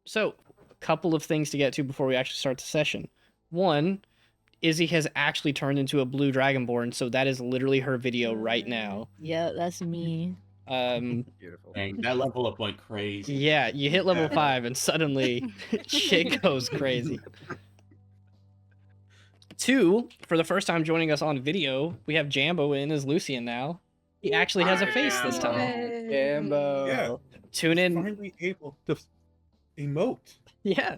So, a couple of things to get to before we actually start the session. One, Izzy has actually turned into a blue dragonborn, so that is literally her video right now. Yeah, that's me. Beautiful. Dang, that level up went crazy. Yeah, you hit level 5 and suddenly shit goes crazy. 2, for the first time joining us on video, we have Jambo in as Lucien now. He actually has a face this time. Jambo. Yeah. Tune in. Finally able to emote. Yeah.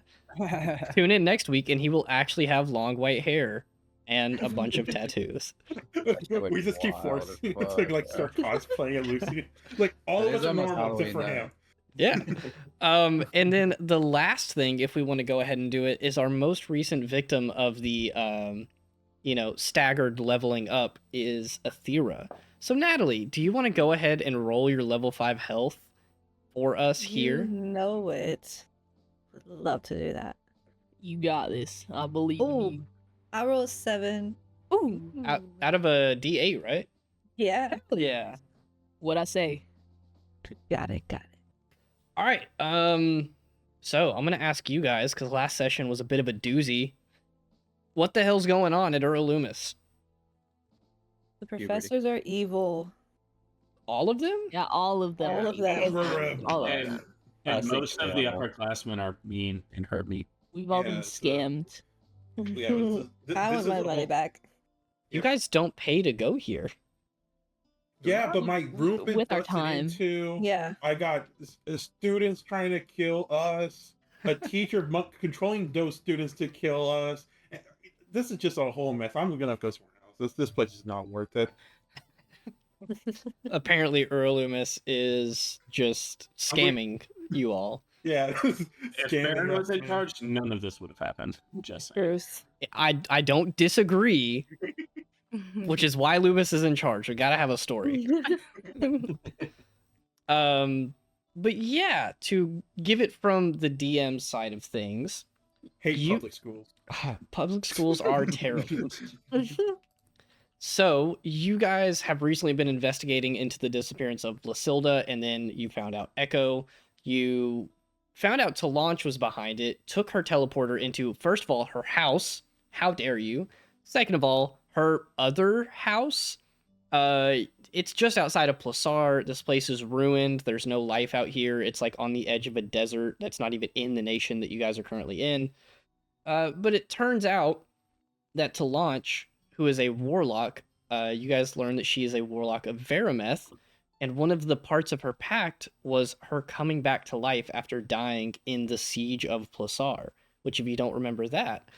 Tune in next week and he will actually have long white hair and a bunch of tattoos. We just keep wild forcing as to fuck, like start cosplaying at Lucy. Like all It of is us are almost normal except for Halloween him. Yeah. And then the last thing, if we want to go ahead and do it, is our most recent victim of the staggered leveling up is Athera. So Natalie, do you want to go ahead and roll your level 5 health for us here? You know it. Would love to do that. You got this. I believe in Ooh. you. I rolled 7. Ooh. Out of a D8, right? Yeah. Yeah. What'd I say? Got it. All right. So I'm gonna ask you guys because last session was a bit of a doozy. What the hell's going on at Earl Loomis? The professors are evil. All of them? Yeah, all of them. All of them. All of And, them. and Classic most of the Jambo. upperclassmen are mean and hurt me. We've all Yeah, been so- scammed. Yeah, I want my money back. You guys don't pay to go here. Yeah, but my room been With our busted time. into. Yeah. I got students trying to kill us. A teacher controlling those students to kill us. This is just a whole mess. I'm gonna go somewhere else. This place is not worth it. Apparently, Earl Loomis is just scamming you all. Yeah. If Scamming Beren was us, in man. charge, none of this would have happened. Just saying. Truth. I don't disagree, which is why Loomis is in charge. We gotta have a story. But yeah, to give it from the DM side of things, Hate You- public schools. public schools are terrible. So, you guys have recently been investigating into the disappearance of Lasilda, and then you found out Echo. You found out Talanch was behind it, took her teleporter into, first of all, her house. How dare you? Second of all, her other house. It's just outside of Plassar. This place is ruined. There's no life out here. It's like on the edge of a desert that's not even in the nation that you guys are currently in. But it turns out that Talanch, who is a warlock, you guys learn that she is a warlock of Verameth, and one of the parts of her pact was her coming back to life after dying in the siege of Plassar, which if you don't remember that,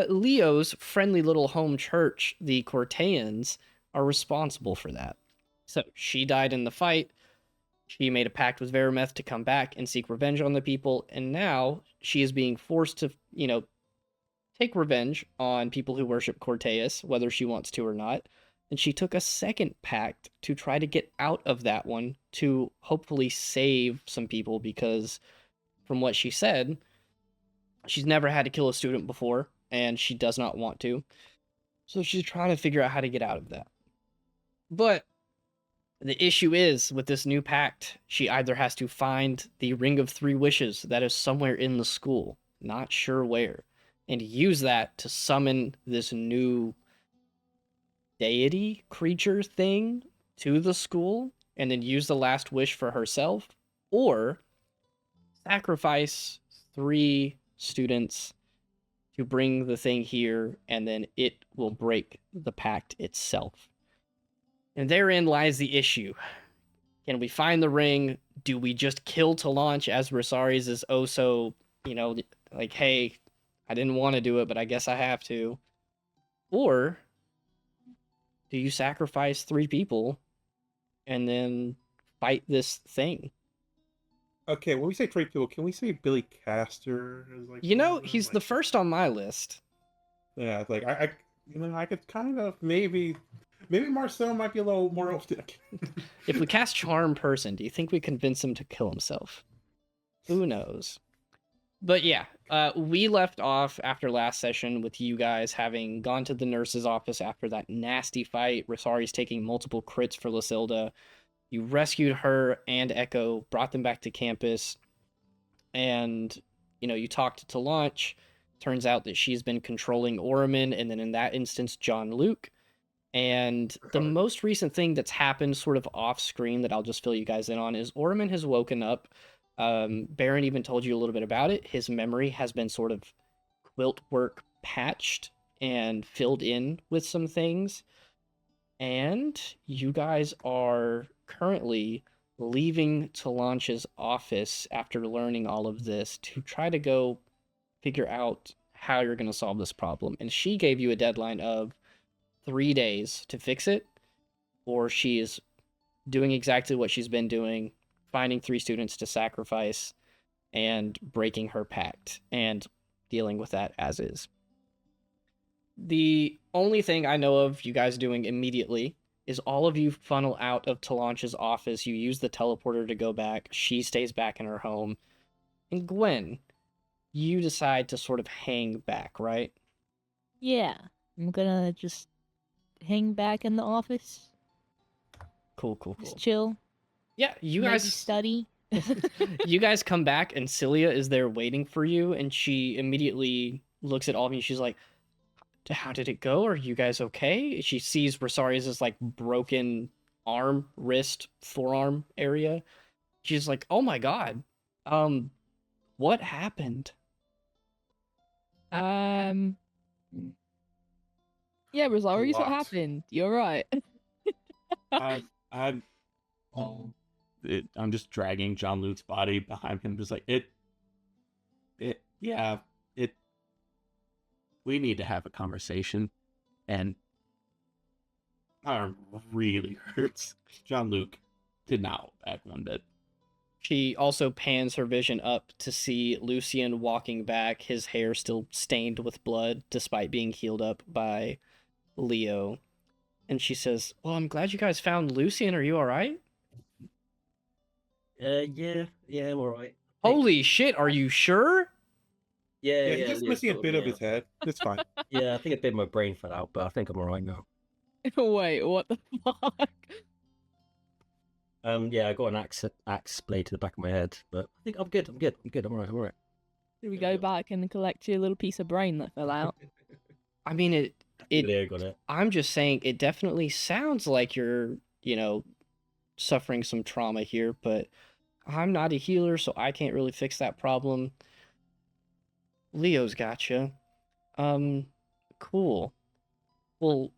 Leo's friendly little home church, the Corteans, are responsible for that. So she died in the fight, she made a pact with Verameth to come back and seek revenge on the people, and now she is being forced to, take revenge on people who worship Corteus, whether she wants to or not. And she took a second pact to try to get out of that one to hopefully save some people because, from what she said, she's never had to kill a student before and she does not want to. So she's trying to figure out how to get out of that. But the issue is with this new pact, she either has to find the Ring of Three Wishes that is somewhere in the school, not sure where, and use that to summon this new deity creature thing to the school, and then use the last wish for herself, or sacrifice 3 students to bring the thing here, and then it will break the pact itself. And therein lies the issue. Can we find the ring? Do we just kill Talanch as Rosaries is so, like, hey, I didn't want to do it, but I guess I have to. Or do you sacrifice 3 people and then fight this thing? Okay, when we say 3 people, can we say Billy Castor? Is like He's the first on my list. Yeah, like I could kind of maybe Marcel might be a little more open. If we cast Charm Person, do you think we convince him to kill himself? Who knows? But yeah, we left off after last session with you guys having gone to the nurse's office after that nasty fight. Rosari's taking multiple crits for Lasilda. You rescued her and Echo, brought them back to campus, and you talked to Launch. Turns out that she's been controlling Orman, and then in that instance, John Luke. And the most recent thing that's happened sort of off screen that I'll just fill you guys in on is Orman has woken up. Beren even told you a little bit about it. His memory has been sort of quilt work patched and filled in with some things. And you guys are currently leaving Talanch's office after learning all of this to try to go figure out how you're going to solve this problem. And she gave you a deadline of 3 days to fix it, or she is doing exactly what she's been doing, finding 3 students to sacrifice and breaking her pact and dealing with that as is. The only thing I know of you guys doing immediately is all of you funnel out of Talanch's office. You use the teleporter to go back. She stays back in her home. And Gwen, you decide to sort of hang back, right? Yeah, I'm gonna just hang back in the office, Cool. just chill, Yeah, you maybe guys study. you guys come back and Celia is there waiting for you, and she immediately looks at all of you. She's like, how did it go? Are you guys okay? She sees Rosaria's like broken arm, wrist, forearm area. She's like, oh my god. What happened? Um, yeah, Rosario, what lot. happened? You're right. I'm just dragging John Luke's body behind him, just like yeah, we need to have a conversation, and my arm really hurts. John Luke did not hold back one bit. She also pans her vision up to see Lucien walking back, his hair still stained with blood, despite being healed up by Leo. And she says, well, I'm glad you guys found Lucien. Are you alright? Yeah, I'm alright. Holy shit, are you sure? Yeah, He's just Leo's missing a got bit me of his out. head. It's fine. Yeah, I think a bit of my brain fell out, but I think I'm alright now. Wait, what the fuck? Yeah, I got an axe blade to the back of my head, but I think I'm good. I'm alright. Did we Yeah, go yeah. back and collect your little piece of brain that fell out? I mean, it Leo got it. I'm just saying it definitely sounds like you're, suffering some trauma here, but I'm not a healer, so I can't really fix that problem. Leo's gotcha. Cool. Well,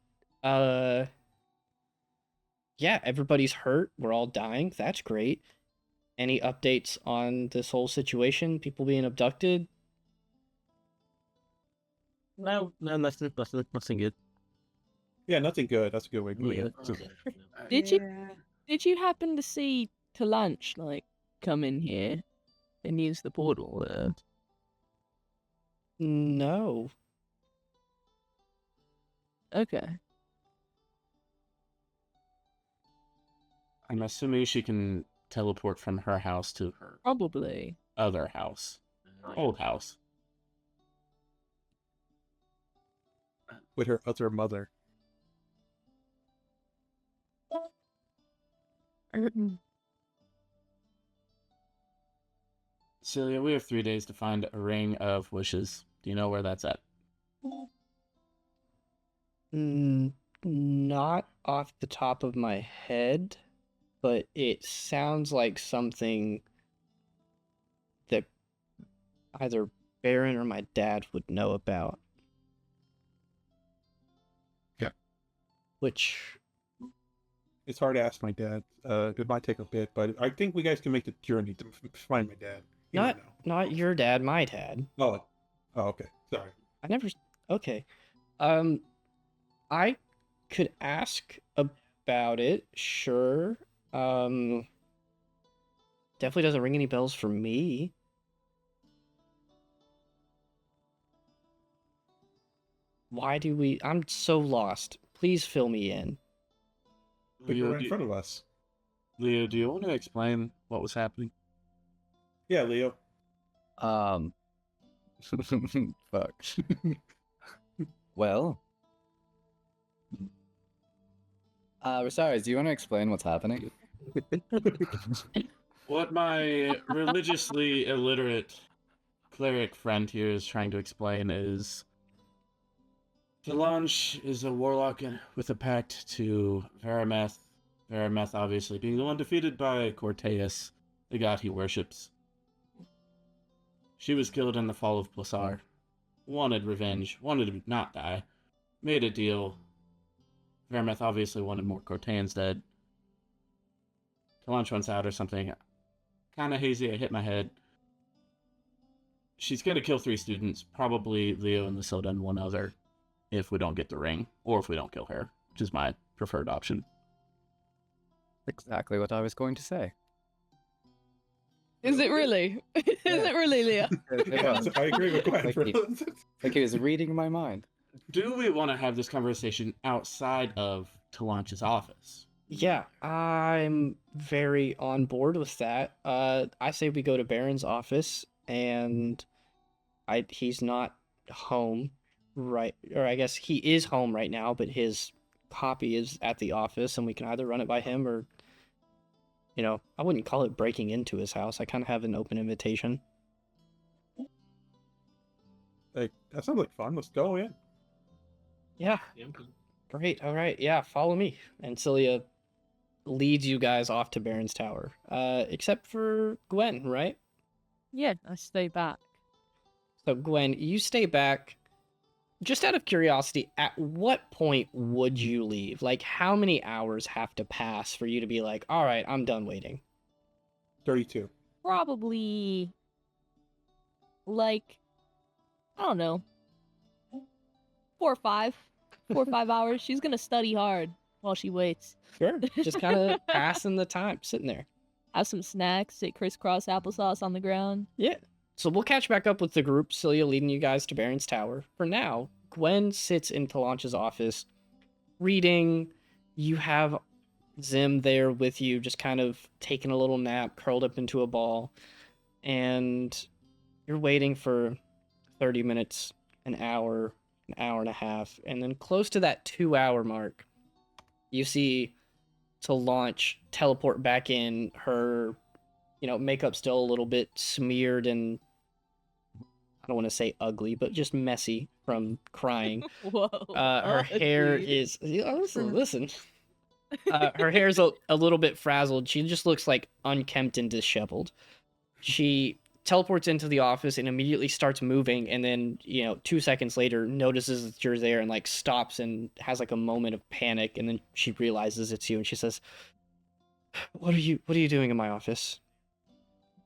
yeah, everybody's hurt. We're all dying. That's great. Any updates on this whole situation? People being abducted? No, nothing good. Yeah, nothing good. That's a good way to put Yeah. it. Did you happen to see to lunch, like, come in here and use the portal? No. Okay. I'm assuming she can teleport from her house to her Probably. other house, old house. With her other mother. Celia, we have 3 days to find a ring of wishes. Do you know where that's at? Not off the top of my head, but it sounds like something that either Beren or my dad would know about. Yeah. Which, It's hard to ask my dad. It might take a bit, but I think we guys can make the journey to find my dad. You not never know. not your dad, my dad. Oh, okay. Sorry. I never. Okay. I could ask about it, sure. Definitely doesn't ring any bells for me. Why do we? I'm so lost. Please fill me in. But you're Leo, right in front of us. Leo, do you want to explain what was happening? Yeah, Leo. Fuck. Well. Rosario, do you want to explain what's happening? What my religiously illiterate cleric friend here is trying to explain is Delange is a warlock with a pact to Varameth. Varameth obviously being the one defeated by Corteus, the god he worships. She was killed in the fall of Plasar. Wanted revenge, wanted to not die. Made a deal. Varameth obviously wanted more Corteans dead. Delange runs out or something. Kinda hazy, I hit my head. She's gonna kill 3 students, probably Leo and Lasilda and one other, if we don't get the ring, or if we don't kill her, which is my preferred option. Exactly what I was going to say. Is it really? Is it really, Leah? Yes, I agree with Gwen. Like he was reading my mind. Do we want to have this conversation outside of Talanch's office? Yeah, I'm very on board with that. I say we go to Beren's office, and he's not home, right? Or I guess he is home right now, but his copy is at the office, and we can either run it by him or, I wouldn't call it breaking into his house. I kind of have an open invitation. Like, that sounds like fun. Let's go in. Yeah, great. All right, yeah, follow me. And Celia leads you guys off to Beren's tower, except for Gwen, right? Yeah, I stay back. So Gwen, you stay back. Just out of curiosity, at what point would you leave? Like, how many hours have to pass for you to be like, all right, I'm done waiting? 32. Probably, like, I don't know, 4 or 5. 4 or 5 hours. She's gonna study hard while she waits. Sure. Just kind of passing the time, sitting there. Have some snacks, sit crisscross applesauce on the ground. Yeah. So we'll catch back up with the group, Celia leading you guys to Beren's tower. For now, Gwen sits in Talanch's office, reading. You have Zim there with you, just kind of taking a little nap, curled up into a ball. And you're waiting for 30 minutes, an hour and a half. And then close to that 2-hour mark, you see Talanch teleport back in. Her, makeup still a little bit smeared and I don't want to say ugly, but just messy from crying. Whoa. Her hair is listen. Her hair's a little bit frazzled. She just looks like unkempt and disheveled. She teleports into the office and immediately starts moving, and then 2 seconds later notices that you're there and like stops and has like a moment of panic, and then she realizes it's you and she says, what are you doing in my office?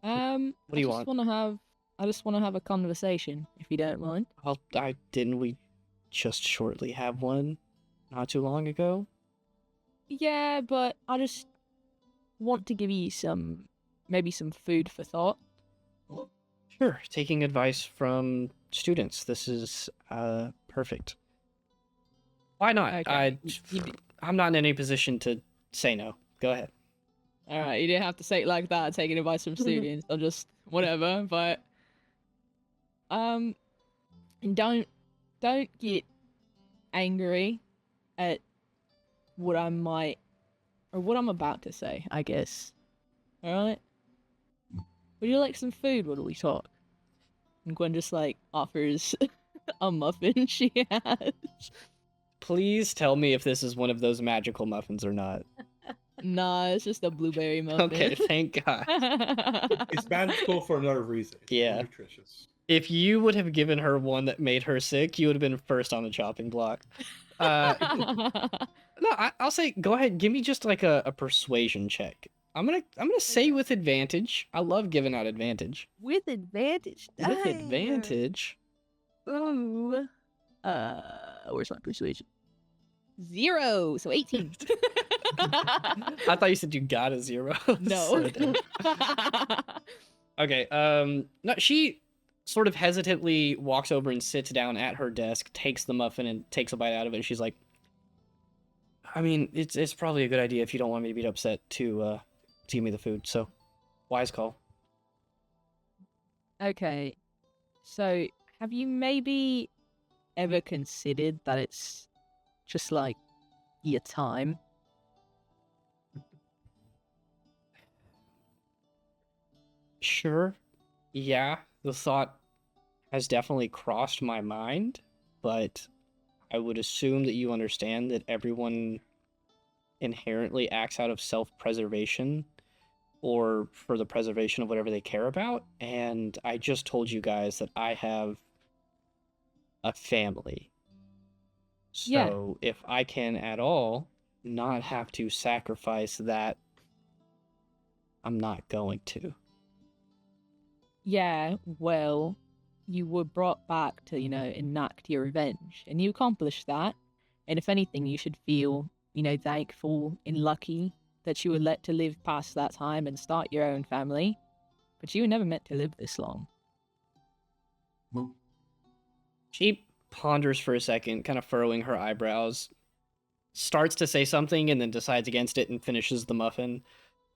What do you want? I just want to have a conversation, if you don't mind. Well, didn't we just shortly have one not too long ago? Yeah, but I just want to give you maybe some food for thought. Sure, taking advice from students. This is perfect. Why not? Okay. I'm not in any position to say no. Go ahead. All right, you didn't have to say it like that. Taking advice from students, or just whatever. But and don't get angry at what I'm about to say, I guess. All right. Would you like some food while we talk? And Gwen just like offers a muffin she has. Please tell me if this is one of those magical muffins or not. Nah, it's just a blueberry muffin. Okay, thank God. It's magical for another reason. It's Yeah. more nutritious. If you would have given her one that made her sick, you would have been first on the chopping block. No, I'll say go ahead. Give me just like a persuasion check. I'm gonna say with advantage. I love giving out advantage. With advantage. With advantage. Ooh. Where's my persuasion? 0, so 18. I thought you said you got a 0. No. So dumb. Okay. No, she sort of hesitantly walks over and sits down at her desk, takes the muffin and takes a bite out of it. And she's like, I mean, it's probably a good idea if you don't want me to be upset to give me the food. So, wise call. Okay, so have you maybe ever considered that it's just like your time? Sure. Yeah, the thought has definitely crossed my mind, but I would assume that you understand that everyone inherently acts out of self-preservation or for the preservation of whatever they care about. And I just told you guys that I have a family. Yeah. So if I can at all not have to sacrifice that, I'm not going to. Yeah, well, you were brought back to, enact your revenge, and you accomplished that. And if anything, you should feel, thankful and lucky that you were let to live past that time and start your own family. But you were never meant to live this long. She ponders for a second, kind of furrowing her eyebrows, starts to say something and then decides against it and finishes the muffin.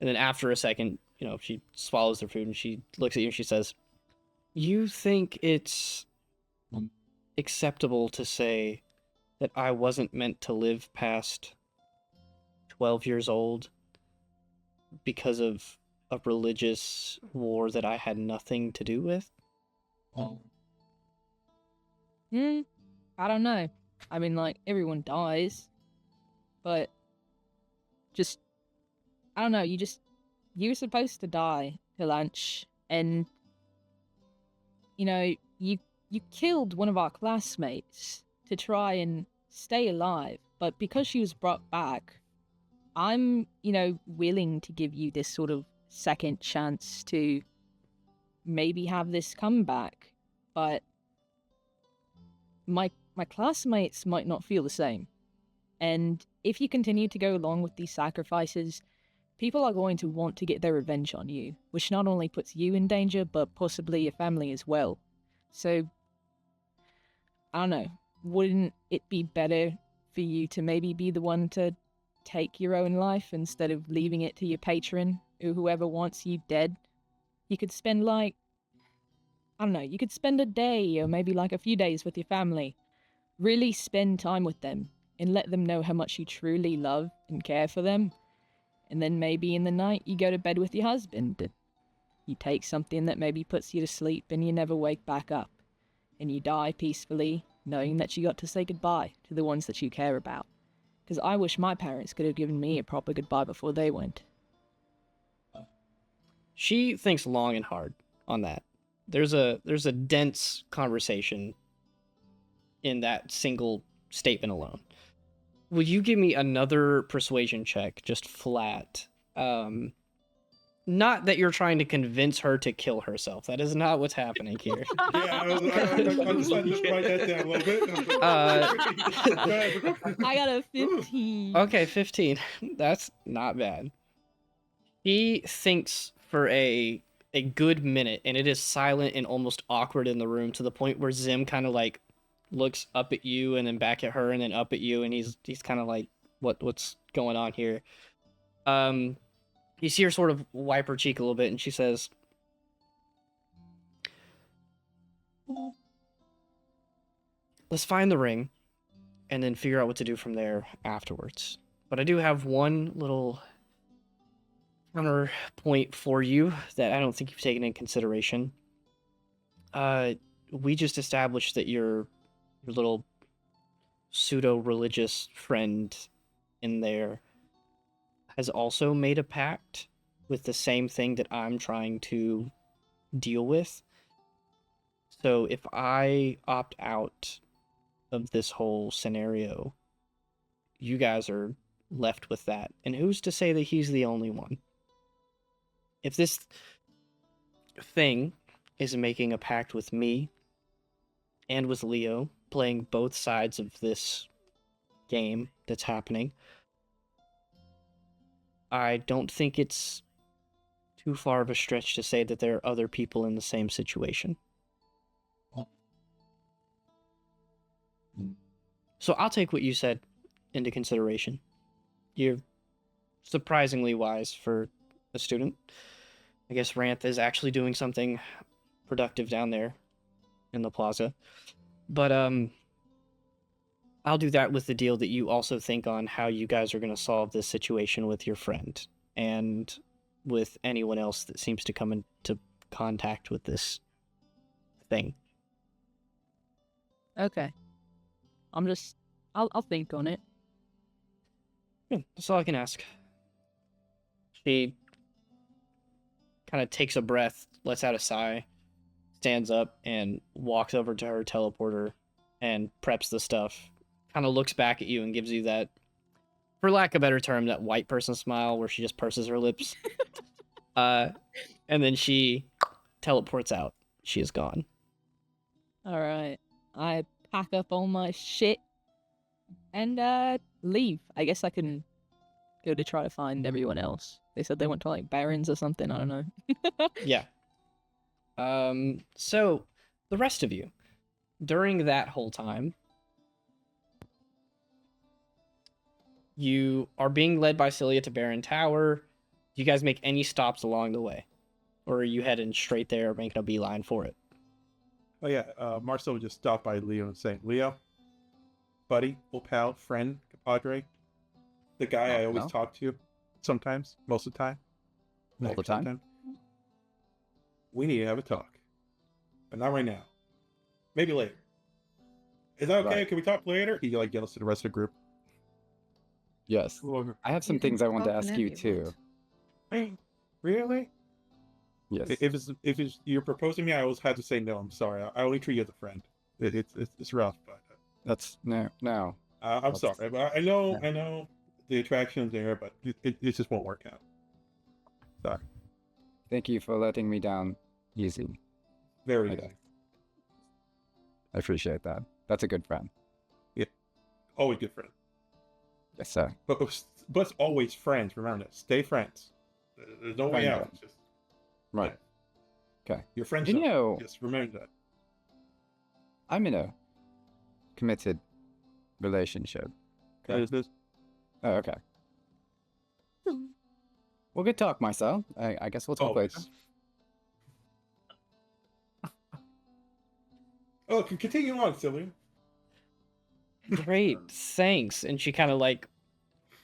And then after a second, she swallows her food and she looks at you and she says, "You think it's acceptable to say that I wasn't meant to live past 12 years old because of a religious war that I had nothing to do with?" I don't know. I mean, like, everyone dies. But just, I don't know, you were supposed to die to lunch, and, you killed one of our classmates to try and stay alive. But because she was brought back, I'm, willing to give you this sort of second chance to maybe have this comeback. But my classmates might not feel the same. And if you continue to go along with these sacrifices, people are going to want to get their revenge on you, which not only puts you in danger, but possibly your family as well. So, I don't know, wouldn't it be better for you to maybe be the one to take your own life instead of leaving it to your patron or whoever wants you dead? You could spend I don't know, you could spend a day or maybe like a few days with your family. Really spend time with them and let them know how much you truly love and care for them. And then maybe in the night you go to bed with your husband. You take something that maybe puts you to sleep and you never wake back up. And you die peacefully, knowing that you got to say goodbye to the ones that you care about. Because I wish my parents could have given me a proper goodbye before they went. She thinks long and hard on that. There's a dense conversation in that single statement alone. Would you give me another persuasion check, just flat? Not that you're trying to convince her to kill herself. That is not what's happening here. Yeah, I'm just trying to write that down a little bit. I got a 15. Okay, 15. That's not bad. He thinks for a good minute, and it is silent and almost awkward in the room to the point where Zim kind of like looks up at you and then back at her and then up at you, and he's kind of like, what's going on here? You see her sort of wipe her cheek a little bit, and she says, "Let's find the ring, and then figure out what to do from there afterwards. But I do have one little counterpoint for you that I don't think you've taken in consideration. We just established that your little pseudo-religious friend in there has also made a pact with the same thing that I'm trying to deal with. So if I opt out of this whole scenario, you guys are left with that. And who's to say that he's the only one? If this thing is making a pact with me and with Leo, playing both sides of this game that's happening, I don't think it's too far of a stretch to say that there are other people in the same situation. So I'll take what you said into consideration. You're surprisingly wise for a student. I guess Ranth is actually doing something productive down there in the plaza. But I'll do that with the deal that you also think on how you guys are going to solve this situation with your friend and with anyone else that seems to come into contact with this thing. Okay. I'll think on it. Yeah, that's all I can ask. She kind of takes a breath, lets out a sigh, stands up, and walks over to her teleporter and preps the stuff. Kind of looks back at you and gives you that, for lack of a better term, that white person smile where she just purses her lips. And then she teleports out. She is gone. All right. I pack up all my shit and leave. I guess I can go to try to find everyone else. They said they went to like Beren's or something. I don't know. Yeah. So the rest of you, during that whole time, you are being led by Celia to Beren Tower. Do you guys make any stops along the way? Or are you heading straight there, making a beeline for it? Oh yeah, Marcel would just stop by Leo and say, "Leo, buddy, old pal, friend, compadre, the guy I always no. talk to, sometimes, most of the time, All the time? sometimes. We need to have a talk, but not right now. Maybe later. Is that okay? Right. Can we talk later?" He like yells to the rest of the group. Yes. I have some You can things I want to talk ask whenever you you too. want. Hey, really? Yes. If it's you're proposing me, I always had to say no. I'm sorry. I only treat you as a friend. It's rough, but That's no. I'm That's- sorry. But I know the attraction's there, but it just won't work out. Sorry. Thank you for letting me down easy. Very Okay. easy. I appreciate that. That's a good friend. Always good friend. Yes, sir. But always friends. Remember that. Stay friends. There's no way Friend out. friend. Just Right. Okay. your friends. You know, Just remember that. I'm in a committed relationship. Okay. Is this? Oh, okay. Well, good talk, Marcel. I guess we'll talk later. Oh, continue on, Silly. Great, thanks. And she kind of like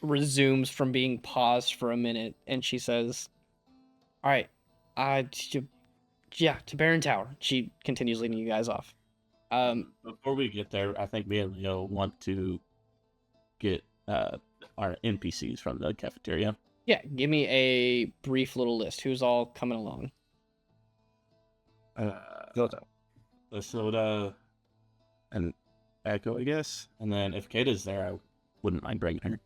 resumes from being paused for a minute, and she says, "All right, yeah, to Beren Tower." She continues leading you guys off. Before we get there, I think me and Leo want to get our NPCs from the cafeteria. Yeah, give me a brief little list. Who's all coming along? Lasilda and Echo, I guess. And then if Kata's there, I wouldn't mind bringing her.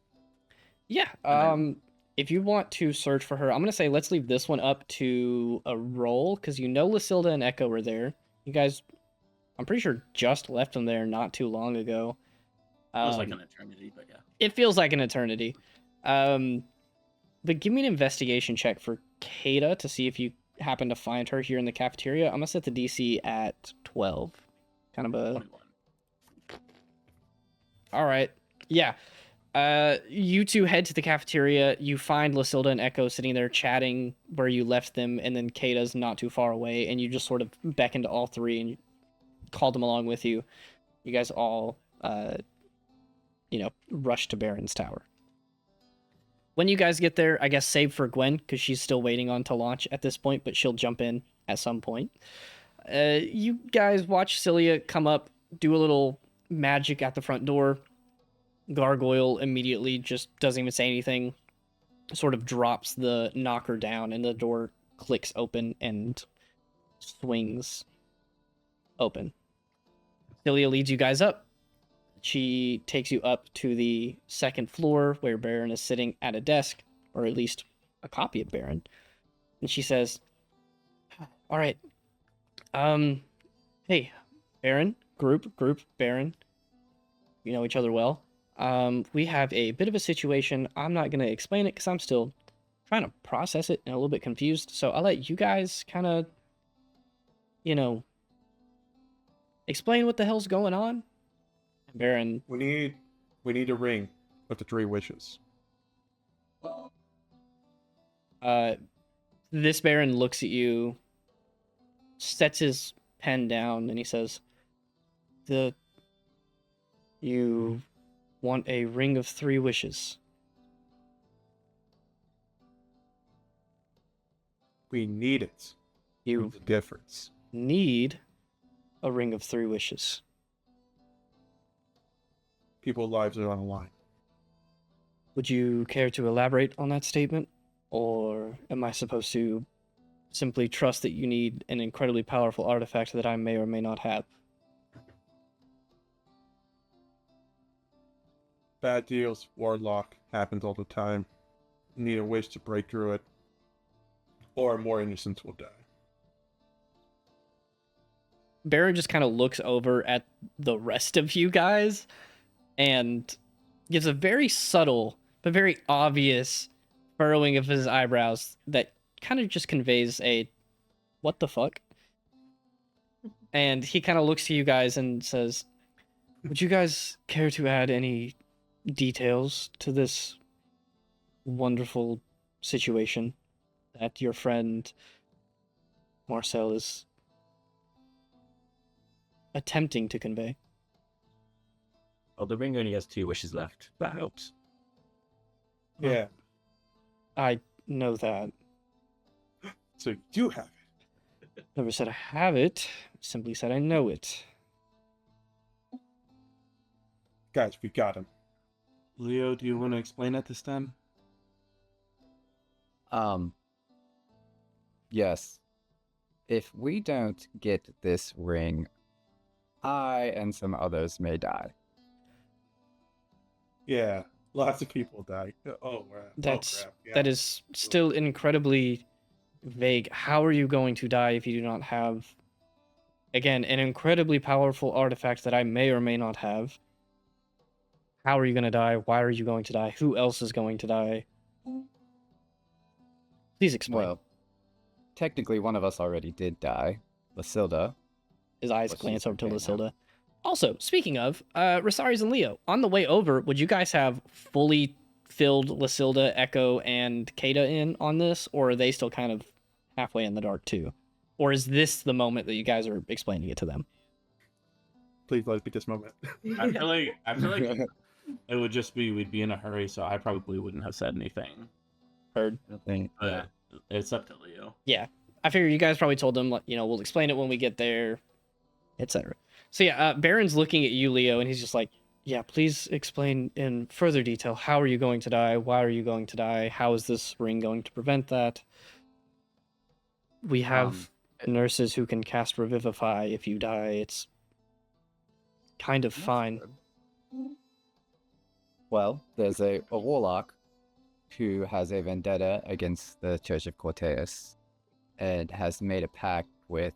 Yeah. If you want to search for her, I'm gonna say let's leave this one up to a roll because you know Lasilda and Echo were there. You guys, I'm pretty sure just left them there not too long ago. It was like an eternity, but yeah. It feels like an eternity. But give me an investigation check for Kata to see if you happen to find her here in the cafeteria. I'm gonna set the DC at 12. Kind of a 21. all right. Yeah. You two head to the cafeteria. You find Lasilda and Echo sitting there chatting where you left them, and then Kata's not too far away, and you just sort of beckon to all three and called them along with you. You guys all, rush to Beren's Tower. When you guys get there, I guess save for Gwen, because she's still waiting on to launch at this point, but she'll jump in at some point. You guys watch Celia come up, do a little magic at the front door. Gargoyle immediately just doesn't even say anything, sort of drops the knocker down, and the door clicks open and swings open. Celia leads you guys up. She takes you up to the second floor where Beren is sitting at a desk, or at least a copy of Beren. And she says, "All right. Hey, Beren, group, Beren. You know each other well. We have a bit of a situation. I'm not going to explain it because I'm still trying to process it and a little bit confused. So I'll let you guys kind of, explain what the hell's going on." Beren, We need a ring with the 3 wishes. this Beren looks at you, sets his pen down, and he says, "You want a ring of 3 wishes." We need it. You The difference. need a ring of 3 wishes. people's lives are on the line. Would you care to elaborate on that statement? Or am I supposed to simply trust that you need an incredibly powerful artifact that I may or may not have? Bad deals, warlock, happens all the time. You need a wish to break through it, or more innocents will die. Beren just kind of looks over at the rest of you guys and gives a very subtle but very obvious furrowing of his eyebrows that kind of just conveys a what the fuck? And he kind of looks to you guys and says, would you guys care to add any details to this wonderful situation that your friend Marcel is attempting to convey? Well, the ring only has 2 wishes left. That helps. Yeah, I know that. so you do have it. Never said I have it, simply said I know it. Guys, we got him. Leo, do you want to explain it this time? Yes. If we don't get this ring, I and some others may die. Yeah, lots of people die. Oh, That's crap. Yeah. that is still incredibly vague. How are you going to die if you do not have, again, an incredibly powerful artifact that I may or may not have? How are you going to die? Why are you going to die? Who else is going to die? Please explain. Well, technically one of us already did die. Lasilda. His eyes what's glance she over to thinking now? Lasilda. Also, speaking of, Rosaries and Leo, on the way over, would you guys have fully filled Lasilda, Echo, and Kata in on this, or are they still kind of halfway in the dark too? Or is this the moment that you guys are explaining it to them? Please let it be this moment. I feel like it would just be we'd be in a hurry, so I probably wouldn't have said anything. Heard. I think. But it's up to Leo. Yeah, I figure you guys probably told them, like, we'll explain it when we get there, etc. So yeah, Baron's looking at you, Leo, and he's just like, yeah, please explain in further detail. How are you going to die? Why are you going to die? How is this ring going to prevent that? We have nurses who can cast Revivify if you die. It's kind of fine. Well, there's a warlock who has a vendetta against the Church of Corteus and has made a pact with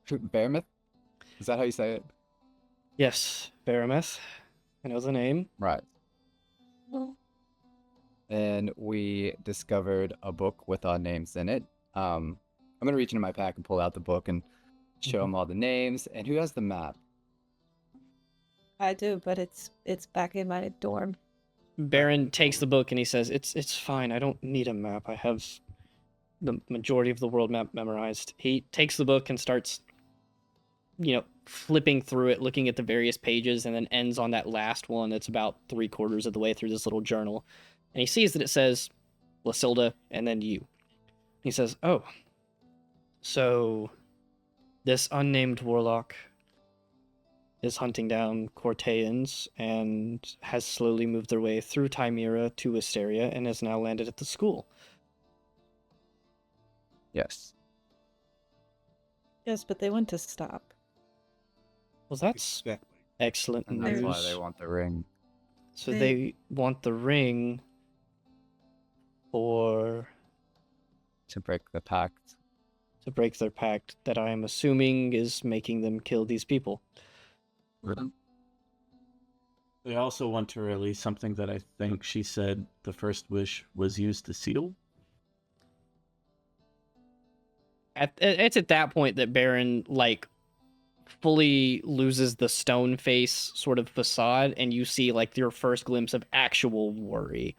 Bearmouth? Is that how you say it? Yes, Barameth. I know the name. Right. And we discovered a book with our names in it. I'm gonna reach into my pack and pull out the book and show him all the names. And who has the map? I do, but it's back in my dorm. Baron takes the book and he says, It's fine. I don't need a map. I have the majority of the world map memorized." He takes the book and starts, flipping through it, looking at the various pages, and then ends on that last one that's about 3/4 of the way through this little journal. And he sees that it says Lasilda and then you. He says, "Oh, so this unnamed warlock is hunting down Corteans and has slowly moved their way through Timera to Wisteria and has now landed at the school." Yes. Yes, but they want to stop. Well, that's Exactly. excellent And that's news. why they want the ring. So they want the ring for To break the pact. to break their pact that I am assuming is making them kill these people. They also want to release something that I think she said the first wish was used to seal. It's at that point that Baron fully loses the stone face sort of facade, and you see your first glimpse of actual worry.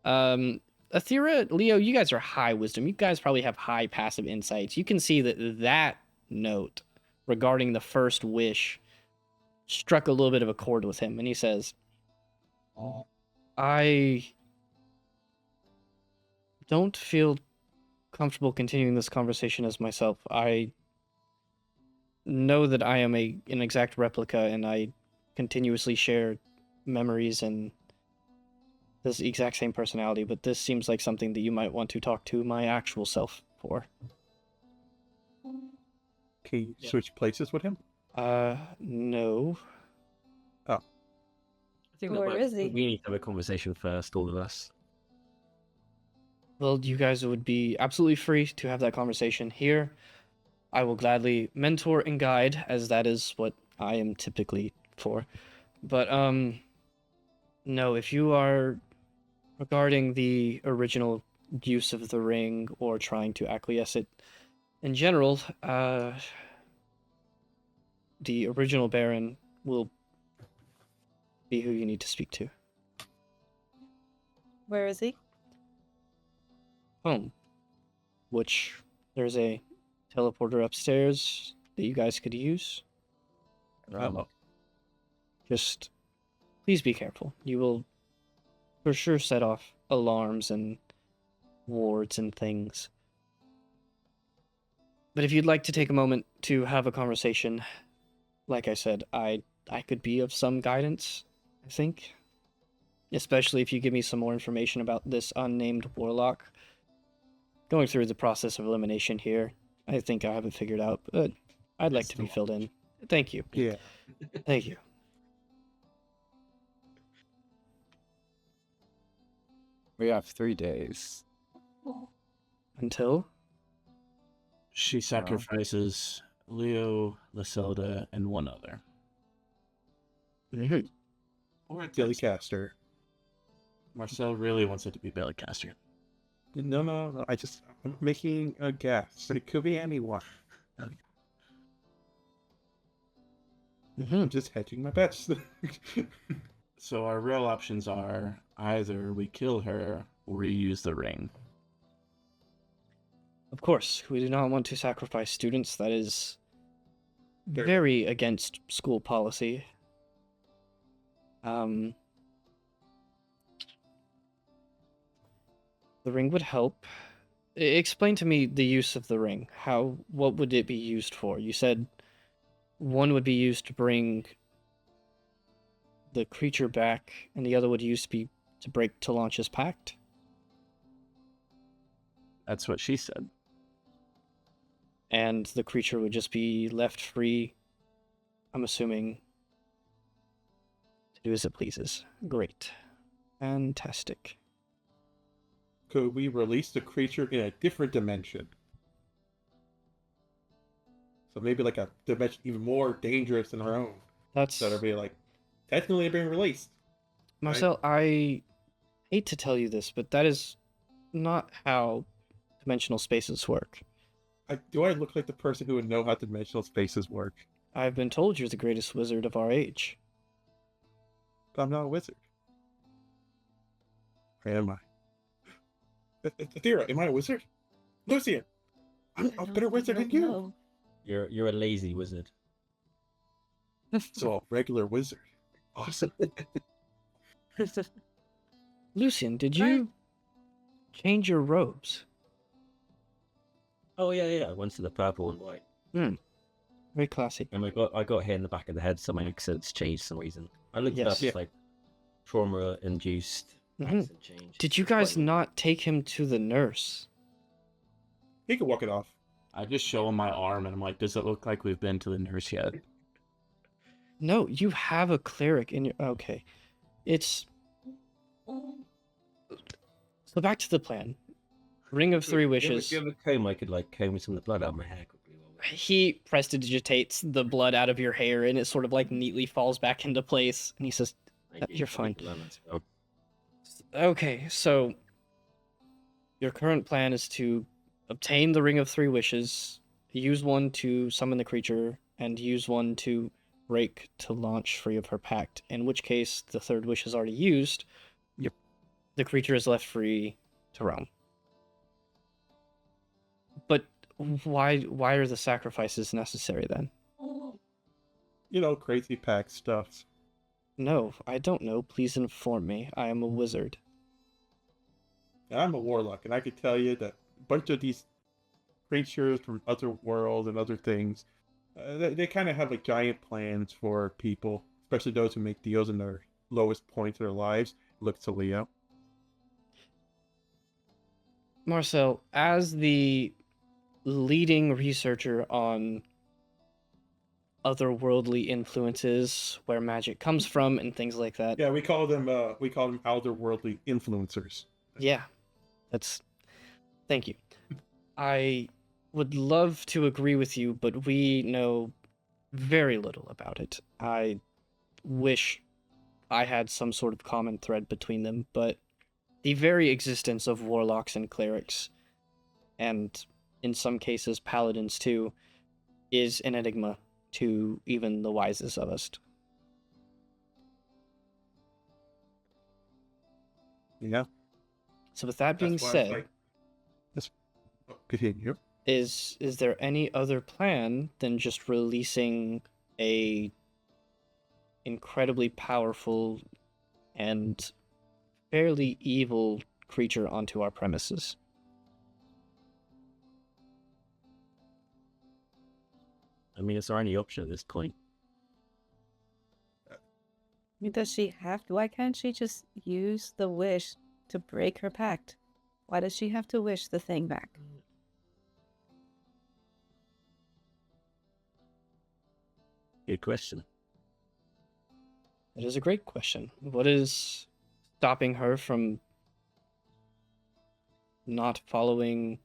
Athera, Leo, you guys are high wisdom. You guys probably have high passive insights. You can see that note regarding the first wish struck a little bit of a chord with him, and he says, "I don't feel comfortable continuing this conversation as myself. I know that I am an exact replica, and I continuously share memories and this exact same personality, but this seems like something that you might want to talk to my actual self for. Can you Yeah. switch places with him? No. I think Where is he? we need to have a conversation first, all of us. Well, you guys would be absolutely free to have that conversation here. I will gladly mentor and guide, as that is what I am typically for. But, no, if you are regarding the original use of the ring or trying to acquiesce it in general, the original Beren will be who you need to speak to. Where is he? Home. Which there's a teleporter upstairs that you guys could use. Just please be careful. You will for sure set off alarms and wards and things. But if you'd like to take a moment to have a conversation, like I said, I could be of some guidance, I think. Especially if you give me some more information about this unnamed warlock. Going through the process of elimination here, I think I have it figured out, but I'd like to be filled in. Thank you. Yeah. Thank you. We have 3 days. Until? She sacrifices Leo, Lasilda, and one other. Or it's Billy Caster. Marcel really wants it to be Bellycaster. No. I'm making a guess. It could be anyone. I'm just hedging my bets. So our real options are either we kill her or we use the ring. Of course, we do not want to sacrifice students. That is very against school policy. The ring would help. Explain to me the use of the ring. What would it be used for? You said one would be used to bring the creature back, and the other would be to break Talanch's pact. That's what she said. And the creature would just be left free, I'm assuming, to do as it pleases. Great. Fantastic. Could we release the creature in a different dimension? So maybe like a dimension even more dangerous than our own. That's... That'll be like technically being released. Marcel, I hate to tell you this, but that is not how dimensional spaces work. Do I look like the person who would know how dimensional spaces work? I've been told you're the greatest wizard of our age. But I'm not a wizard. Or am I? Athera, am I a wizard? Lucien, I'm a better wizard than you. You're a lazy wizard. So a regular wizard. Awesome. Lucian, did you change your robes? Oh yeah. I went to the purple and white. Very classy. And I got hit in the back of the head, so my accent's changed for some reason. I looked it Yes. up, it's like trauma-induced accent change. Did you guys Quite- not take him to the nurse? He can walk it off. I just show him my arm and I'm like, does it look like we've been to the nurse yet? No, you have a cleric in your... Okay. It's... So back to the plan. Ring of Three Wishes. Do you have a comb I could like comb some of the blood out of my hair quickly? He prestidigitates the blood out of your hair and it sort of like neatly falls back into place. And he says, You're fine. Oh, Okay, so your current plan is to obtain the Ring of Three Wishes, use one to summon the creature, and use one to break to launch free of her pact. In which case, the third wish is already used. Yep. The creature is left free to roam. But why are the sacrifices necessary then? You know, crazy pack stuff. No, I don't know. Please inform me. I am a wizard. And I'm a warlock, and I could tell you that a bunch of these creatures from other worlds and other things, they kind of have like giant plans for people, especially those who make deals in their lowest points of their lives, look to Leo. Marcel, as the leading researcher on otherworldly influences, where magic comes from, and things like that. Yeah, we call them otherworldly influencers. Yeah, that's. Thank you. I would love to agree with you, but we know very little about it. I wish I had some sort of common thread between them, but the very existence of warlocks and clerics, and in some cases paladins too, is an enigma to even the wisest of us. Yeah. So with that being That's why it's said, like, continue. is there any other plan than just releasing a incredibly powerful and fairly evil creature onto our premises? I mean, it's our only option at this point. I mean, does she have to? Why can't she just use the wish to break her pact? Why does she have to wish the thing back? Good question. That is a great question. What is stopping her from not following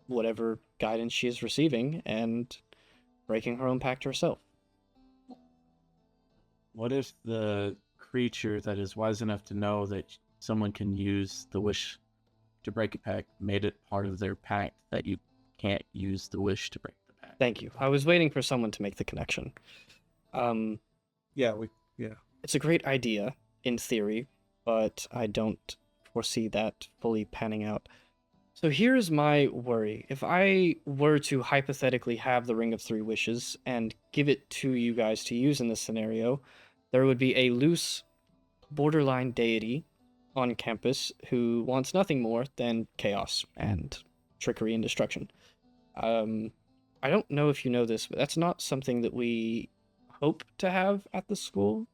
whatever guidance she is receiving and breaking her own pact herself? What if the creature that is wise enough to know that someone can use the wish to break a pact made it part of their pact that you can't use the wish to break the pact? Thank you. I was waiting for someone to make the connection. Yeah, It's a great idea in theory, but I don't foresee that fully panning out. So here's my worry. If I were to hypothetically have the Ring of Three Wishes and give it to you guys to use in this scenario, there would be a loose, borderline deity on campus who wants nothing more than chaos and trickery and destruction. I don't know if you know this, but that's not something that we hope to have at the school.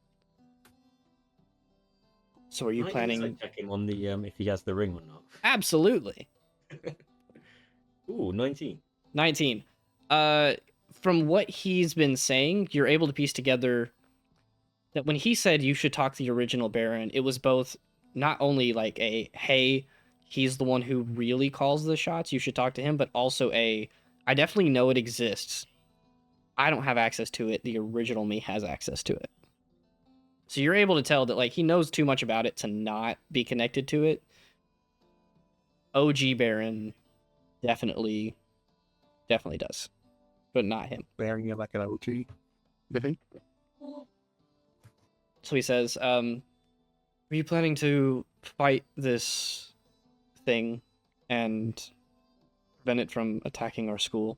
So are you planning? Check him on the if he has the ring or not. Absolutely. Ooh, 19. 19. From what he's been saying, you're able to piece together that when he said you should talk to the original Beren, it was both not only like a, hey, he's the one who really calls the shots, you should talk to him, but also a, I definitely know it exists. I don't have access to it. The original me has access to it. So you're able to tell that like he knows too much about it to not be connected to it. OG Beren definitely does, but not him. bearing it like an OG. So he says, are you planning to fight this thing and prevent it from attacking our school?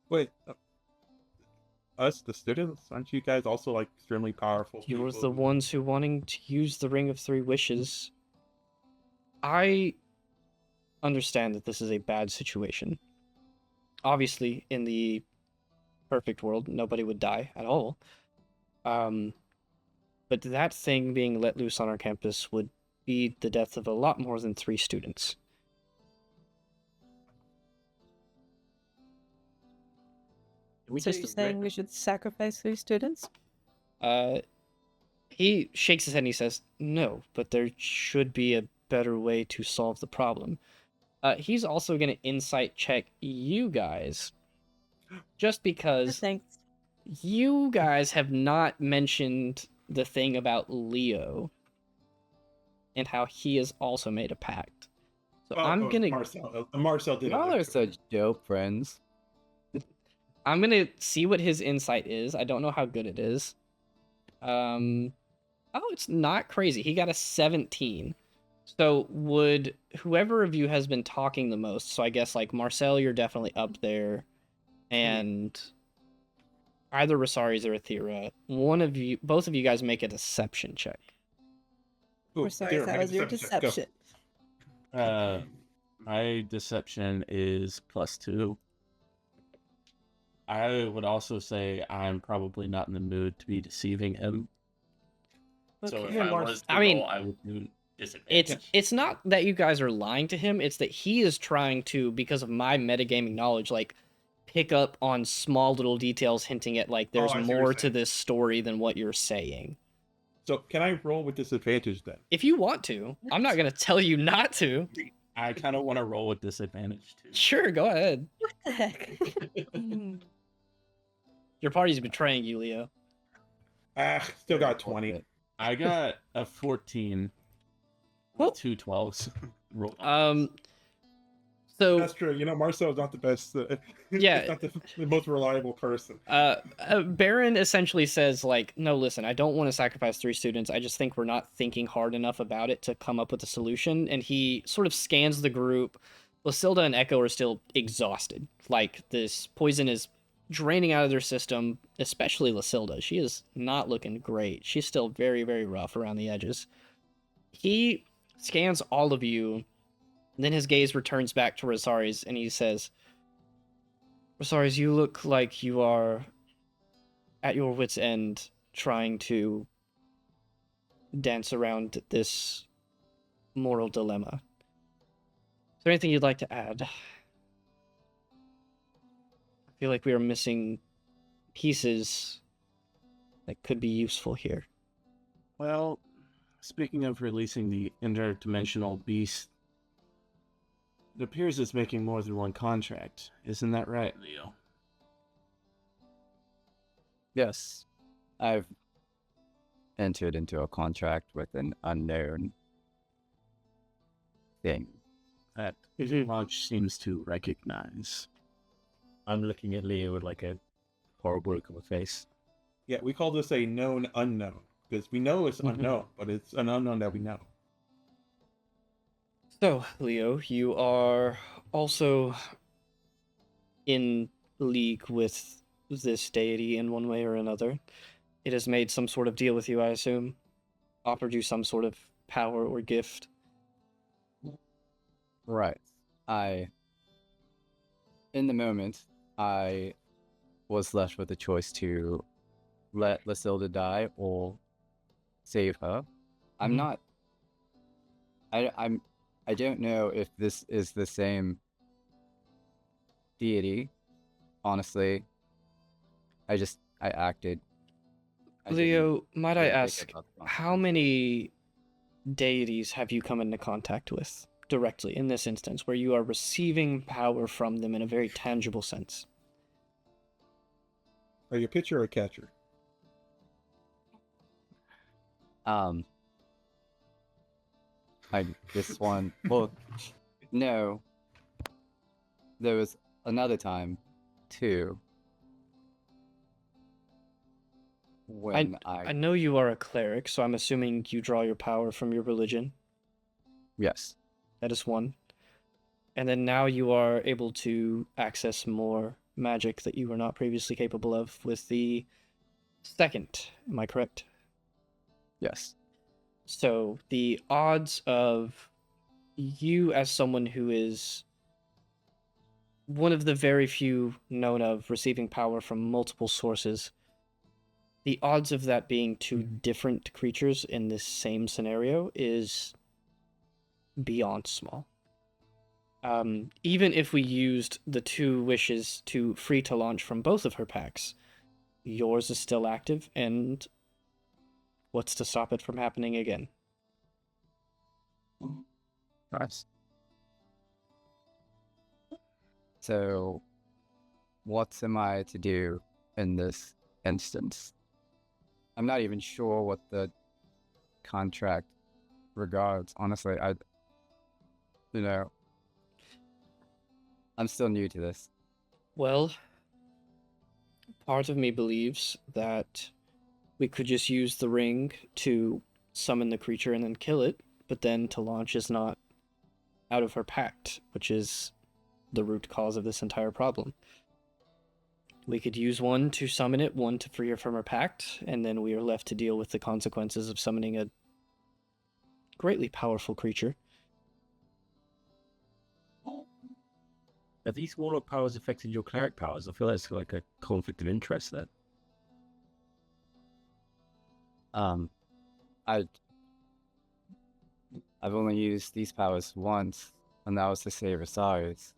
Wait, us, the students, aren't you guys also like extremely powerful? You're people the who- ones who wanting to use the Ring of Three Wishes. I understand that this is a bad situation. Obviously, in the perfect world, nobody would die at all. But that thing being let loose on our campus would be the death of a lot more than 3 students. We So just you're saying we should sacrifice 3 students? He shakes his head and he says, no, but there should be a better way to solve the problem. He's also going to insight check you guys, just because Thanks. you guys have not mentioned the thing about Leo and how he has also made a pact. So I'm gonna Marcel did. Y'all allude are to it. such dope friends. I'm gonna see what his insight is. I don't know how good it is. Oh, it's not crazy. He got a 17. So would whoever of you has been talking the most, so I guess like Marcel, you're definitely up there, and either Rosaries or Athera, one of you, both of you guys make a deception check. Ooh, We're sorry, Derek, that make a was your check. Go. deception. My deception is +2. I would also say I'm probably not in the mood to be deceiving him. So if Okay, I Mark. was to I mean, roll, I would do It's disadvantage. it's not that you guys are lying to him, it's that he is trying to, because of my metagaming knowledge, like pick up on small little details hinting at like there's I see what you're more to saying. this story than what you're saying. So can I roll with disadvantage then? If you want to, I'm not going to tell you not to. I kind of want to roll with disadvantage too. Sure, go ahead. What the heck? Your party's betraying you, Leo. Still got 20. Bullshit. I got a 14. Well- Two 12s. Roll. So That's true. You know, Marcel's not the best. Yeah. He's not the most reliable person. Beren essentially says like, no, listen, I don't want to sacrifice 3 students. I just think we're not thinking hard enough about it to come up with a solution. And he sort of scans the group. Lasilda and Echo are still exhausted. Like this poison is draining out of their system, especially Lasilda. She is not looking great. She's still very, very rough around the edges. He scans all of you. Then his gaze returns back to Rosari's and he says, Rosaris, you look like you are at your wit's end trying to dance around this moral dilemma. Is there anything you'd like to add? I feel like we are missing pieces that could be useful here. Well, speaking of releasing the interdimensional beast, it appears it's making more than one contract. Isn't that right, Leo? Yes, I've entered into a contract with an unknown thing. That launch seems to recognize. I'm looking at Leo with like a horrible look on my face. Yeah, we call this a known unknown because we know it's unknown, but it's an unknown that we know. So, Leo, you are also in league with this deity in one way or another. It has made some sort of deal with you, I assume. Offered you some sort of power or gift. Right. In the moment, I was left with the choice to let Lasilda die or save her. I'm Mhm. not. I don't know if this is the same deity. Honestly, I acted. I didn't Leo, might I really think ask, about the how consequences. many deities have you come into contact with directly in this instance, where you are receiving power from them in a very tangible sense? Are you a pitcher or a catcher? This one. Well, no. There was another time, too. When I know you are a cleric, so I'm assuming you draw your power from your religion. Yes. That is one. And then now you are able to access more magic that you were not previously capable of with the second. Am I correct? Yes. So the odds of you as someone who is one of the very few known of receiving power from multiple sources, the odds of that being 2 different creatures in this same scenario is beyond small. Even if we used the 2 wishes to free to launch from both of her packs, yours is still active, and what's to stop it from happening again? Nice. So, what am I to do in this instance? I'm not even sure what the contract regards. Honestly, I'm still new to this. Well, part of me believes that we could just use the ring to summon the creature and then kill it, but then to launch is not out of her pact, which is the root cause of this entire problem. We could use one to summon it, one to free her from her pact, and then we are left to deal with the consequences of summoning a greatly powerful creature. Have these warlock powers affected your cleric powers? I feel there's like a conflict of interest there. I I've only used these powers once, and that was to save Asari's.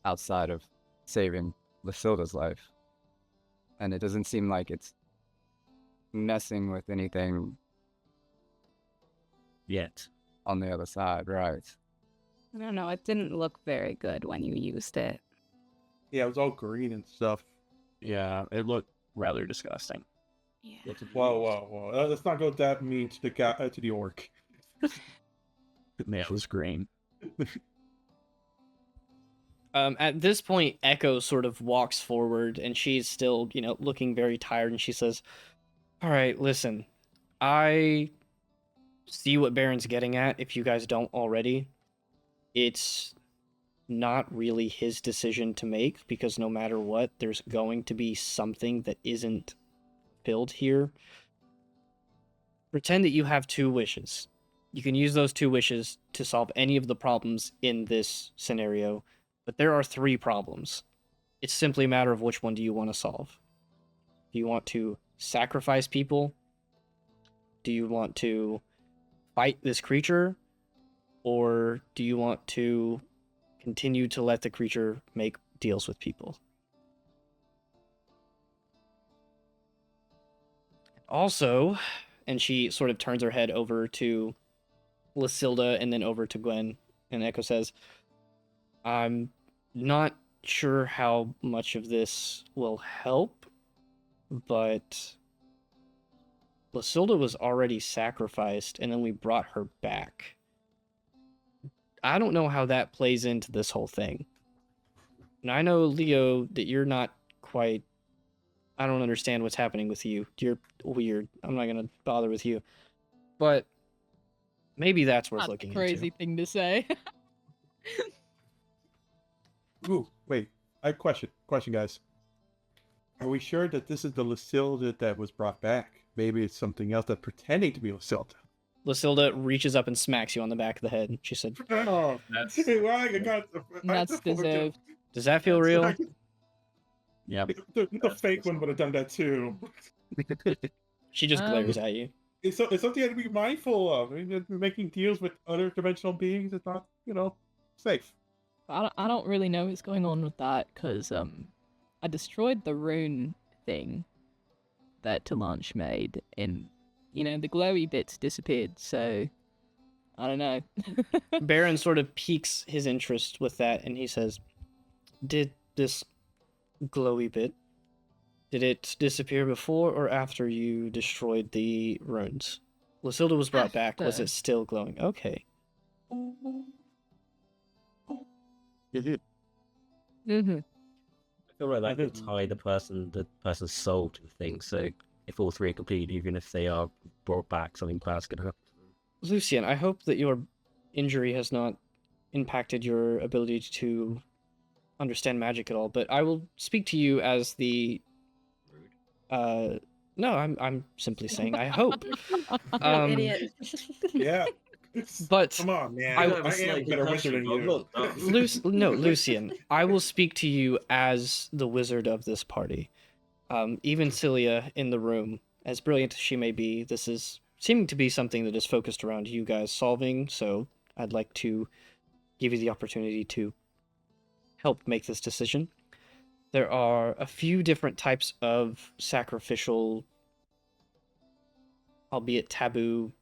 Outside of saving Lasilda's life. And it doesn't seem like it's messing with anything Yet. on the other side, right? I don't know. It didn't look very good when you used it. Yeah, it was all green and stuff. Yeah, it looked rather disgusting. Yeah. Whoa. Let's not go that mean to the orc. It was green. At this point, Echo sort of walks forward, and she's still, looking very tired, and she says, "All right, listen, I see what Beren's getting at, if you guys don't already. It's not really his decision to make, because no matter what, there's going to be something that isn't filled here. Pretend that you have 2 wishes. You can use those 2 wishes to solve any of the problems in this scenario, but there are 3 problems. It's simply a matter of which one do you want to solve. Do you want to sacrifice people? Do you want to fight this creature? Or do you want to continue to let the creature make deals with people?" Also, and she sort of turns her head over to Lasilda and then over to Gwen, and Echo says, "I'm not sure how much of this will help, but Lasilda was already sacrificed, and then we brought her back. I don't know how that plays into this whole thing. And I know, Leo, that you're not quite... I don't understand what's happening with you. You're weird. I'm not going to bother with you. But maybe that's worth That's a looking crazy into." thing to say. Ooh, wait. I have a question, guys. Are we sure that this is the Lasilda that was brought back? Maybe it's something else that's pretending to be Lasilda. Lasilda reaches up and smacks you on the back of the head. She said, Oh, That's That's deserved. "Does that feel real?" yeah. The fake one would have done that too. She just glares at you. It's something you have to be mindful of. I mean, making deals with other dimensional beings is not, safe. I don't really know what's going on with that, because I destroyed the rune thing that Talanche made, and the glowy bits disappeared, so I don't know. Beren sort of piques his interest with that, and he says, "Did this glowy bit, did it disappear before or after you destroyed the runes? Lasilda was brought back. Was After. it still glowing?" Okay. Mm-hmm. I feel like that I could think- tie the person's soul to the thing. So if all 3 are complete, even if they are brought back, something bad's gonna happen. Lucien, I hope that your injury has not impacted your ability to understand magic at all, but I will speak to you as the... No, I'm simply saying I hope. Idiot. Yeah. But Come on, man. I I, am am a better wizard than you. Lucien, I will speak to you as the wizard of this party. Even Cilia in the room, as brilliant as she may be, this is seeming to be something that is focused around you guys solving, so I'd like to give you the opportunity to help make this decision. There are a few different types of sacrificial, albeit taboo,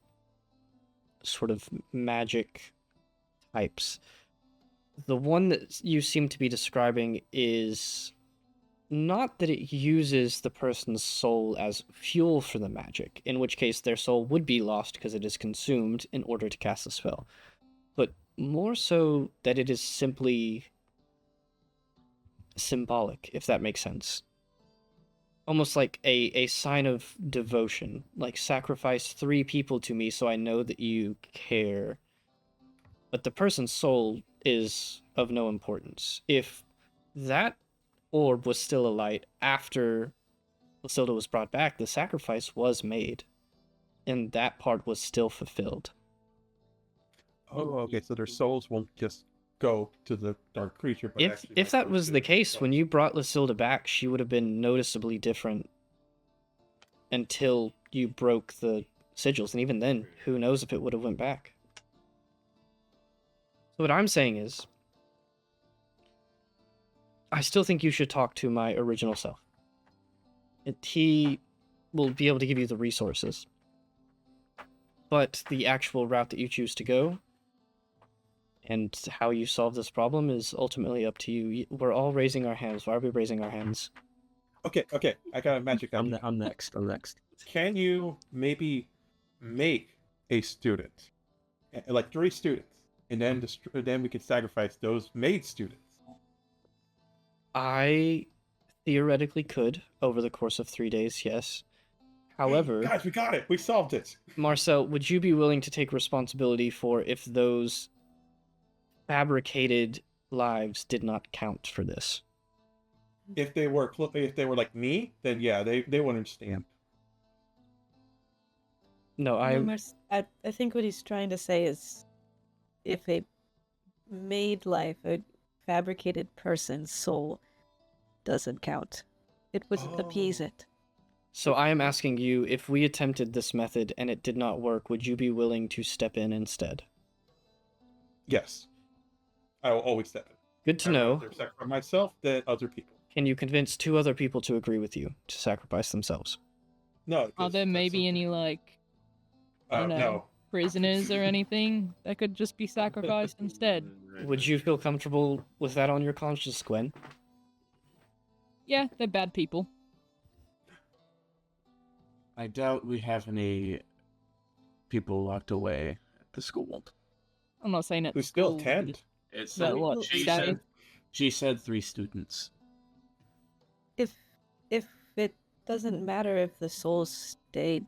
sort of magic types. The one that you seem to be describing is not that it uses the person's soul as fuel for the magic, in which case their soul would be lost because it is consumed in order to cast a spell, but more so that it is simply symbolic, if that makes sense. Almost like a sign of devotion, like sacrifice 3 people to me so I know that you care. But the person's soul is of no importance. If that orb was still alight after Lasilda was brought back, the sacrifice was made, and that part was still fulfilled. Oh, okay. So their souls won't just go to the dark creature. But actually If might that go was to the case, when Lasilda. you brought Lasilda back, she would have been noticeably different until you broke the sigils, and even then, who knows if it would have went back. So what I'm saying is, I still think you should talk to my original self. He will be able to give you the resources. But the actual route that you choose to go and how you solve this problem is ultimately up to you. We're all raising our hands. Why are we raising our hands? Okay, I got a magic idea. I'm next. I'm next. Can you maybe make a student, like 3 students, and then we can sacrifice those made students? I theoretically could over the course of 3 days, yes. However, Guys, we got it. We solved it. Marcel, would you be willing to take responsibility for if those fabricated lives did not count for this? If they were like me, then yeah, they would understand. No, I think what he's trying to say is, if a made life, a fabricated person's soul, doesn't count, it would appease Oh. it. So I am asking you, if we attempted this method and it did not work, would you be willing to step in instead? Yes, I will always step in. Good to I'd know. rather sacrifice myself than other people. Can you convince 2 other people to agree with you to sacrifice themselves? No. Are 'cause there that's maybe something- any like I don't know, No. prisoners or anything that could just be sacrificed instead? Would you feel comfortable with that on your conscience, Gwen? Yeah, they're bad people. I doubt we have any people locked away at the school. I'm not saying it. We still tend. It's But what, Daddy? she said 3 students. If it doesn't matter if the souls stayed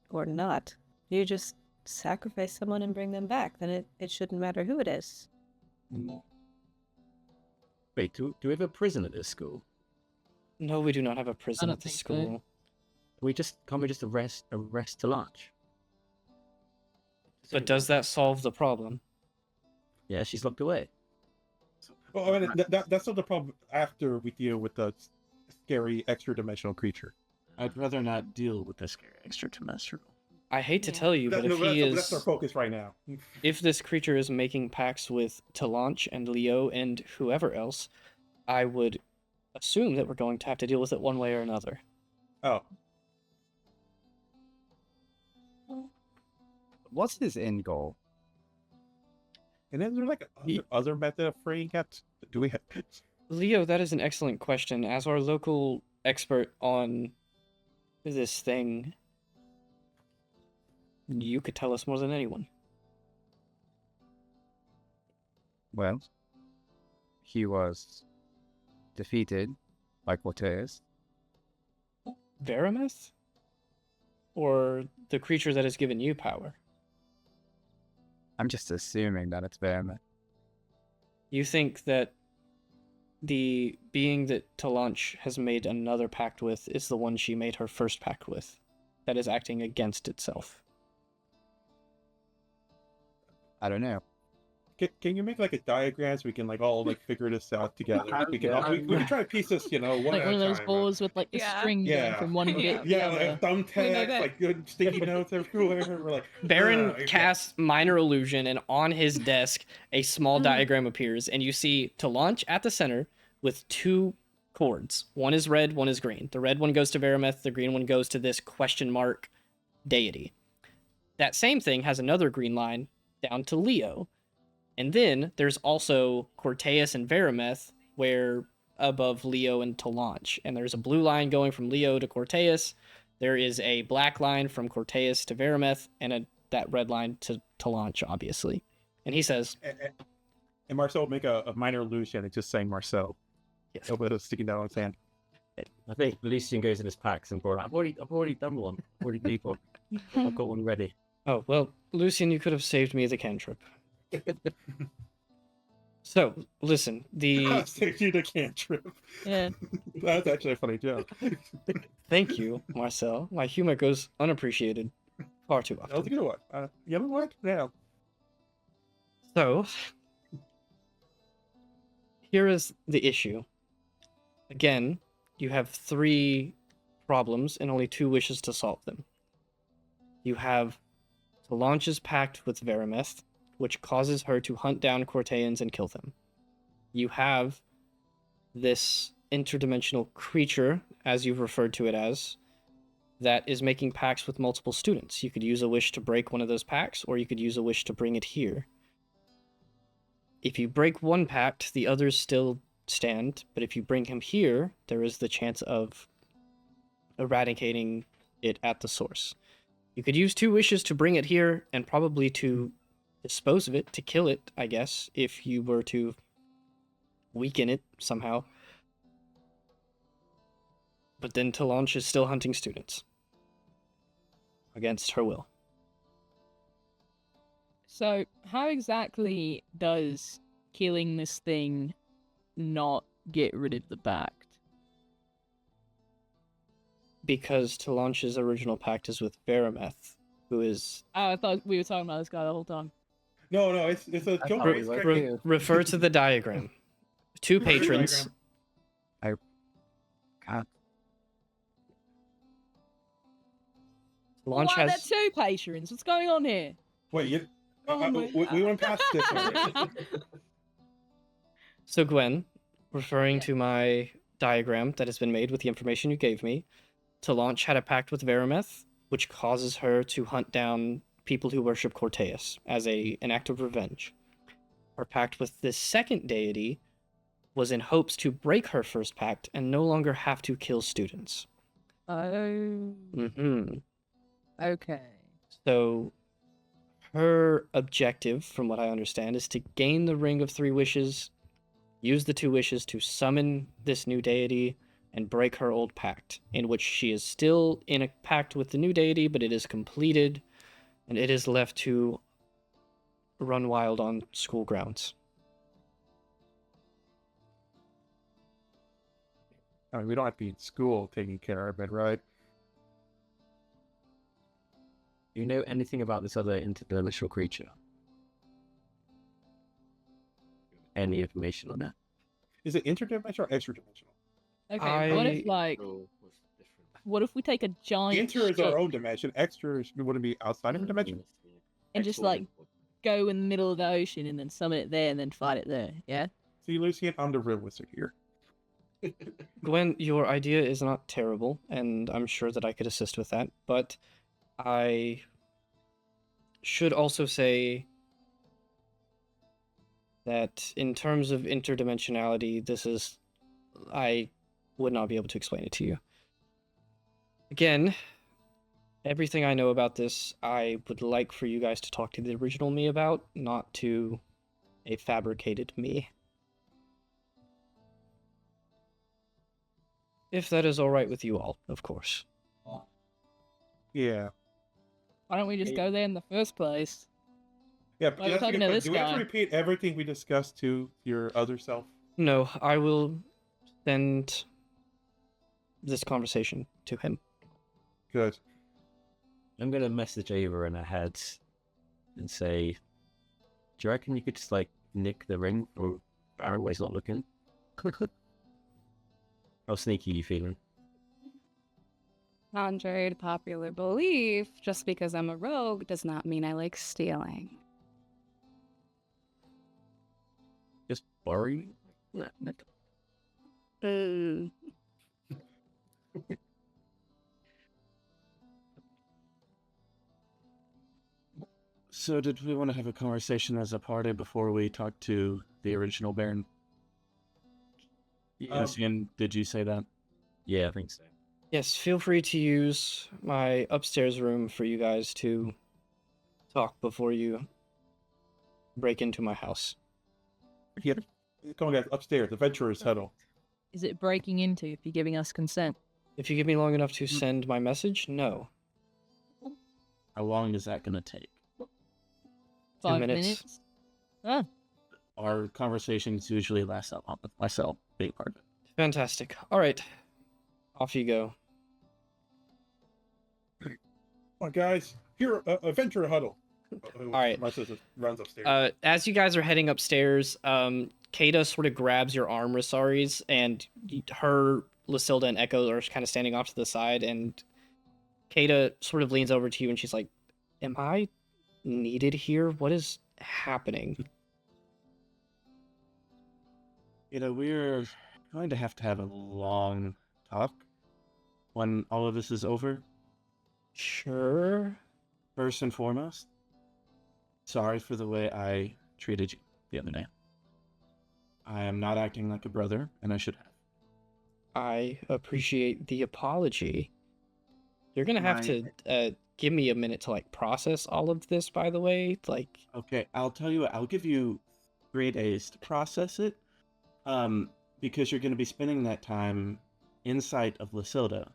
or not, you just sacrifice someone and bring them back, then it shouldn't matter who it is. Wait, do we have a prison at this school? No, we do not have a prison don't at the think so. school. Can't we just arrest to lunch? But does that solve the problem? Yeah, she's locked away. Well, I mean, that's not the problem after we deal with the scary extra-dimensional creature. I'd rather not deal with this extraterrestrial. I hate to Yeah. tell you, but if he That's our is, focus right now. if this creature is making pacts with Talanch and Leo and whoever else, I would assume that we're going to have to deal with it one way or another. Oh, What's his end goal? and is there like other method of freeing it? Do we have? Leo, that is an excellent question. As our local expert on this thing, you could tell us more than anyone. Well, he was defeated by Cortez. Verameth? Or the creature that has given you power? I'm just assuming that it's Verma. You think that the being that Talanch has made another pact with is the one she made her first pact with, that is acting against itself? I don't know. Can you make like a diagram so we can like all like figure this out together? We can try to piece this, one Like at one a of those time. balls with like the Yeah. string Yeah. going from one bit to the Yeah, other. like thumbtacks, Okay. like good sticky notes everywhere. We're like Beren okay. casts minor illusion, and on his desk, a small Mm. diagram appears, and you see Talanch at the center with 2 cords. One is red, one is green. The red one goes to Verameth, the green one goes to this question mark deity. That same thing has another green line down to Leo. And then there's also Corteus and Verameth, where above Leo and Talanch. And there's a blue line going from Leo to Corteus. There is a black line from Corteus to Verameth, and that red line to Talanch, obviously. And he says, And Marcel would make a minor illusion and just saying Marcel. yes. Over the sticky note on his hand. I think Lucien goes in his packs and brought. I've already done one. I've already did one. I've got one ready. Oh, well, Lucien, you could have saved me the cantrip. So, listen, the... Saved you the cantrip. Yeah. That's actually a funny joke. Thank you, Marcel. My humor goes unappreciated far too That was a often. good one. You know what? Yeah. So, here is the issue. Again, you have 3 problems and only 2 wishes to solve them. You have Talanch's pact with Verameth, which causes her to hunt down Corteans and kill them. You have this interdimensional creature, as you've referred to it as, that is making pacts with multiple students. You could use a wish to break one of those pacts, or you could use a wish to bring it here. If you break one pact, the others still stand, but if you bring him here, there is the chance of eradicating it at the source. You could use 2 wishes to bring it here, and probably to dispose of it, to kill it, I guess, if you were to weaken it somehow. But then Talanch is still hunting students. Against her will. So, how exactly does killing this thing not get rid of the pact? Because Talanch's original pact is with Verameth, who is... Oh, I thought we were talking about this guy the whole time. No, it's a I joke. thought we were too. Refer to the diagram. 2 patrons. God. Talanch Why are there has... 2 patrons? What's going on here? Wait, Oh my we went past this already. So Gwen, referring to my diagram that has been made with the information you gave me, Talanch had a pact with Verameth, which causes her to hunt down people who worship Corteus as an act of revenge. Her pact with this second deity was in hopes to break her first pact and no longer have to kill students. Oh. Mm-hmm. Okay. So her objective, from what I understand, is to gain the Ring of 3 Wishes, use the 2 wishes to summon this new deity, and break her old pact, in which she is still in a pact with the new deity, but it is completed, and it is left to run wild on school grounds. I mean, we don't have to be in school taking care of it, right? Do you know anything about this other interdimensional creature? Any information on that? Is it interdimensional or extra-dimensional? Okay, what if, like, what if we take a giant Inter is our stick own dimension. Extra wouldn't be outside of a dimension. and just, like, go in the middle of the ocean and then summon it there and then fight it there, yeah? See, Lucien, I'm the real wizard here. Gwen, your idea is not terrible, and I'm sure that I could assist with that, but I should also say that in terms of interdimensionality, I would not be able to explain it to you. Again, everything I know about this, I would like for you guys to talk to the original me about, not to a fabricated me. If that is alright with you all, of course. Yeah. Why don't we just go there in the first place? Yeah, Why are we that's a talking good to point. this Do we have to guy? repeat everything we discussed to your other self? No, I will send this conversation to him. Good. I'm gonna message Ava in her head and say, "Do you reckon you could just like nick the ring from Beren while he's not looking?" How sneaky are you feeling? Contrary to popular belief, just because I'm a rogue does not mean I like stealing. Just borrow? No. Mm. So did we want to have a conversation as a party before we talk to the original Beren? Lucien, did you say that? Yeah, I think so. Yes, feel free to use my upstairs room for you guys to talk before you break into my house. Here. Come on, guys. Upstairs. Adventurers huddle. Is it breaking into if you're giving us consent? If you give me long enough to send my message, no. How long is that going to take? 5 minutes. minutes? Ah, Our conversations usually last that long with myself being part of it. Fantastic. All right. Off you go. Come on, guys. Here, adventurer huddle. All right. My sister runs upstairs. As you guys are heading upstairs, Kata sort of grabs your arm, Rosaries, and her, Lasilda, and Echo are kind of standing off to the side, and Kata sort of leans over to you and she's like, "Am I needed here? What is happening?" We're going to have a long talk when all of this is over. Sure. First and foremost, sorry for the way I treated you the other day. I am not acting like a brother, and I should have. I appreciate the apology. You're gonna have to give me a minute to like process all of this, by the way. Like, Okay, I'll tell you what, I'll give you 3 days to process it, because you're going to be spending that time in sight of Lasilda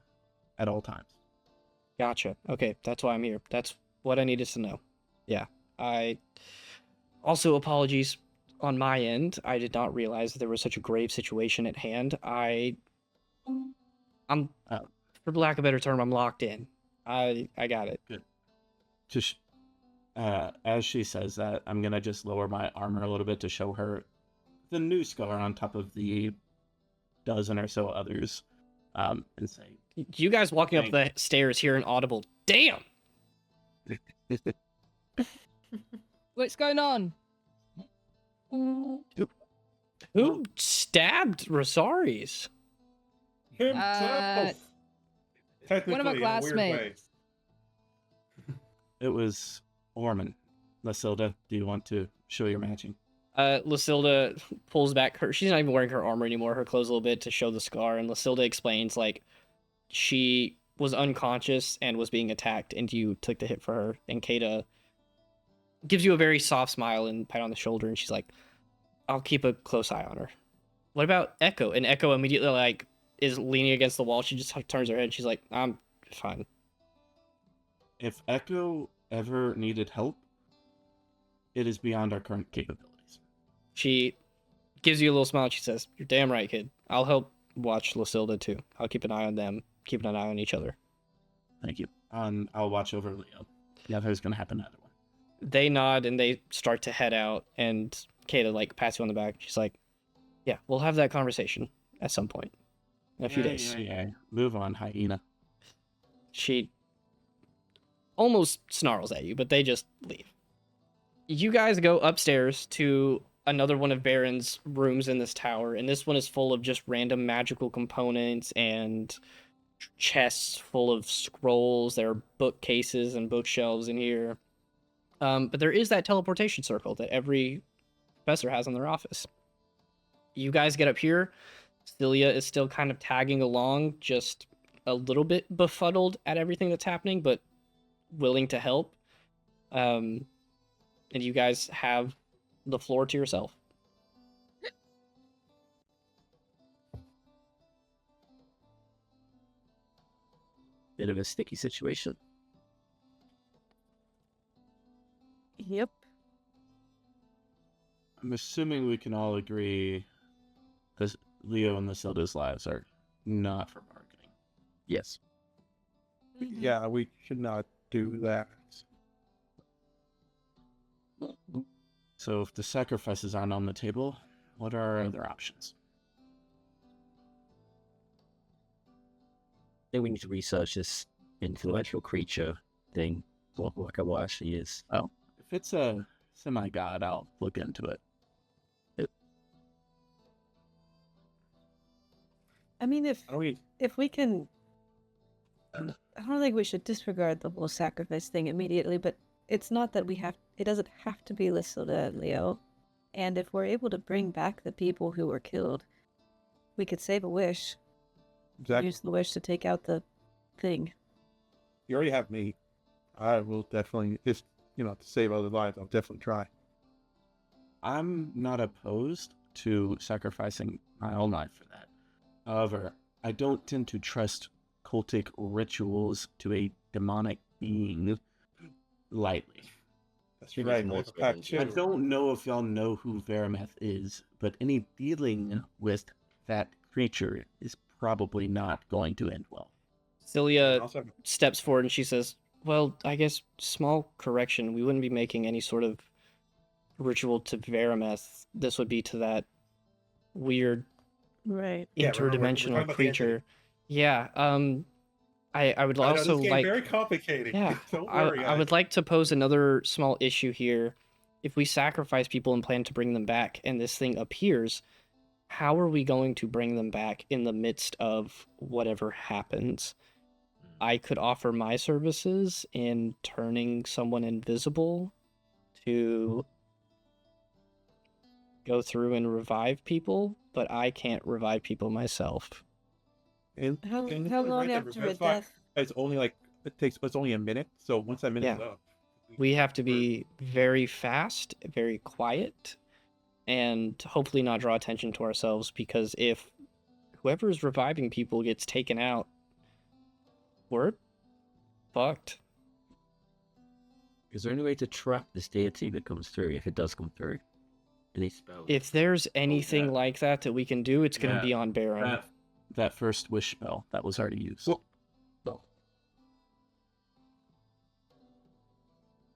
at all times. gotcha. Okay, that's why I'm here. That's what I needed to know. Yeah. I also apologies on my end. I did not realize that there was such a grave situation at hand. I'm for lack of a better term, I'm locked in. I got it. Just as she says that, I'm gonna just lower my armor a little bit to show her the new scar on top of the dozen or so others, and say, You guys walking up the stairs hear an audible, "Damn!" What's going on? Who stabbed Rosaries? Himself. Technically, one of our in a weird way. classmates. it was Orman. Lasilda, do you want to show your matching? Lasilda pulls back her. She's not even wearing her armor anymore. Her clothes a little bit to show the scar, and Lasilda explains like she was unconscious and was being attacked, and you took the hit for her. And Kata gives you a very soft smile and pat on the shoulder, and she's like, "I'll keep a close eye on her." What about Echo? And Echo immediately like is leaning against the wall. She just turns her head. And she's like, "I'm fine." If Echo ever needed help, it is beyond our current capabilities. She gives you a little smile. And she says, "You're damn right, kid. I'll help watch Lasilda too. I'll keep an eye on them, keeping an eye on each other." Thank you. And I'll watch over Leo. Nothing's gonna happen either one. They nod and they start to head out, and Kata like pats you on the back. She's like, "Yeah, we'll have that conversation at some point in a few days." Yeah. Move on, hyena. She almost snarls at you, but they just leave. You guys go upstairs to another one of Beren's rooms in this tower, and this one is full of just random magical components and chests full of scrolls. There are bookcases and bookshelves in here. But there is that teleportation circle that every professor has in their office. You guys get up here. Celia is still kind of tagging along, just a little bit befuddled at everything that's happening, but willing to help. And you guys have the floor to yourself. Bit of a sticky situation. Yep. I'm assuming we can all agree that Leo and Lasilda's lives are not for bargaining. Yes. Yeah, we should not do that. So if the sacrifices aren't on the table, what are our other options? I think we need to research this influential creature thing. What actually is. Oh, If it's a semi-god, I'll look into it. I mean, How do we? if we can, I don't think we should disregard the whole sacrifice thing immediately, but it's not that it doesn't have to be Lasilda and Leo. And if we're able to bring back the people who were killed, we could save a wish. Exactly. Use the wish to take out the thing. You already have me. I will definitely, if to save other lives, I'll definitely try. I'm not opposed to sacrificing my own life for that. However, I don't tend to trust cultic rituals to a demonic being lightly. That's right. more That's pack expensive. I two. don't know if y'all know who Verameth is, but any dealing with that creature is probably not going to end well. Celia Also, steps forward and she says, "Well, I guess small correction. We wouldn't be making any sort of ritual to Verameth. This would be to that weird Right. Yeah, remember, we're talking interdimensional about the creature. Yeah. I would I know also this game like. very complicated. Yeah, Don't worry, I would guys. like to pose another small issue here. If we sacrifice people and plan to bring them back, and this thing appears, how are we going to bring them back in the midst of whatever happens? I could offer my services in turning someone invisible to go through and revive people, but I can't revive people myself. And, How and how it's long right there, after a that's fine. death? It's only like it's only a minute. So once that minute's Yeah. up, We have to be very fast, very quiet, and hopefully not draw attention to ourselves, because if whoever is reviving people gets taken out, we're fucked. Is there any way to trap this deity that comes through if it does come through? Any spells? If there's anything yeah. like that that we can do, it's going to Yeah, be on Beren. That first wish spell that was already used. Well,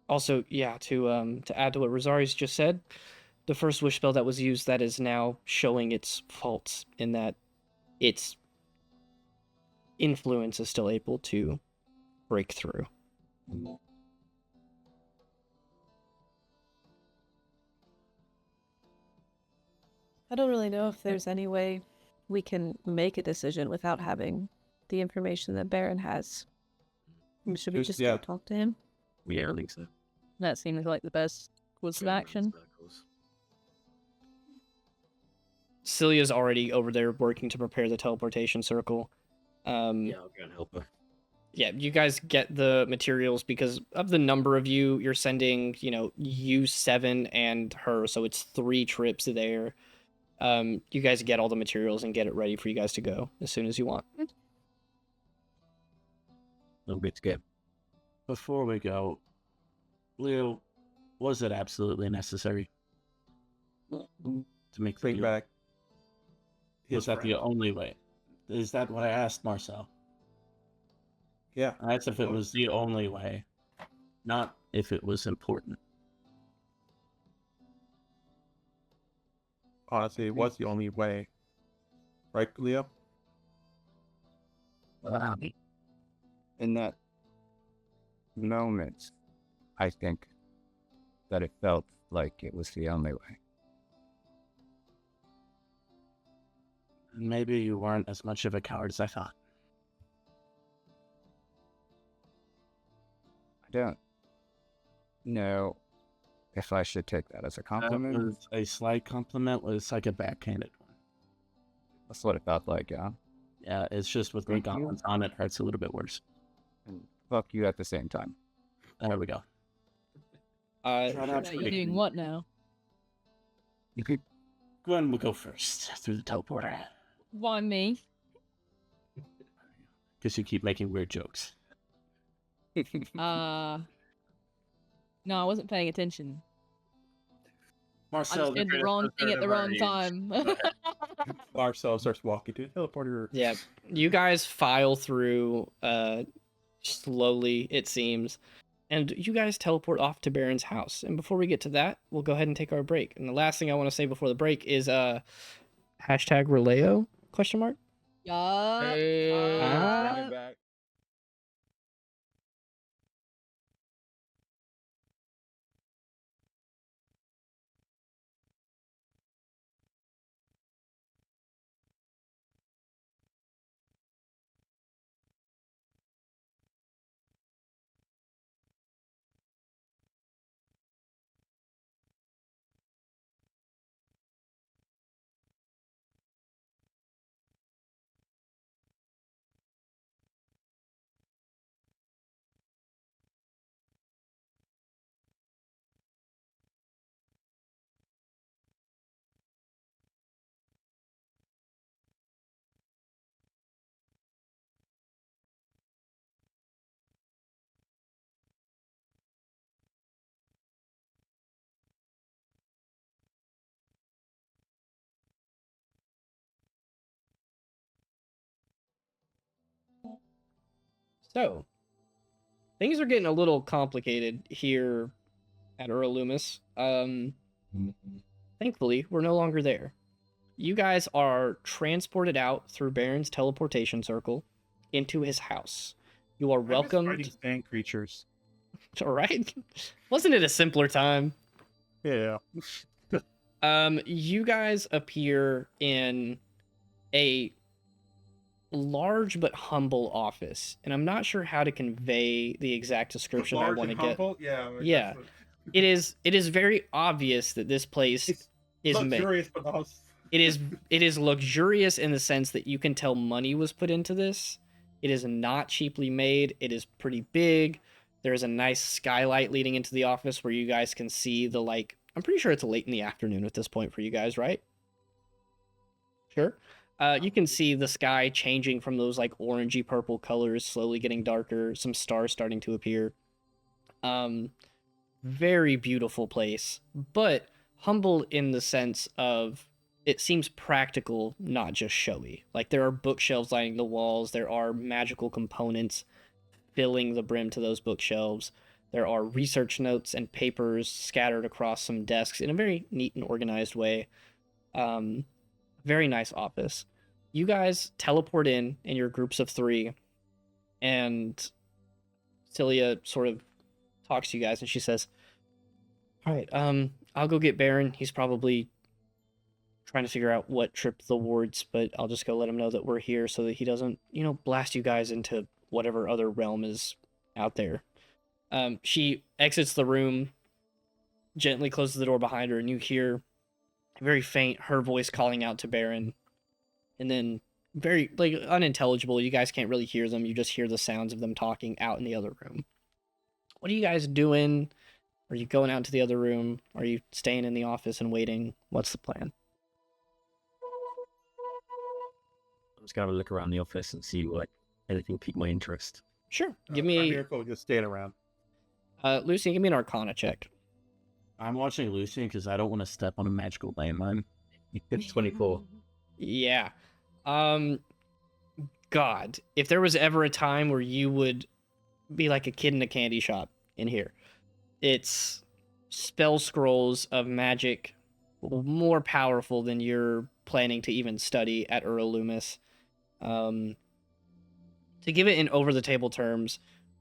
Also, yeah, to add to what Rosari's just said, the first wish spell that was used, that is now showing its faults in that its influence is still able to break through. I don't really know if there's any way we can make a decision without having the information that Baron has. Should we Just- just yeah. go talk to him? Yeah, I think so. That seems like the best course of action. Celia's already over there working to prepare the teleportation circle. Yeah, I'll go and help her. Yeah, you guys get the materials because of the number of you. You're sending, you 7 and her, so it's 3 trips there. You guys get all the materials and get it ready for you guys to go as soon as you want. I'm good to go. Before we go, Leo, was it absolutely necessary to make the think deal? back. Was that the only way? Is that what I asked Marcel? Yeah. I asked if it was the only way, not if it was important. Honestly, it was the only way. Right, Leo? In that moment, I think that it felt like it was the only way. Maybe you weren't as much of a coward as I thought. I don't know if I should take that as a That compliment. was a slight compliment. Was like a backhanded one. That's what it felt like, yeah. Yeah, it's just with Thank you. gauntlets on, it hurts a little bit worse. And fuck you at the same time. There we go. Uh, Try not to You're make doing me- what now? Gwen will go first through the teleporter Why me? because you keep making weird jokes. No, I wasn't paying attention. I Marcel, just did the wrong thing at the wrong time. Marcel starts walking to the teleporter. Yeah, you guys file through slowly, it seems, and you guys teleport off to Baron's house. And before we get to that, we'll go ahead and take our break. And the last thing I want to say before the break is hashtag Releo ? Yeah. Ah. back. So, things are getting a little complicated here at Earl Loomis. Thankfully, we're no longer there. you guys are transported out through Baron's teleportation circle into his house. You are I miss welcomed. fighting sand creatures. All right. Wasn't it a simpler time? Yeah. You guys appear in a large but humble office, and I'm not sure how to convey the exact description I Large want to and get. humble? Yeah. Like, Yeah. that's what- It is very obvious that this place It's is luxurious, but also. it is luxurious in the sense that you can tell money was put into this. It is not cheaply made. It is pretty big. There's a nice skylight leading into the office where you guys can see the like. I'm pretty sure it's late in the afternoon at this point for you guys, right? Sure. You can see the sky changing from those like orangey purple colors, slowly getting darker. Some stars starting to appear. Very beautiful place, but humble in the sense of it seems practical, not just showy. Like there are bookshelves lining the walls, there are magical components filling the brim to those bookshelves. There are research notes and papers scattered across some desks in a very neat and organized way. Very nice office. You guys teleport in your groups of 3, and Celia sort of talks to you guys, and she says, "All right, I'll go get Beren. He's probably trying to figure out what tripped the wards, but I'll just go let him know that we're here so that he doesn't, blast you guys into whatever other realm is out there." She exits the room, gently closes the door behind her, and you hear very faint her voice calling out to Beren, and then very like unintelligible. You guys can't really hear them. You just hear the sounds of them talking out in the other room. What are you guys doing? Are you going out to the other room? Are you staying in the office and waiting? What's the plan? I'm just gonna look around the office and see like anything pique my interest. Sure. Give I'm me, here, cool, just staying around. Lucien, give me an Arcana check. I'm watching Lucien because I don't want to step on a magical landmine. It's 24. Yeah. God, if there was ever a time where you would be like a kid in a candy shop in here, it's spell scrolls of magic more powerful than you're planning to even study at Loomis. To give it in over-the-table terms,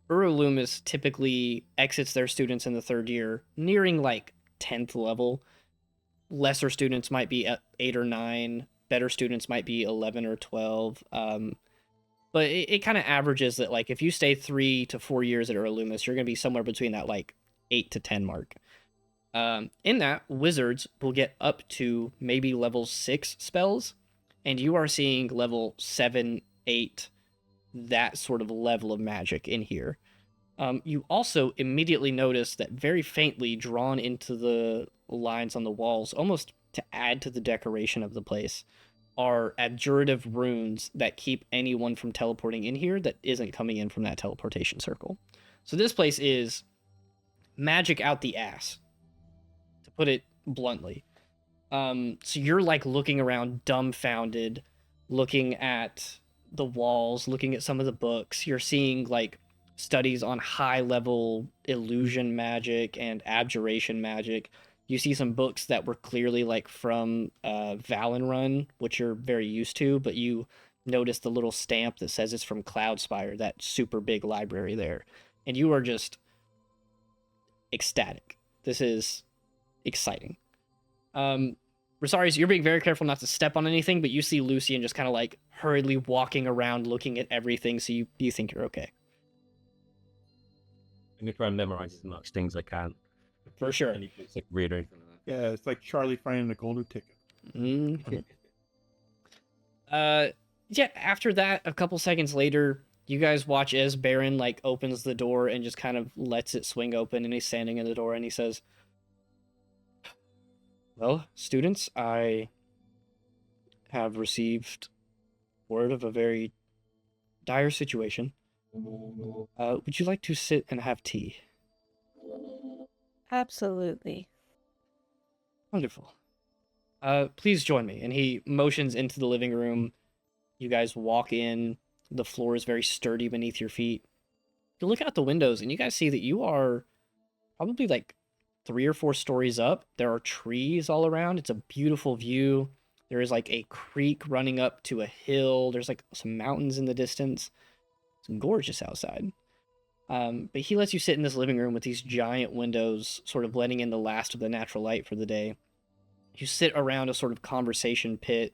Loomis typically exits their students in the 3rd year, nearing like 10th level. Lesser students might be at 8 or 9. Better students might be 11 or 12. But it kind of averages that like if you stay 3 to 4 years at Loomis, you're going to be somewhere between that like 8 to 10 mark. In that, wizards will get up to maybe level 6 spells, and you are seeing level 7, 8, that sort of level of magic in here. You also immediately notice that very faintly drawn into the lines on the walls, almost to add to the decoration of the place, are adjurative runes that keep anyone from teleporting in here that isn't coming in from that teleportation circle. So this place is magic out the ass, to put it bluntly. So you're like looking around dumbfounded, looking at the walls, looking at some of the books. You're seeing like studies on high level illusion magic and abjuration magic. You see some books that were clearly like from Valenrun, which you're very used to, but you notice the little stamp that says it's from Cloudspire, that super big library there. And you are just ecstatic. This is exciting. Rosaris, you're being very careful not to step on anything, but you see Lucien just kind of like hurriedly walking around looking at everything, so you think you're okay. I'm gonna try and memorize as much things as I can. For sure. Any books I can read or anything like that. Yeah, it's like Charlie finding a golden ticket. Mm-hmm. Yeah, after that, a couple seconds later, you guys watch as Beren like opens the door and just kind of lets it swing open, and he's standing in the door and he says, "Well, students, I have received word of a very dire situation. Would you like to sit and have tea?" Absolutely. Wonderful. Please join me. And he motions into the living room. You guys walk in. The floor is very sturdy beneath your feet. You look out the windows and you guys see that you are probably like 3 or 4 stories up. There are trees all around. It's a beautiful view. There is like a creek running up to a hill. There's like some mountains in the distance. It's gorgeous outside. But he lets you sit in this living room with these giant windows, sort of letting in the last of the natural light for the day. You sit around a sort of conversation pit,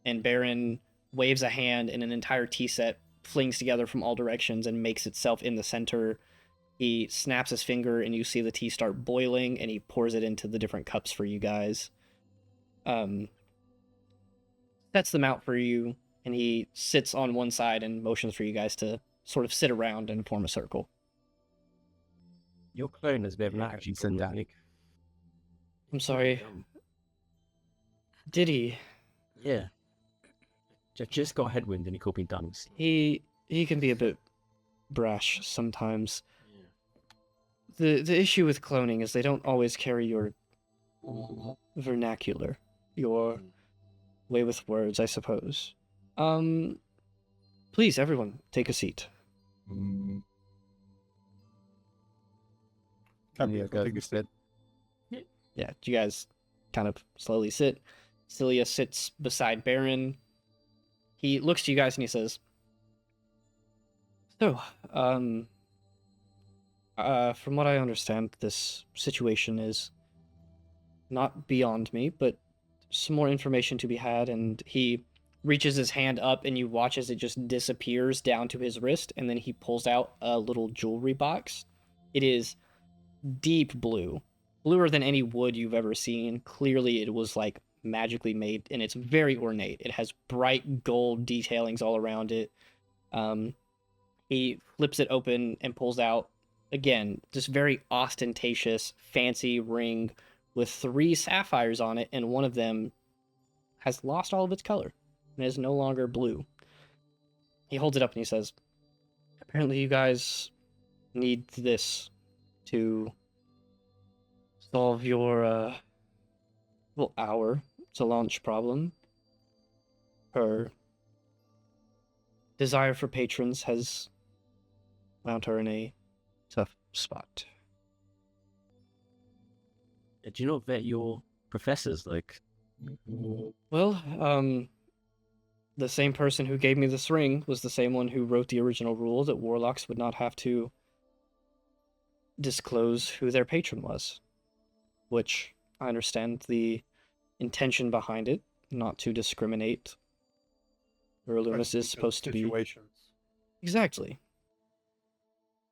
and Beren waves a hand, and an entire tea set flings together from all directions and makes itself in the center. He snaps his finger, and you see the tea start boiling, and he pours it into the different cups for you guys. Sets them out for you, and he sits on one side and motions for you guys to sort of sit around and form a circle. Your clone has been actually sit down. I'm sorry. Did he? Yeah. Just got headwind and he called me dunce. He can be a bit brash sometimes. The issue with cloning is they don't always carry your vernacular, your way with words, I suppose. Please, everyone, take a seat. Yeah, go sit. Yeah, you guys kind of slowly sit. Cilia sits beside Beren. He looks to you guys and he says, "So, from what I understand, this situation is not beyond me, but some more information to be had." And he reaches his hand up, and you watch as it just disappears down to his wrist, and then he pulls out a little jewelry box. It is deep blue, bluer than any wood you've ever seen. Clearly, it was like magically made, and it's very ornate. It has bright gold detailings all around it. He flips it open and pulls out, again, this very ostentatious, fancy ring with 3 sapphires on it, and one of them has lost all of its color and is no longer blue. He holds it up and he says, "Apparently you guys need this to solve your, our to launch problem. Her desire for patrons has wound her in a tough spot." Do you not vet your professors? Well, the same person who gave me this ring was the same one who wrote the original rule that warlocks would not have to disclose who their patron was, which I understand the intention behind it, not to discriminate. Loomis is supposed to be... situations. Exactly.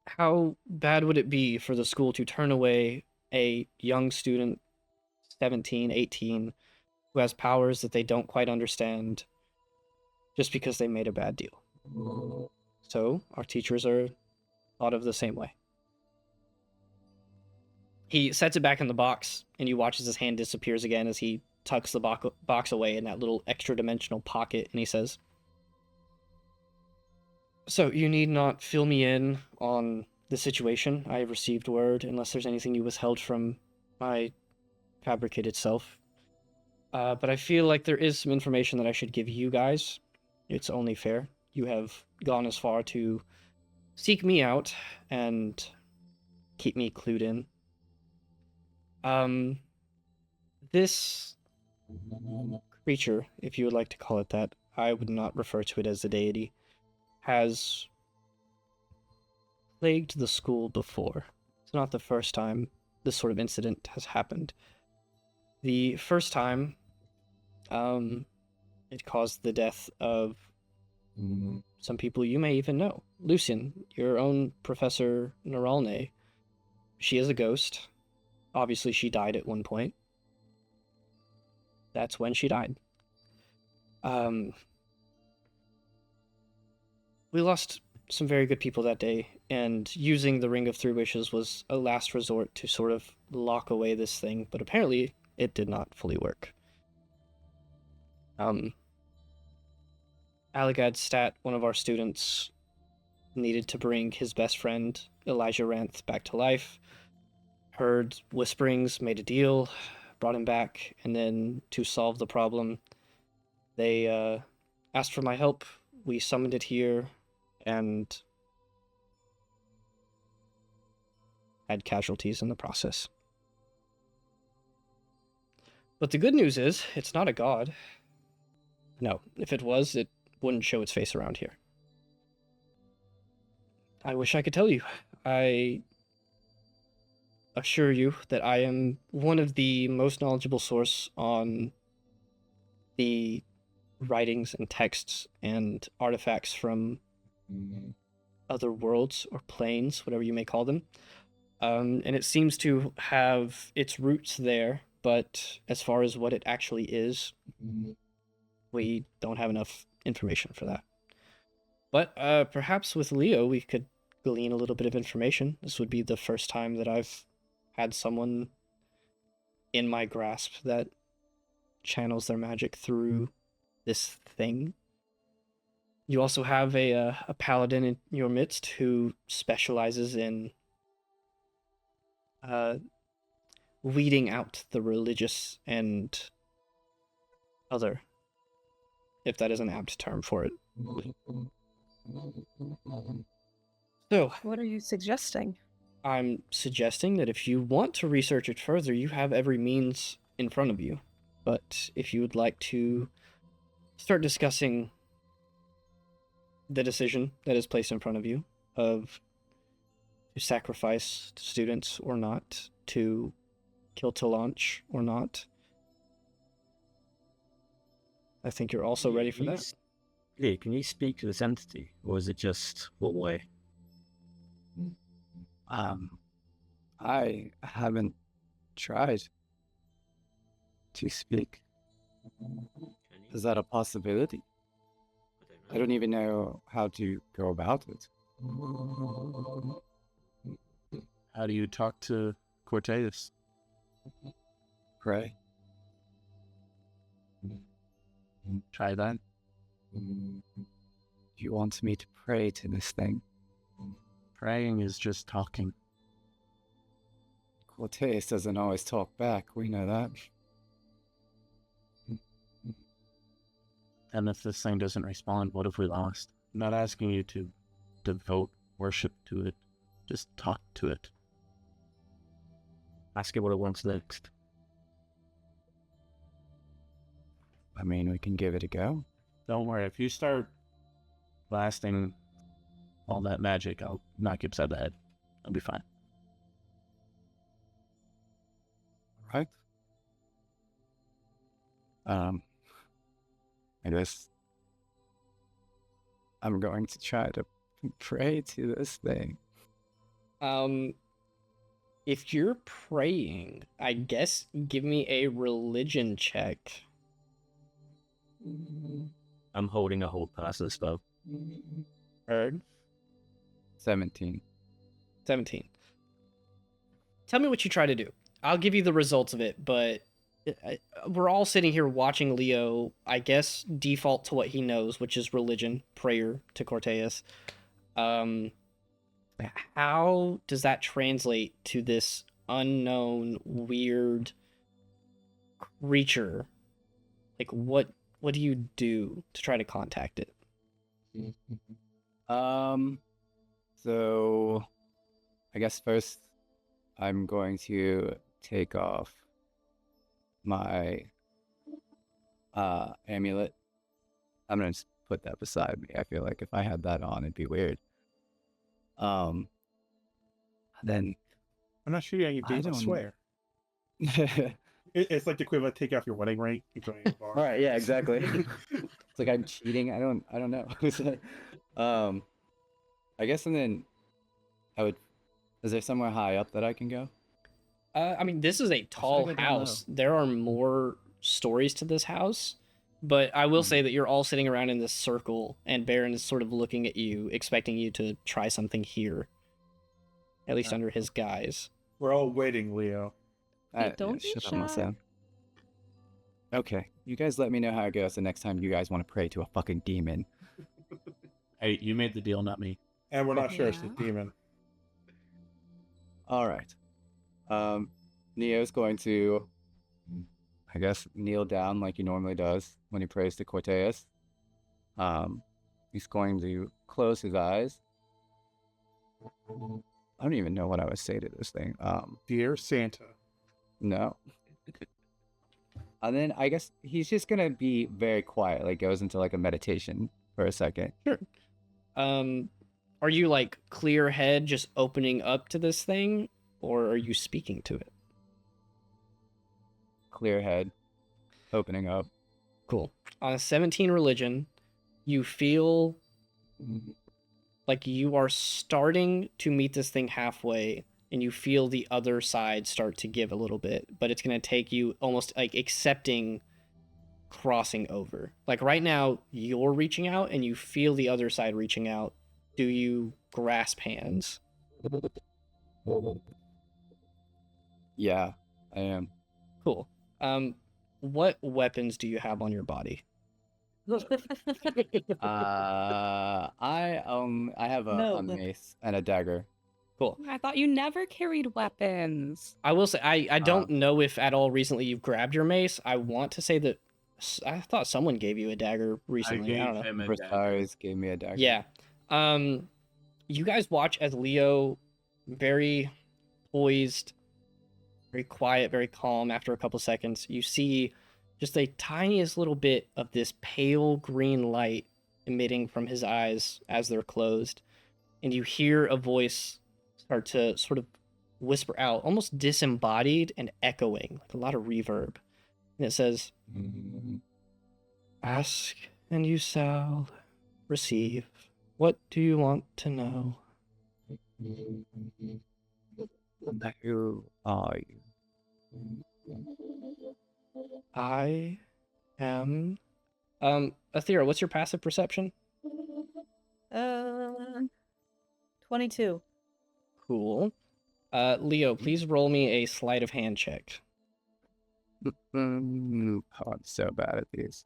How bad would it be for the school to turn away a young student, 17, 18, who has powers that they don't quite understand, just because they made a bad deal? So, our teachers are thought of the same way. He sets it back in the box, and you watch as his hand disappears again as he tucks the box away in that little extra-dimensional pocket, and he says, "So, you need not fill me in on the situation. I have received word, unless there's anything you withheld from my fabricated self. But I feel like there is some information that I should give you guys. It's only fair. You have gone as far to seek me out and keep me clued in. This creature, if you would like to call it that, I would not refer to it as a deity, has plagued the school before. It's not the first time this sort of incident has happened. The first time, it caused the death of some people you may even know. Lucien, your own Professor Neralne. She is a ghost. Obviously, she died at one point. That's when she died. We lost some very good people that day, and using the Ring of Three Wishes was a last resort to sort of lock away this thing, but apparently it did not fully work. Allegad Stat, one of our students, needed to bring his best friend, Elijah Ranth, back to life. Heard whisperings, made a deal, brought him back, and then to solve the problem, they asked for my help. We summoned it here, and had casualties in the process. But the good news is, it's not a god. No, if it was, it wouldn't show its face around here. I wish I could tell you. I assure you that I am one of the most knowledgeable source on the writings and texts and artifacts from other worlds or planes, whatever you may call them. And it seems to have its roots there, but as far as what it actually is, we don't have enough information for that. But perhaps with Leo, we could glean a little bit of information. This would be the first time that I've had someone in my grasp that channels their magic through this thing. You also have a paladin in your midst who specializes in weeding out the religious and other, if that is an apt term for it. So, What are you suggesting? I'm suggesting that if you want to research it further, you have every means in front of you. But if you would like to start discussing the decision that is placed in front of you of to sacrifice students or not, to kill to launch or not, I think you're also ready for that. Yeah, can you speak to this entity, or is it just one way? I haven't tried to speak. Is that a possibility? I don't even know how to go about it. How do you talk to Cortez? Pray. Try that. You want me to pray to this thing? Praying is just talking. Cortez doesn't always talk back, we know that. And if this thing doesn't respond, what have we lost? I'm not asking you to devote worship to it. Just talk to it. Ask it what it wants next. I mean, we can give it a go. Don't worry, if you start blasting all that magic, I'll knock you upside the head. I'll be fine. Right? I guess I'm going to try to pray to this thing. If you're praying, I guess give me a religion check. I'm holding a hold past this spell. Heard? 17. 17. Tell me what you try to do. I'll give you the results of it, but we're all sitting here watching Leo, I guess, default to what he knows, which is religion, prayer to Cortez. How does that translate to this unknown, weird creature? Like, what do you do to try to contact it? So I guess first I'm going to take off my amulet. I'm gonna just put that beside me. I feel like if I had that on, it'd be weird. Then I'm not sure you I do. I don't- swear. It's like the equivalent of take off your wedding ring. You join a bar. All right, yeah, exactly. It's like I'm cheating. I don't know. I guess, and then I would. Is there somewhere high up that I can go? I mean, this is a tall like I don't house. There are more stories to this house, but I will say that you're all sitting around in this circle, and Beren is sort of looking at you, expecting you to try something here, at least under his guise. We're all waiting, Leo. don't be shut up, shy. Marcel. Okay, you guys let me know how it goes the next time you guys want to pray to a fucking demon. Hey, you made the deal, not me. And we're not sure it's the Yeah. demon. All right. Neo's going to, I guess, kneel down like he normally does when he prays to Cortez. He's going to close his eyes. I don't even know what I would say to this thing. Dear Santa. No. And then I guess he's just gonna be very quiet, like goes into like a meditation for a second. Sure. Are you like clear head just opening up to this thing, or are you speaking to it? Clear head, opening up. Cool. On a 17 religion, you feel like you are starting to meet this thing halfway, and you feel the other side start to give a little bit, but it's going to take you almost like accepting crossing over. Like right now, you're reaching out and you feel the other side reaching out. Do you grasp hands? Yeah, I am. Cool. What weapons do you have on your body? I have No, a but- mace and a dagger. Cool. I thought you never carried weapons. I will say I don't know if at all recently you've grabbed your mace. I want to say that I thought someone gave you a dagger recently. I don't know. him a dagger. Versailles gave me a dagger. Yeah. You guys watch as Leo, very poised, very quiet, very calm. After a couple seconds, you see just a tiniest little bit of this pale green light emitting from his eyes as they're closed. And you hear a voice start to sort of whisper out, almost disembodied and echoing, like a lot of reverb. And it says, "Ask and you shall receive. What do you want to know?" Who are you? I am. Athera, what's your passive perception? 22. Cool. Leo, please roll me a sleight of hand check. Oh, I'm so bad at these.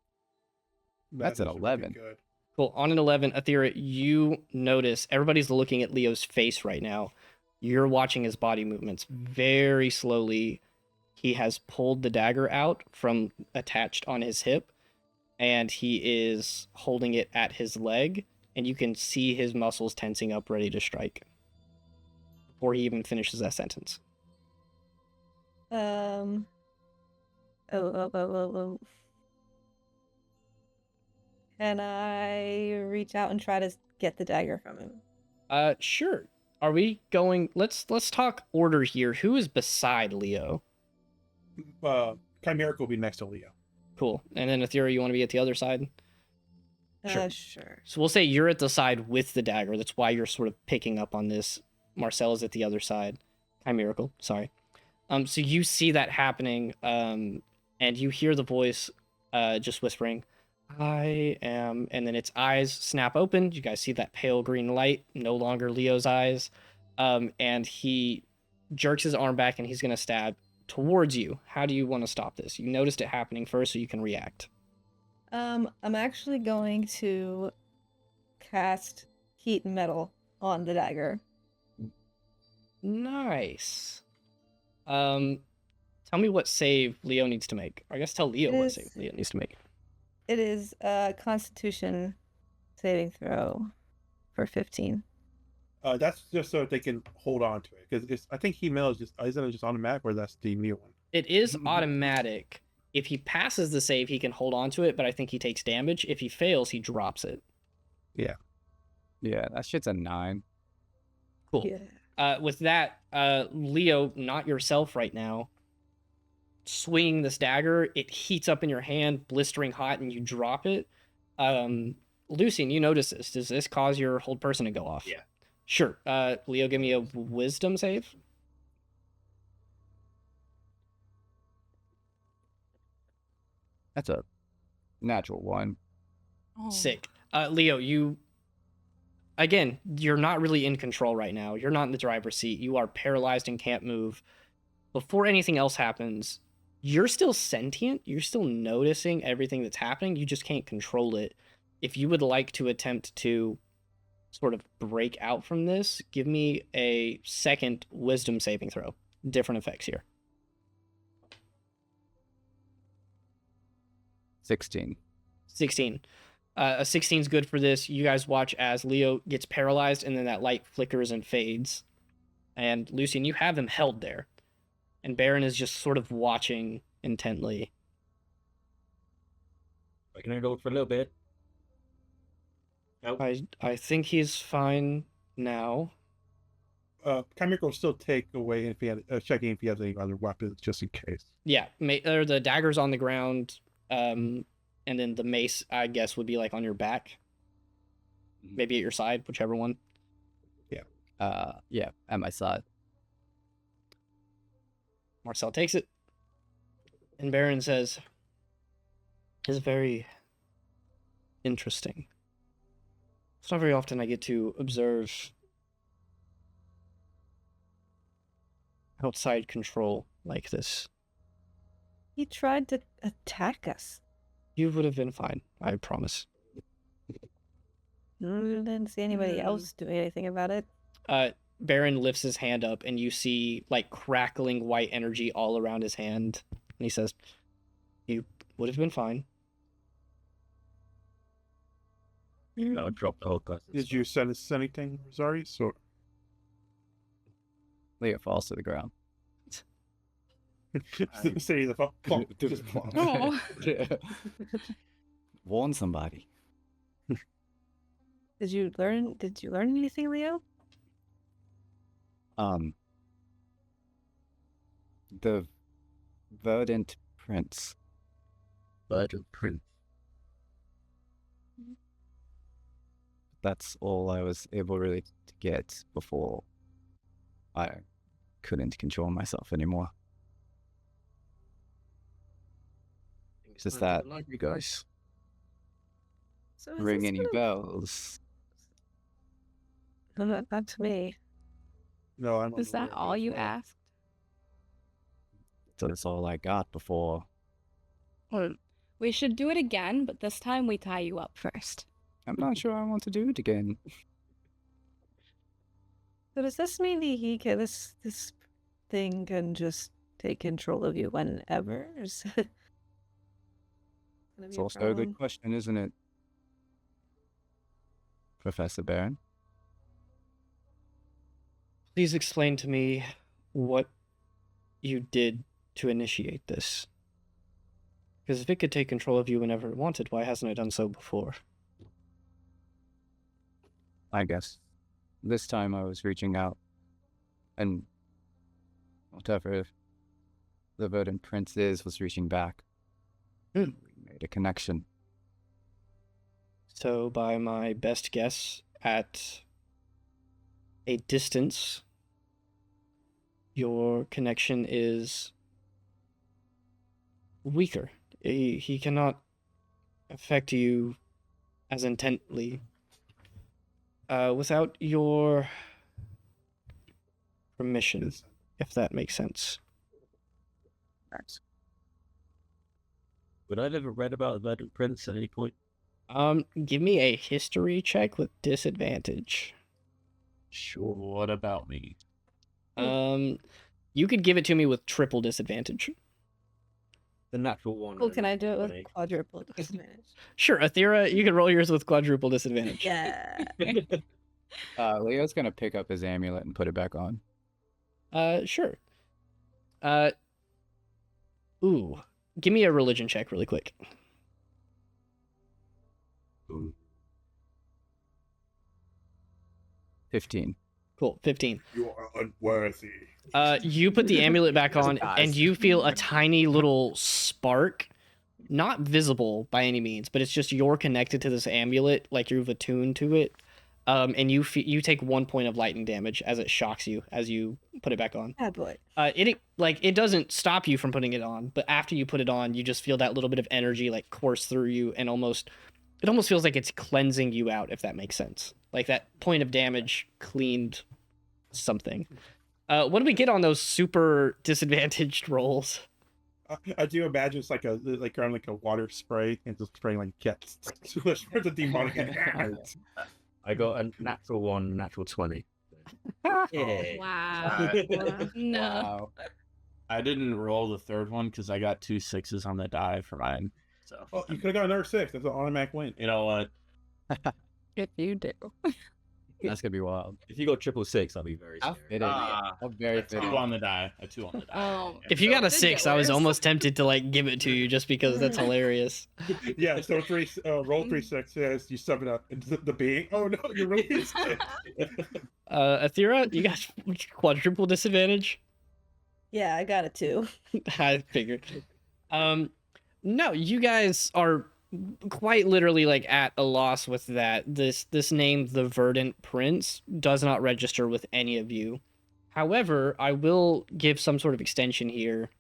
That's an That is 11. good. Cool. On an 11, Athera, you notice everybody's looking at Leo's face right now. You're watching his body movements very slowly. He has pulled the dagger out from attached on his hip, and he is holding it at his leg, and you can see his muscles tensing up, ready to strike. Before he even finishes that sentence. Oh. Can I reach out and try to get the dagger from him? Sure. Are we going? Let's talk order here. Who is beside Leo? Chimeric will be next to Leo. Cool. And then Athera, you want to be at the other side? Sure. Sure. So we'll say you're at the side with the dagger. That's why you're sort of picking up on this. Marcel is at the other side. Chimerical, sorry. So you see that happening, and you hear the voice just whispering, "I am," and then its eyes snap open. You guys see that pale green light, no longer Leo's eyes. And he jerks his arm back and he's gonna stab towards you. How do you want to stop this? You noticed it happening first, so you can react. I'm actually going to cast heat metal on the dagger. Nice. Tell me what save Leo needs to make. Or I guess tell Leo It what is- save Leo needs to make. It is a Constitution saving throw for 15. That's just so that they can hold on to it, because I think email is just isn't it just automatic, or that's the new one. It is automatic. If he passes the save, he can hold on to it, but I think he takes damage. If he fails, he drops it. Yeah, that shit's a 9. Cool. Yeah. With that, Leo, not yourself right now, swinging this dagger, it heats up in your hand, blistering hot, and you drop it. Lucien, you notice this. Does this cause your hold person to go off? Yeah. Sure. Leo, give me a wisdom save. That's a natural 1. Oh. Sick. Leo, you're not really in control right now. You're not in the driver's seat. You are paralyzed and can't move. Before anything else happens, you're still sentient. You're still noticing everything that's happening. You just can't control it. If you would like to attempt to sort of break out from this, give me a second wisdom saving throw. Different effects here. 16. 16. A 16 is good for this. You guys watch as Leo gets paralyzed and then that light flickers and fades. And Lucien, you have him held there. And Beren is just sort of watching intently. I can only hold for a little bit. I think he's fine now. Chimeric will still take away if he had checking if he has any other weapons just in case. Yeah, or the dagger's on the ground, and then the mace, I guess, would be like on your back, maybe at your side, whichever one. Yeah, at my side. Marcel takes it, and Beren says, "It's very interesting. It's not very often I get to observe outside control like this. He tried to attack us. You would have been fine, I promise." Didn't see anybody else doing anything about it. Beren lifts his hand up, and you see like crackling white energy all around his hand, and he says, "You would have been fine." I'll drop the whole class. Did you send us anything, Rosari? So Leo falls to the ground. say the fuck. Just Oh. Warn somebody. Did you learn anything, Leo? The Verdant Prince. Verdant Prince. That's all I was able really to get before I couldn't control myself anymore. Does that Like you guys. So is ring this any gonna- bells? No, not to me. No, I'm. Is that all you asked? So that's all I got before. We should do it again, but this time we tie you up first. I'm not sure I want to do it again. So does this mean this thing can just take control of you whenever? Is it gonna It's be a also a problem? good question, isn't it? Professor Beren? Please explain to me what you did to initiate this. Because if it could take control of you whenever it wanted, why hasn't it done so before? I guess. This time I was reaching out, and whatever the Verdant Prince was reaching back. Hmm. We made a connection. So, by my best guess, at a distance, your connection is weaker. He cannot affect you as intently without your permission, if that makes sense. Would I ever read about the Verdant Prince at any point? Give me a history check with disadvantage. Sure. What about me? You could give it to me with triple disadvantage. The natural one. Cool, can I do it with 20. quadruple disadvantage? Sure, Athera, you can roll yours with quadruple disadvantage. Yeah. Leo's gonna pick up his amulet and put it back on. Sure. Ooh, give me a religion check really quick. Ooh. 15. Cool, 15. You are unworthy. You put the amulet back on, Guys. and you feel a tiny little spark, not visible by any means, but it's just you're connected to this amulet, like you've attuned to it. And you take 1 point of lightning damage as it shocks you as you put it back on. Bad boy. It doesn't stop you from putting it on, but after you put it on, you just feel that little bit of energy like course through you, and it almost feels like it's cleansing you out, if that makes sense. Like that point of damage cleaned something. What do we get on those super disadvantaged rolls? I do imagine it's like a water spray and just spraying like jets. For the demonic. I got a natural 1, natural 20. Yeah. Wow. No. Wow. I didn't roll the third one because I got 2 6s on the die for mine. So Oh, you could have got another 6. That's an automatic win. you know what? If you do. That's gonna be wild. If you got 666, I'll be very How scared. fitting. How very A 2 fitting. on the die. A 2 on the die. Oh, If you got a Did get 6, I was worse. almost tempted to like give it to you just because that's hilarious. Yeah, so roll 3 6s, you sum it up, and the being. Oh no, you're really sick. Athera, you got quadruple disadvantage. Yeah, I got it too. I figured. No, you guys are quite literally like at a loss with that. This name, the Verdant Prince, does not register with any of you. However, I will give some sort of extension here.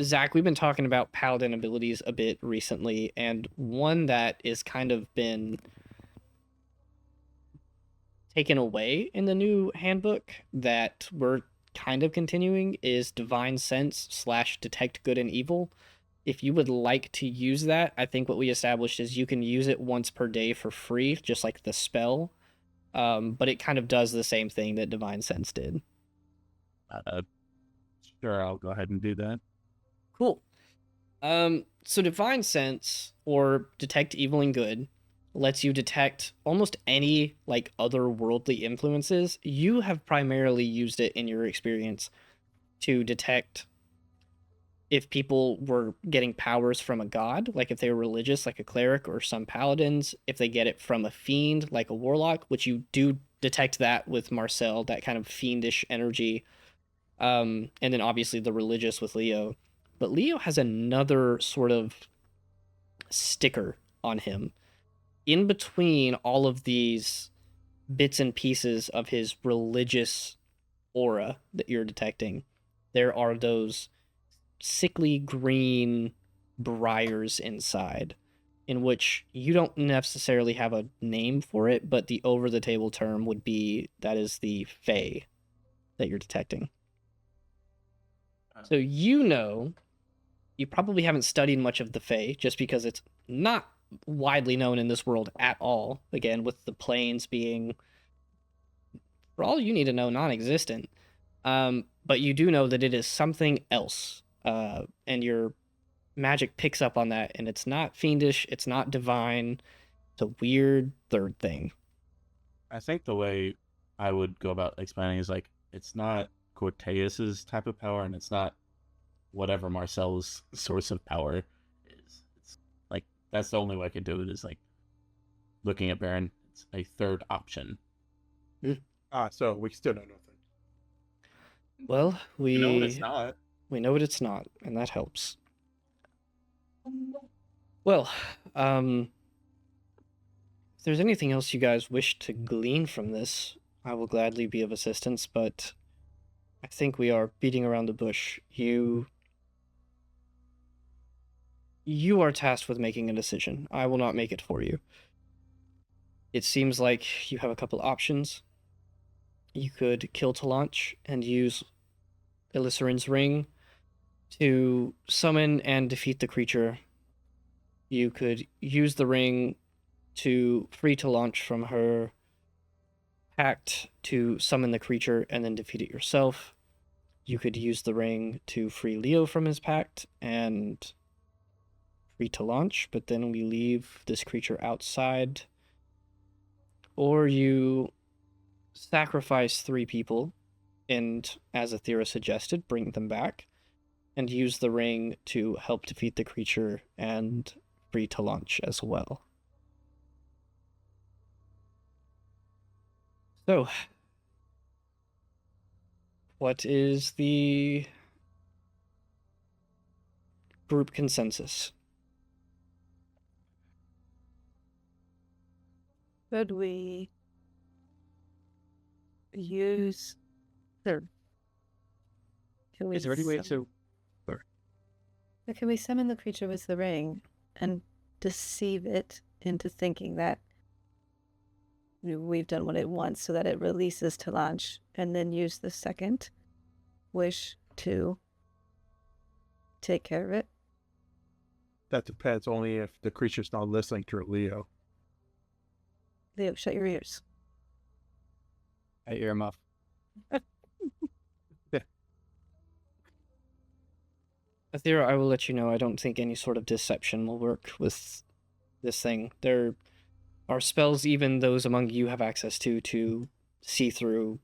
Zach, we've been talking about paladin abilities a bit recently, and one that is kind of been taken away in the new handbook that we're kind of continuing is Divine Sense / Detect Good and Evil. If you would like to use that, I think what we established is you can use it once per day for free, just like the spell. But it kind of does the same thing that Divine Sense did. Sure, I'll go ahead and do that. Cool. So Divine Sense, or Detect Evil and Good, lets you detect almost any like otherworldly influences. You have primarily used it in your experience to detect if people were getting powers from a god, like if they were religious, like a cleric or some paladins, if they get it from a fiend, like a warlock, which you do detect that with Marcel, that kind of fiendish energy. And then obviously the religious with Leo. But Leo has another sort of sticker on him. In between all of these bits and pieces of his religious aura that you're detecting, there are those sickly green briars inside, in which you don't necessarily have a name for it, but the over-the-table term would be that is the Fae that you're detecting. So you probably haven't studied much of the Fae, just because it's not widely known in this world at all. Again, with the planes being, for all you need to know, non-existent. But you do know that it is something else, and your magic picks up on that, and it's not fiendish, it's not divine, it's a weird third thing. I think the way I would go about explaining is like it's not Corteus's type of power, and it's not whatever Marcel's source of power is. It's like that's the only way I could do it is like looking at Beren. It's a third option. So we still know nothing. Well, You know what it's not. we know what it's not, and that helps. Well, if there's anything else you guys wish to glean from this, I will gladly be of assistance, but I think we are beating around the bush. You are tasked with making a decision. I will not make it for you. It seems like you have a couple options. You could kill to launch and use Elissarin's ring to summon and defeat the creature. You could use the ring to free to launch from her pact to summon the creature and then defeat it yourself. You could use the ring to free Leo from his pact and free to launch, but then we leave this creature outside. Or you sacrifice 3 people and, as Athera suggested, bring them back and use the ring to help defeat the creature and free to launch as well. So, what is the group consensus? Could we use the? Can we Is there any way sum- to? Can we summon the creature with the ring and deceive it into thinking that we've done what it wants, so that it releases to launch, and then use the second wish to take care of it? That depends only if the creature's not listening to Leo. Leo, shut your ears. I earmuff. Athera, I will let you know, I don't think any sort of deception will work with this thing. They're are spells even those among you have access to see through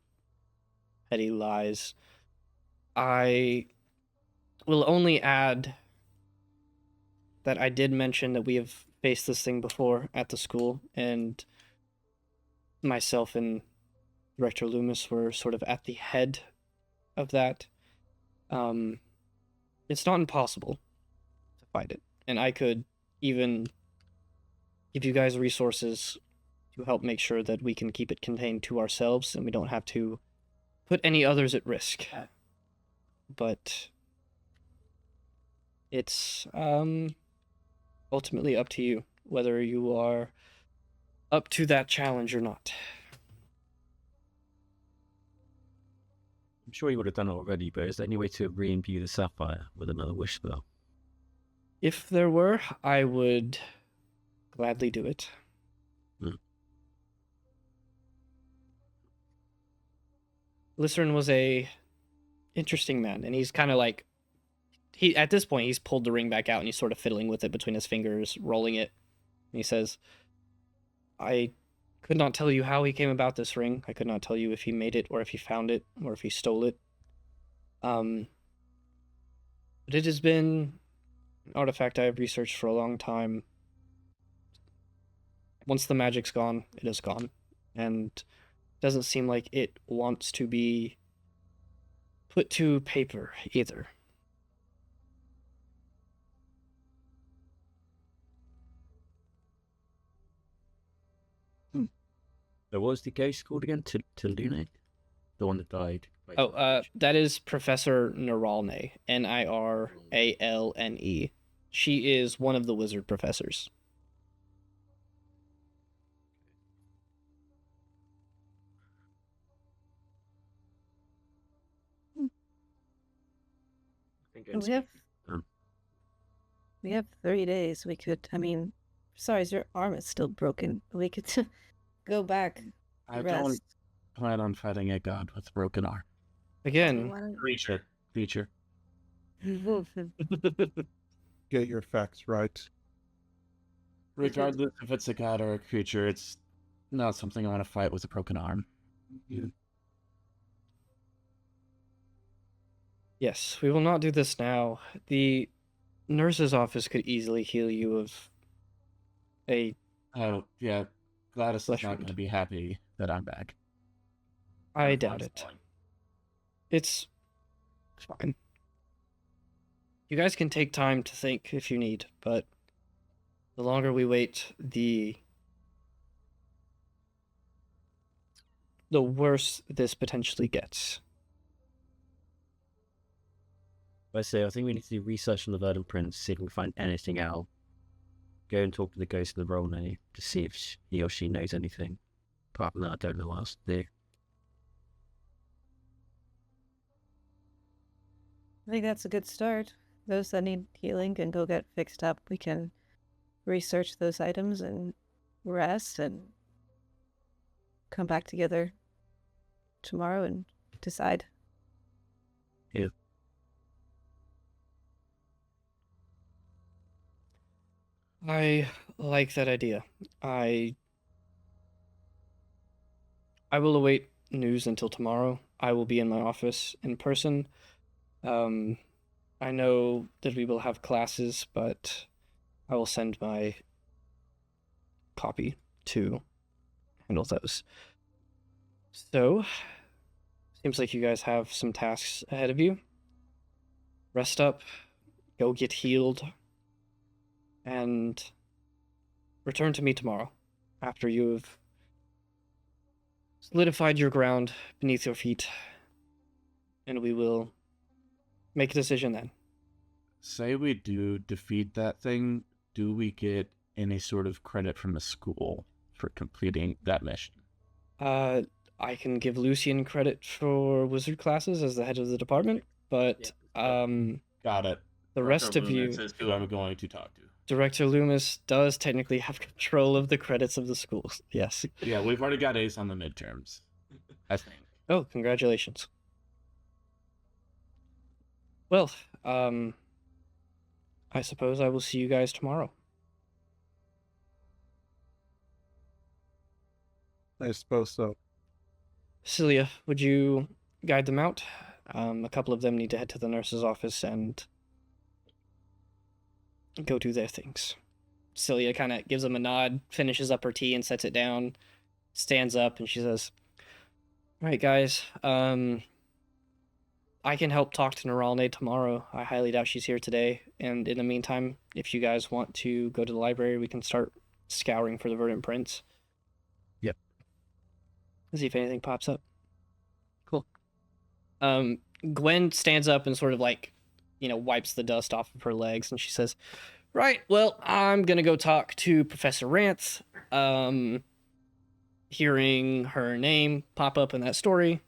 petty lies. I will only add that I did mention that we have faced this thing before at the school, and myself and Director Loomis were sort of at the head of that. It's not impossible to fight it, and I could even give you guys resources to help make sure that we can keep it contained to ourselves and we don't have to put any others at risk. But it's ultimately up to you whether you are up to that challenge or not. I'm sure you would have done it already, but is there any way to re-imbue the sapphire with another wish spell? If there were, I would gladly do it. Lucien was a interesting man, and he's kind of like, at this point he's pulled the ring back out and he's sort of fiddling with it between his fingers, rolling it. And he says, I could not tell you how he came about this ring. I could not tell you if he made it or if he found it or if he stole it. But it has been an artifact I have researched for a long time. Once the magic's gone, it is gone. And it doesn't seem like it wants to be put to paper either. So what was the ghost called again? Lune? The one that died. That is Professor Niralne, Niralne. She is one of the wizard professors. We have 30 days. We could, sorry, your arm is still broken. We could go back. I rest. don't plan on fighting a god with a broken arm. Again, Creature. Get your facts right. Regardless if it's a god or a creature, it's not something I want to fight with a broken arm. yes, we will not do this now. The nurse's office could easily heal you of a... Oh, yeah. Gladys is Flesh not wound. going to be happy that I'm back. I doubt it. It's fine. You guys can take time to think if you need, but the longer we wait, the worse this potentially gets. I say, I think we need to do research on the Verdant Prince, see if we can find anything out. Go and talk to the ghost of the Rolne to see if he or she knows anything. Apart from that, I don't know what else to do. I think that's a good start. Those that need healing can go get fixed up. We can research those items and rest and come back together tomorrow and decide. Yeah. I like that idea. I will await news until tomorrow. I will be in my office in person. I know that we will have classes, but I will send my copy to handle those. So, seems like you guys have some tasks ahead of you. Rest up, go get healed, and return to me tomorrow after you've solidified your ground beneath your feet, and we will make a decision then. Say we do defeat that thing, do we get any sort of credit from the school for completing that mission? I can give Lucien credit for wizard classes as the head of the department, but Got it. the rest of you, is who I'm going to talk to. Director Loomis does technically have control of the credits of the schools. Yes. Yeah, we've already got Ace on the midterms, I think. Oh, congratulations. Well, I suppose I will see you guys tomorrow. I suppose so. Celia, would you guide them out? A couple of them need to head to the nurse's office and go do their things. Celia kind of gives them a nod, finishes up her tea and sets it down, stands up, and she says, "All right, guys, I can help talk to Neralne tomorrow. I highly doubt she's here today. And in the meantime, if you guys want to go to the library, we can start scouring for the verdant prints. Yep. See if anything pops up. Cool. Gwen stands up and sort of like, wipes the dust off of her legs, and she says, "Right, well, I'm gonna go talk to Professor Ranth." Hearing her name pop up in that story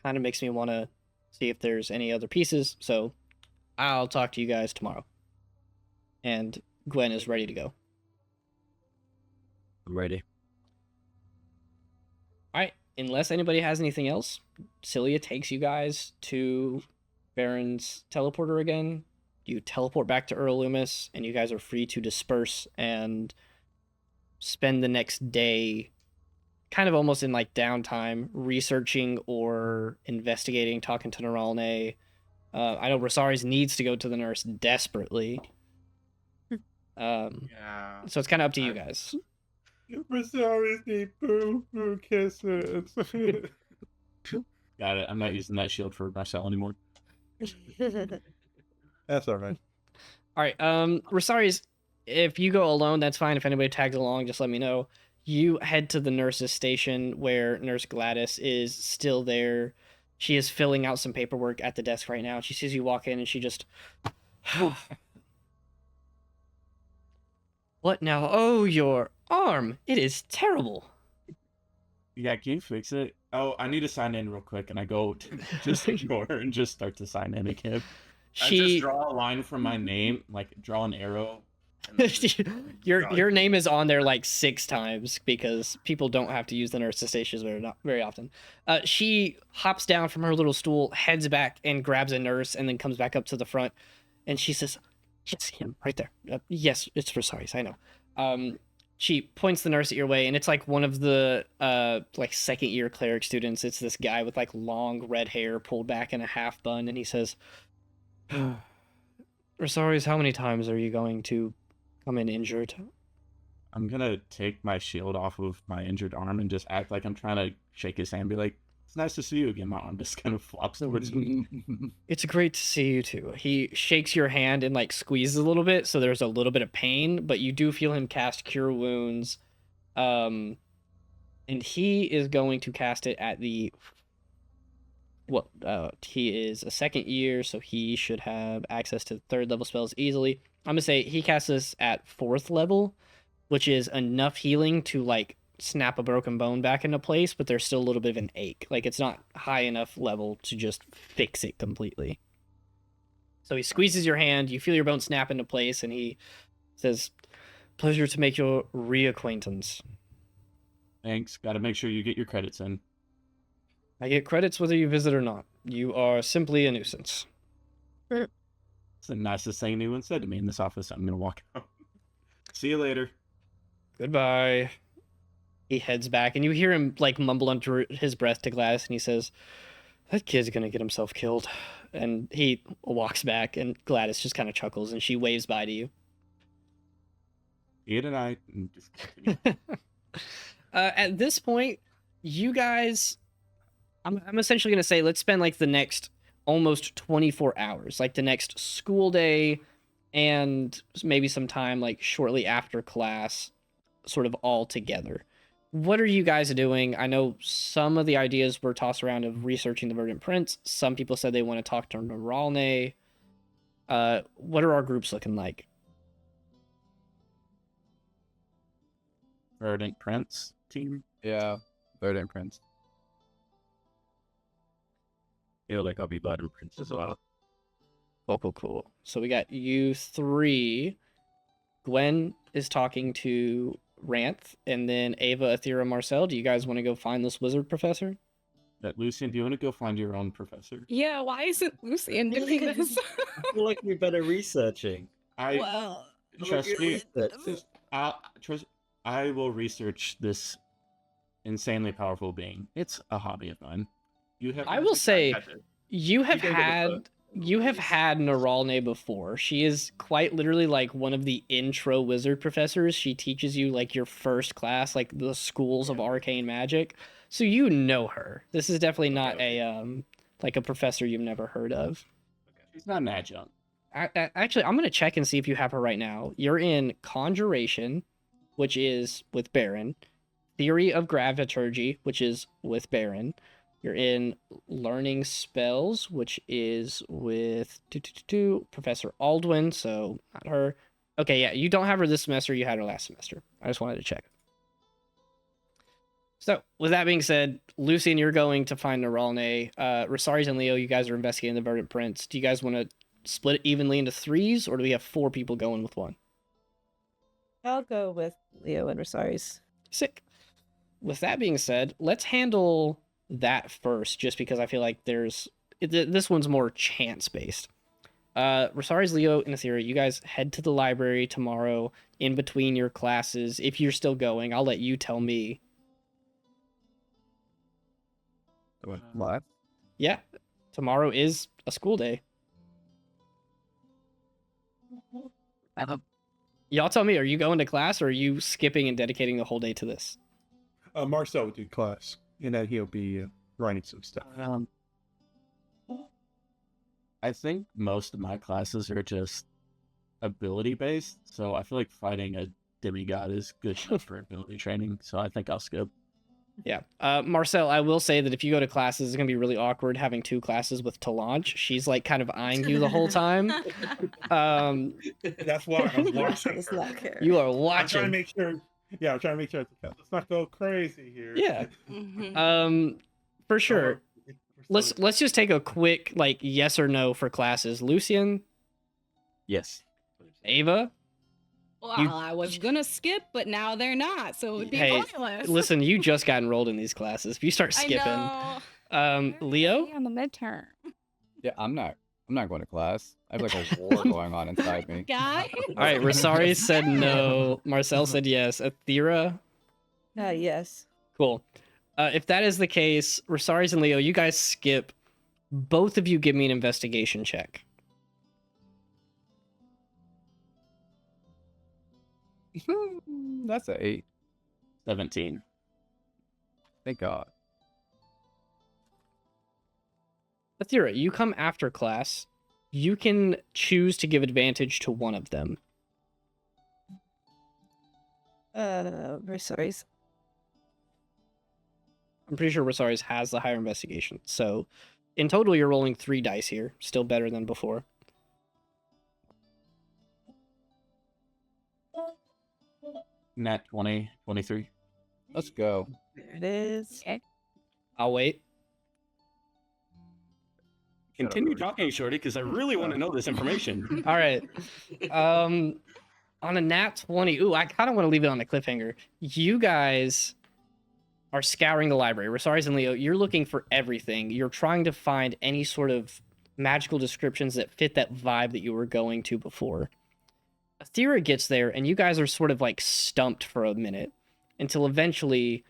kind of makes me want to see if there's any other pieces, so I'll talk to you guys tomorrow. And Gwen is ready to go. I'm ready. All right, unless anybody has anything else, Celia takes you guys to Beren's teleporter again. You teleport back to Earl Loomis, and you guys are free to disperse and spend the next day kind of almost in like downtime, researching or investigating, talking to Neralne. I know Rosaris needs to go to the nurse desperately. Yeah. So it's kind of up to you guys. Rosaris need boo kisses. Got it. I'm not using that shield for Marcel anymore. That's all right. All right, Rosaris, if you go alone, that's fine. If anybody tags along, just let me know. You head to the nurse's station where Nurse Gladys is still there. She is filling out some paperwork at the desk right now. She sees you walk in and she just... What now? Oh, your arm. It is terrible. Yeah, can you fix it? Oh, I need to sign in real quick, and I go to just ignore her and just start to sign in again. I just draw a line from my name, like draw an arrow. Your name is on there like 6 times because people don't have to use the nurse's stations very often. She hops down from her little stool, heads back, and grabs a nurse, and then comes back up to the front, and she says, "Yes, him right there. Yes, it's Rosaris. I know." She points the nurse at your way, and it's like one of the like second-year cleric students. It's this guy with like long red hair pulled back in a half bun, and he says, "Rosaris, how many times are you going to come in injured?" I'm gonna take my shield off of my injured arm and just act like I'm trying to shake his hand, be like, "It's nice to see you again." My arm just kind of flops over to him. "It's great to see you too." He shakes your hand and like squeezes a little bit, so there's a little bit of pain, but you do feel him cast Cure Wounds. And he is going to cast it at the... he is a second year, so he should have access to 3rd level spells easily. I'm gonna say he casts this at 4th level, which is enough healing to like snap a broken bone back into place, but there's still a little bit of an ache. Like it's not high enough level to just fix it completely. So he squeezes your hand, you feel your bone snap into place, and he says, "Pleasure to make your reacquaintance." Thanks. Gotta make sure you get your credits in. "I get credits whether you visit or not. You are simply a nuisance." It's the nicest thing anyone said to me in this office. I'm gonna walk out. See you later. "Goodbye." He heads back, and you hear him like mumble under his breath to Gladys, and he says, "That kid's gonna get himself killed." And he walks back, and Gladys just kind of chuckles, and she waves bye to you. See you tonight. And just continue. At this point, you guys, I'm essentially gonna say, let's spend like the next almost 24 hours, like the next school day, and maybe some time like shortly after class, sort of all together. What are you guys doing? I know some of the ideas were tossed around of researching the verdant prints. Some people said they want to talk to Neralne. What are our groups looking like? Verdant Prince team. Yeah, Verdant Prince. Feel like I'll be Verdant Prince as well. Cool. So we got you 3. Gwen is talking to Ranth, and then Ava, Athera, Marcel. Do you guys want to go find this wizard professor? Lucien, do you want to go find your own professor? Yeah, why isn't Lucien doing this? I feel like we're better researching. Well, Trust me. I will research this insanely powerful being. It's a hobby of mine. You have. I will say, magic. you have You gotta get a book. had Neralne before. She is quite literally like one of the intro wizard professors. She teaches you like your first class, like the schools of arcane magic. So you know her. This is definitely not Okay. a like a professor you've never heard of. She's not an adjunct. Actually, I'm gonna check and see if you have her right now. You're in Conjuration, which is with Beren. Theory of Graviturgy, which is with Beren. You're in Learning Spells, which is with Professor Aldwin, so not her. Okay, yeah, you don't have her this semester. You had her last semester. I just wanted to check. So, with that being said, Lucien, you're going to find Neralne. Rosaris and Leo, you guys are investigating the Verdant Prince. Do you guys want to split it evenly into threes, or do we have 4 people going with one? I'll go with Leo and Rosaris. Sick. With that being said, let's handle that first, just because I feel like this one's more chance based. Rosaris, Leo, and Aethera, you guys head to the library tomorrow in between your classes. If you're still going, I'll let you tell me. What? Yeah, tomorrow is a school day. Y'all tell me, are you going to class or are you skipping and dedicating the whole day to this? Marcel will do class, and then he'll be writing some stuff. I think most of my classes are just ability based, so I feel like fighting a demigod is good enough for ability training. So I think I'll skip. Yeah. Marcel, I will say that if you go to classes, it's going to be really awkward having 2 classes with Talanch. She's like kind of eyeing you the whole time. That's why I'm watching. Does not care. You are I'm trying to watching. make sure. Yeah, I'm trying to make sure. Let's not go crazy here. Yeah. Mhm. For sure. We're still- Let's just take a quick like yes or no for classes. Lucien, Yes. Ava, Well, You- I was gonna skip, but now they're not, so it would be Hey, pointless. listen, you just got enrolled in these classes. If you start I skipping, know. Leo, On the midterm, Yeah, I'm not going to class. I have like a war going on inside me. guys. all right, Rosari said no. Marcel said yes. Aethera, Yes. cool. If that is the case, Rosaris and Leo, you guys skip. Both of you give me an investigation check. That's an 8. 17. Thank God. Aethera, you come after class. You can choose to give advantage to one of them. Rosaris. I'm pretty sure Rosaris has the higher investigation. So, in total, you're rolling 3 dice here. Still better than before. Nat 20, 23. Let's go. There it is. Okay. I'll wait. Continue talking, Shorty, because I really want to know this information. All right. On a nat 20, ooh, I kind of want to leave it on a cliffhanger. You guys are scouring the library. Rosaris and Leo, you're looking for everything. You're trying to find any sort of magical descriptions that fit that vibe that you were going to before. Aethera gets there, and you guys are sort of like stumped for a minute until eventually,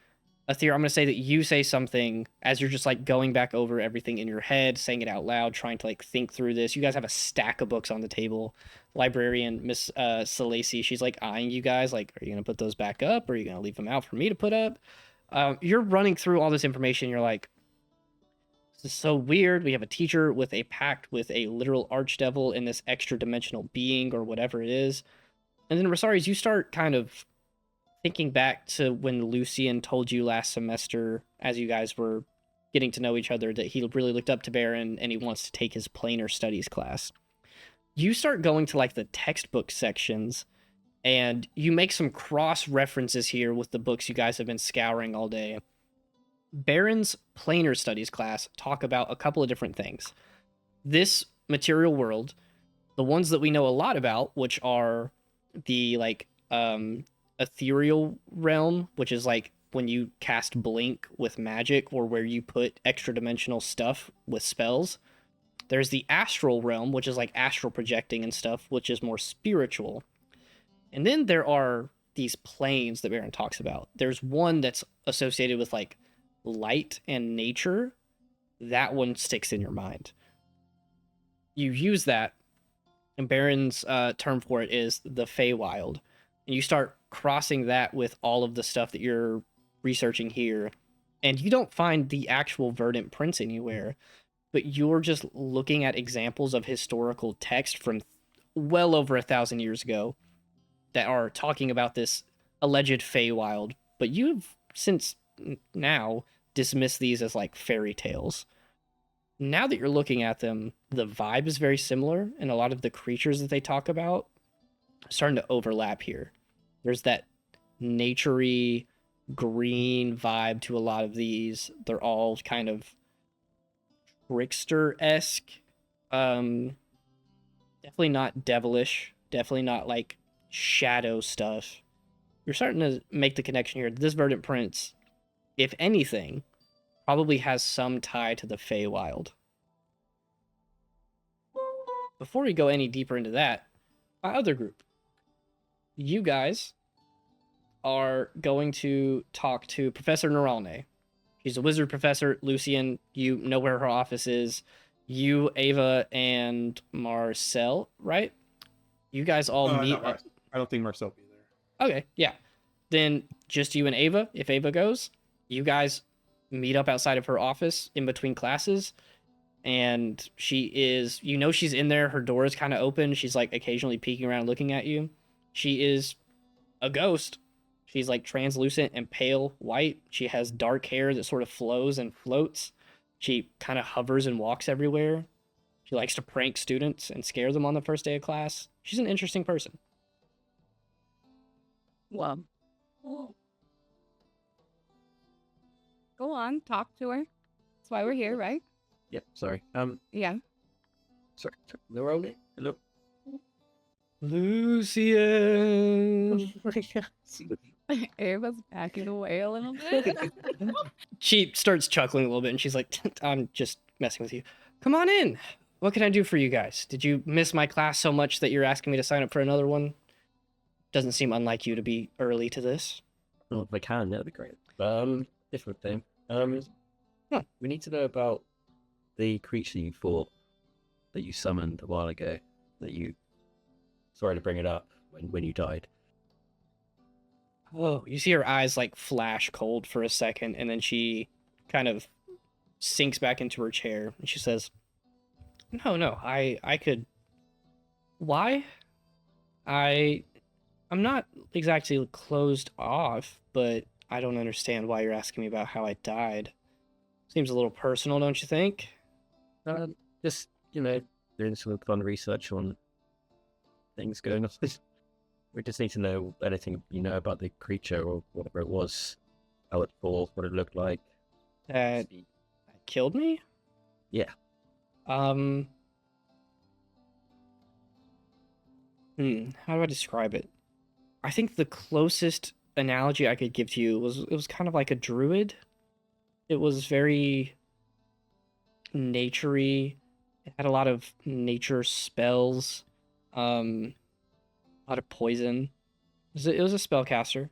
Aethera, I'm going to say that you say something as you're just like going back over everything in your head, saying it out loud, trying to like think through this. You guys have a stack of books on the table. Librarian Miss Salacy, she's like eyeing you guys like, are you going to put those back up? Or are you going to leave them out for me to put up? You're running through all this information. You're like, this is so weird. We have a teacher with a pact with a literal archdevil and this extra dimensional being or whatever it is. And then Rosaris, you start kind of thinking back to when Lucien told you last semester, as you guys were getting to know each other, that he really looked up to Beren and he wants to take his planar studies class. You start going to like the textbook sections and you make some cross references here with the books you guys have been scouring all day. Beren's planar studies class talk about a couple of different things. This material world, the ones that we know a lot about, which are the like ethereal realm, which is like when you cast blink with magic or where you put extra dimensional stuff with spells. There's the astral realm, which is like astral projecting and stuff, which is more spiritual. And then there are these planes that Beren talks about. There's one that's associated with like light and nature. That one sticks in your mind. You use that, and Beren's term for it is the Feywild. And you start crossing that with all of the stuff that you're researching here, and you don't find the actual verdant prints anywhere, but you're just looking at examples of historical text from well over 1,000 years ago that are talking about this alleged Feywild, but you've since now dismissed these as like fairy tales. Now that you're looking at them, the vibe is very similar, and a lot of the creatures that they talk about are starting to overlap here. There's that naturey green vibe to a lot of these. They're all kind of trickster-esque. Definitely not devilish. Definitely not like shadow stuff. You're starting to make the connection here. This verdant prince, if anything, probably has some tie to the Feywild. Before we go any deeper into that, my other group, you guys are going to talk to Professor Neralne. She's a wizard professor. Lucien, you know where her office is. You, Ava, and Marcel, right? You guys all meet. No, I don't think Marcel will be there. Okay, yeah. Then just you and Ava, if Ava goes, you guys meet up outside of her office in between classes. And she is, you know, she's in there. Her door is kind of open. She's like occasionally peeking around looking at you. She is a ghost. She's like translucent and pale white. She has dark hair that sort of flows and floats. She kind of hovers and walks everywhere. She likes to prank students and scare them on the first day of class. She's an interesting person. Well, go on, talk to her. That's why we're here, right? Yep, sorry. Yeah. Sorry. They're only. Hello. Lucien. Ava's backing away a little bit. She starts chuckling a little bit and she's like, I'm just messing with you. Come on in. What can I do for you guys? Did you miss my class so much that you're asking me to sign up for another one? Doesn't seem unlike you to be early to this. Oh, if I can, that'd be great. Different thing. We need to know about the creature you fought, that you summoned a while ago, that you... Sorry to bring it up, when you died. Oh, you see her eyes like flash cold for a second, and then she kind of sinks back into her chair, and she says, No, I could... Why? I'm not exactly closed off, but I don't understand why you're asking me about how I died. Seems a little personal, don't you think? Just, doing some fun research on things going on. We just need to know anything you know about the creature or whatever it was, how it fought, what it looked like. That killed me? Yeah. How do I describe it? I think the closest analogy I could give to you was it was kind of like a druid. It was very naturey. It had a lot of nature spells, a lot of poison. It was a spellcaster,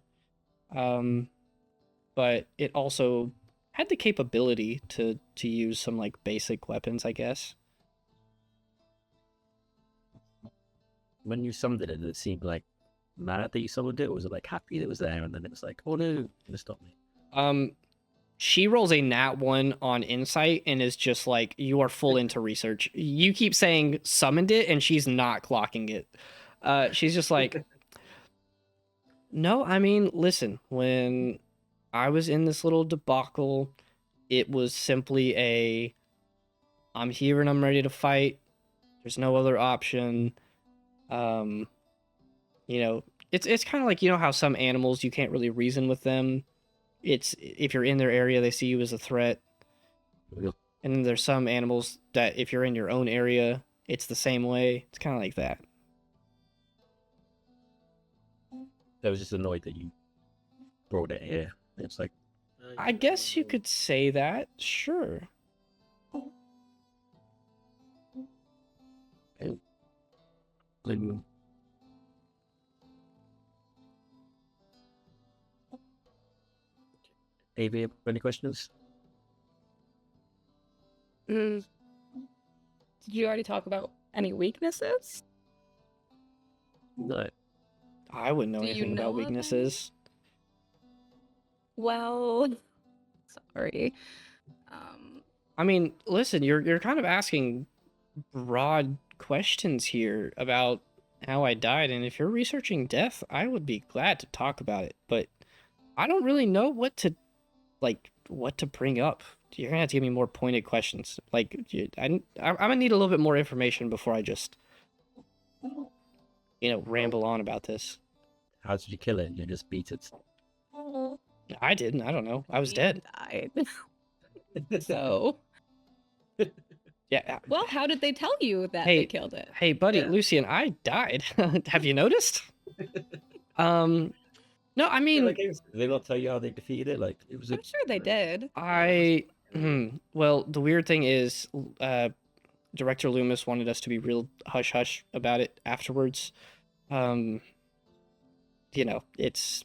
but it also had the capability to use some like basic weapons, I guess. When you summoned it, did it seem like mad that you summoned it, or was it like happy that it was there, and then it was like, oh no, gonna stop me? She rolls a nat 1 on insight and is just like, you are full into research. You keep saying summoned it, and she's not clocking it. She's just like, no, I mean, listen, when I was in this little debacle, it was simply I'm here and I'm ready to fight. There's no other option. It's kind of like, how some animals, you can't really reason with them. It's if you're in their area, they see you as a threat. Yeah. And then there's some animals that if you're in your own area, it's the same way. It's kind of like that. I was just annoyed that you brought it here. It's like, I guess you could say that, sure. Avi, any questions? Did you already talk about any weaknesses? No. I wouldn't know Do you anything know about of any? weaknesses. Well, sorry. I mean, listen, you're kind of asking broad questions here about how I died, and if you're researching death, I would be glad to talk about it, but I don't really know what to bring up. You're gonna have to give me more pointed questions. Like, I'm gonna need a little bit more information before I just, ramble on about this. How did you kill it? You just beat it. I didn't. I don't know. I was You dead. died. So, Yeah. well, how did they tell you that Hey, they killed it? Hey, buddy, Yeah. Lucien, I died. Have you noticed? No, I mean, Did they not tell you how they defeated it? Like, it was I'm sure they did. well, the weird thing is, Director Loomis wanted us to be real hush hush about it afterwards. It's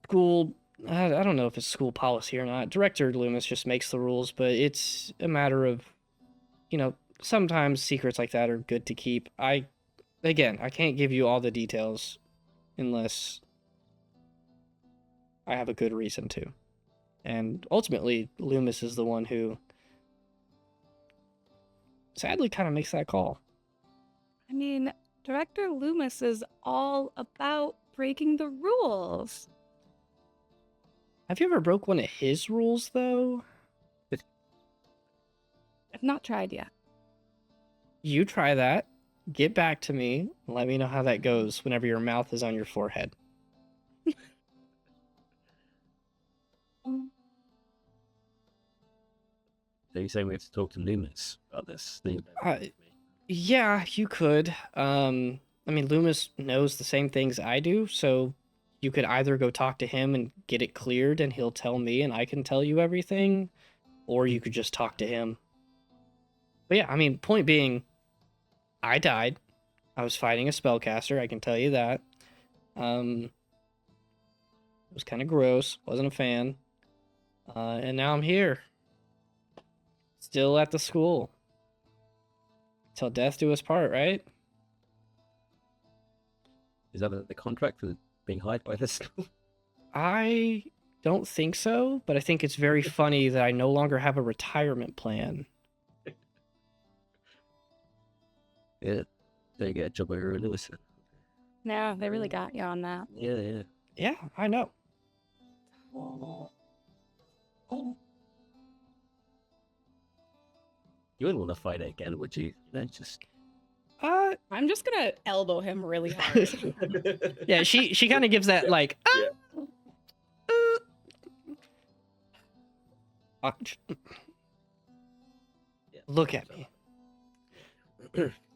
school. I don't know if it's school policy or not. Director Loomis just makes the rules, but it's a matter of, sometimes secrets like that are good to keep. I can't give you all the details unless I have a good reason to. And ultimately, Loomis is the one who sadly kind of makes that call. I mean, Director Loomis is all about breaking the rules. Have you ever broke one of his rules, though? I've not tried yet. You try that. Get back to me. Let me know how that goes whenever your mouth is on your forehead. So you're saying we have to talk to Loomis about this thing? Yeah, you could. I mean, Loomis knows the same things I do, so you could either go talk to him and get it cleared and he'll tell me and I can tell you everything, or you could just talk to him. But yeah, I mean, point being, I died. I was fighting a spellcaster, I can tell you that. It was kind of gross, wasn't a fan. And now I'm here. Still at the school. Till death do us part, right? Is that the contract for being hired by this school? I don't think so, but I think it's very funny that I no longer have a retirement plan. Yeah. So you get a job over Lewis. No, they really got you on that. Yeah. Yeah, I know. You wouldn't want to fight it again, would you? Just... I'm just gonna elbow him really hard. Yeah, she kind of gives that like. Look at me.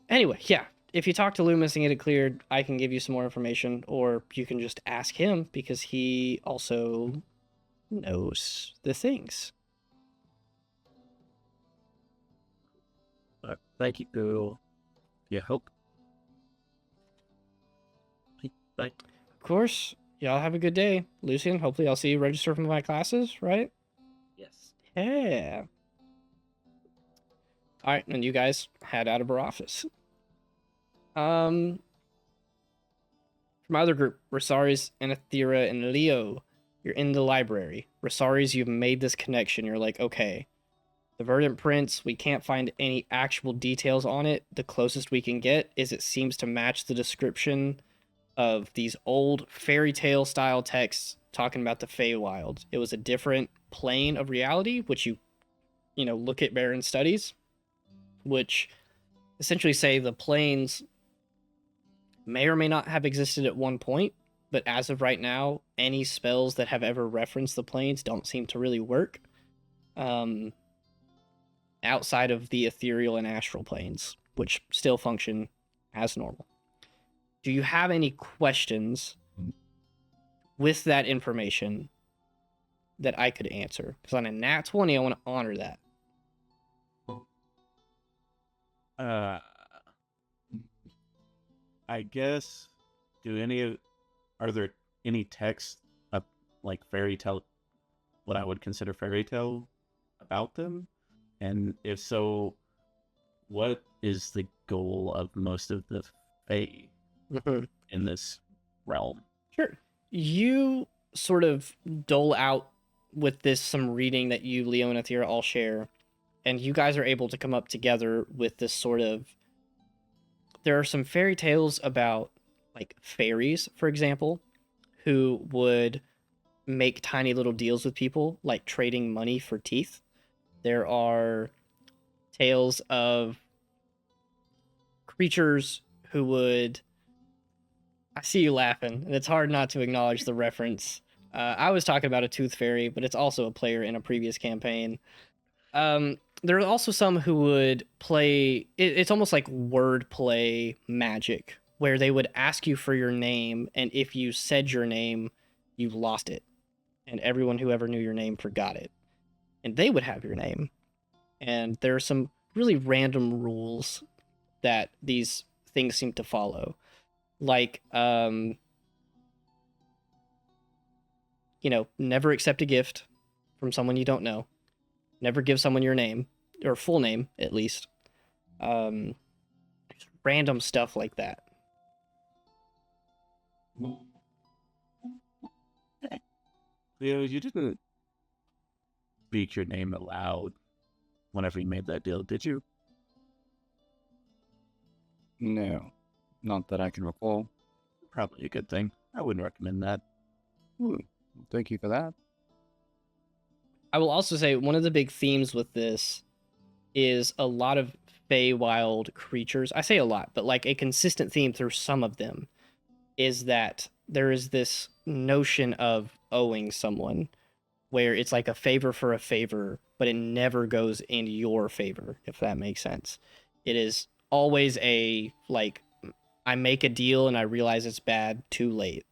Anyway, yeah. If you talk to Loomis and get it cleared, I can give you some more information, or you can just ask him because he also knows the things. Thank you for your help. Bye. Of course. Y'all have a good day. Lucien, hopefully I'll see you register for my classes, right? Yes. Yeah. Alright, and you guys head out of her office. For my other group, Rosaris, Anathera, and Leo, you're in the library. Rosaris, you've made this connection. You're like, okay, the Verdant Prince, we can't find any actual details on it. The closest we can get is it seems to match the description of these old fairy tale style texts talking about the Feywild. It was a different plane of reality, which you look at Beren studies, which essentially say the planes may or may not have existed at one point, but as of right now, any spells that have ever referenced the planes don't seem to really work. Outside of the ethereal and astral planes, which still function as normal. Do you have any questions with that information that I could answer? Because on a nat 20, I want to honor that. I guess. Are there any texts of like fairy tale what I would consider fairy tale about them? And if so, what is the goal of most of the Fae in this realm? Sure. You sort of dole out with this some reading that you, Leo and Athira, all share, and you guys are able to come up together with this sort of. There are some fairy tales about, like, fairies, for example, who would make tiny little deals with people, like trading money for teeth. There are tales of creatures who would. I see you laughing, and it's hard not to acknowledge the reference. I was talking about a tooth fairy, but it's also a player in a previous campaign. There are also some who would play. It's almost like wordplay magic, where they would ask you for your name, and if you said your name, you lost it, and everyone who ever knew your name forgot it, and they would have your name. And there are some really random rules that these things seem to follow, like never accept a gift from someone you don't know. Never give someone your name, or full name, at least. Just random stuff like that. Leo, you didn't speak your name aloud whenever you made that deal, did you? No, not that I can recall. Probably a good thing. I wouldn't recommend that. Thank you for that. I will also say one of the big themes with this is a lot of Feywild creatures. I say a lot, but like a consistent theme through some of them is that there is this notion of owing someone, where it's like a favor for a favor, but it never goes in your favor, if that makes sense. It is always a, like, I make a deal and I realize it's bad too late.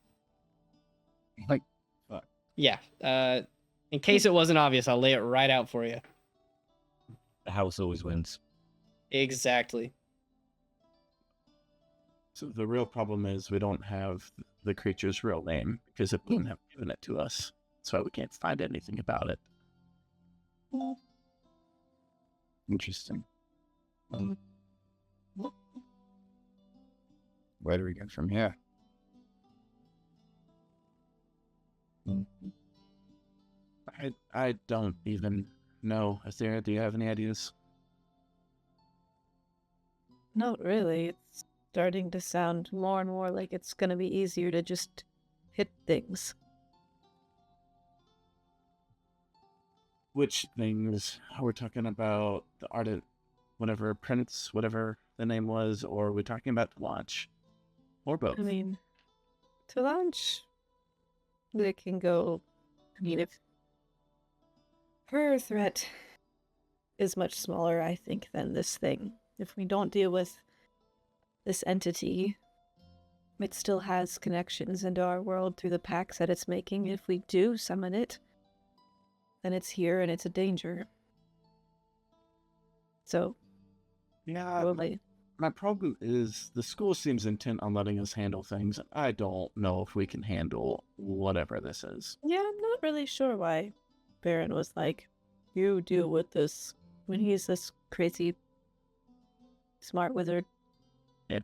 Like, fuck. Yeah. In case it wasn't obvious, I'll lay it right out for you. The house always wins. Exactly. So the real problem is we don't have the creature's real name because it wouldn't have given it to us. That's why we can't find anything about it. Interesting. Where do we go from here? I don't even know. Athera, do you have any ideas? Not really. It's starting to sound more and more like it's gonna be easier to just hit things. Which things? We're talking about the ardent, whatever prince, whatever the name was, or we're talking about the launch, or both. I mean, to launch, it can go. I mean, if her threat is much smaller, I think, than this thing. If we don't deal with this entity, it still has connections into our world through the pacts that it's making. If we do summon it, then it's here and it's a danger. So, Yeah, probably. my problem is the school seems intent on letting us handle things. I don't know if we can handle whatever this is. Yeah, I'm not really sure why Beren was like, you deal with this, when he's this crazy smart wizard. Yeah.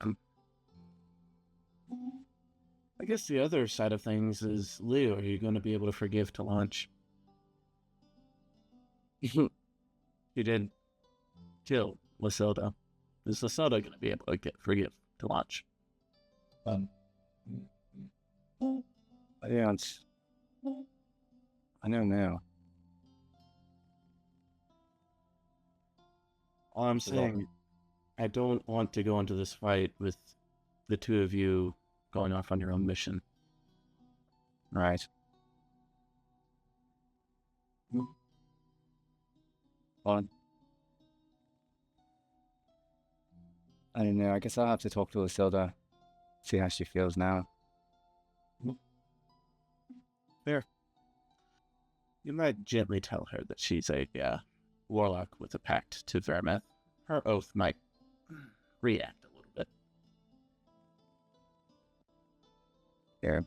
I guess the other side of things is, Leo, are you going to be able to forgive to launch? You did kill Lasilda. Is Lasilda going to be able to forgive to launch? I don't know. All I'm saying, I don't want to go into this fight with the two of you going off on your own mission. Right. Fine. I don't know. I guess I'll have to talk to Lasilda, see how she feels now. Fair. You might gently tell her that she's a warlock with a pact to Vermeth. Her oath might react a little bit. Yeah.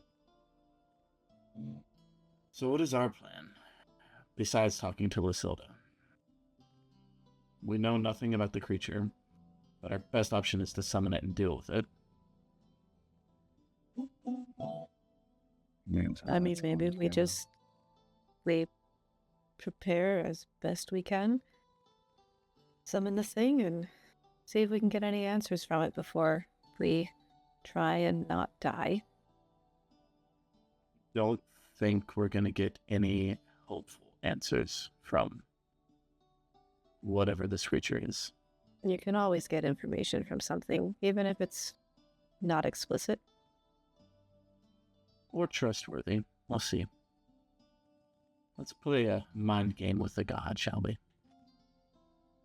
So what is our plan? besides talking to Lasilda. We know nothing about the creature, but our best option is to summon it and deal with it. I mean, maybe we prepare as best we can, summon the thing, and see if we can get any answers from it before we try and not die. Don't think we're gonna get any hopeful answers from whatever this creature is. You can always get information from something, even if it's not explicit. Or trustworthy. We'll see. Let's play a mind game with the god, shall we?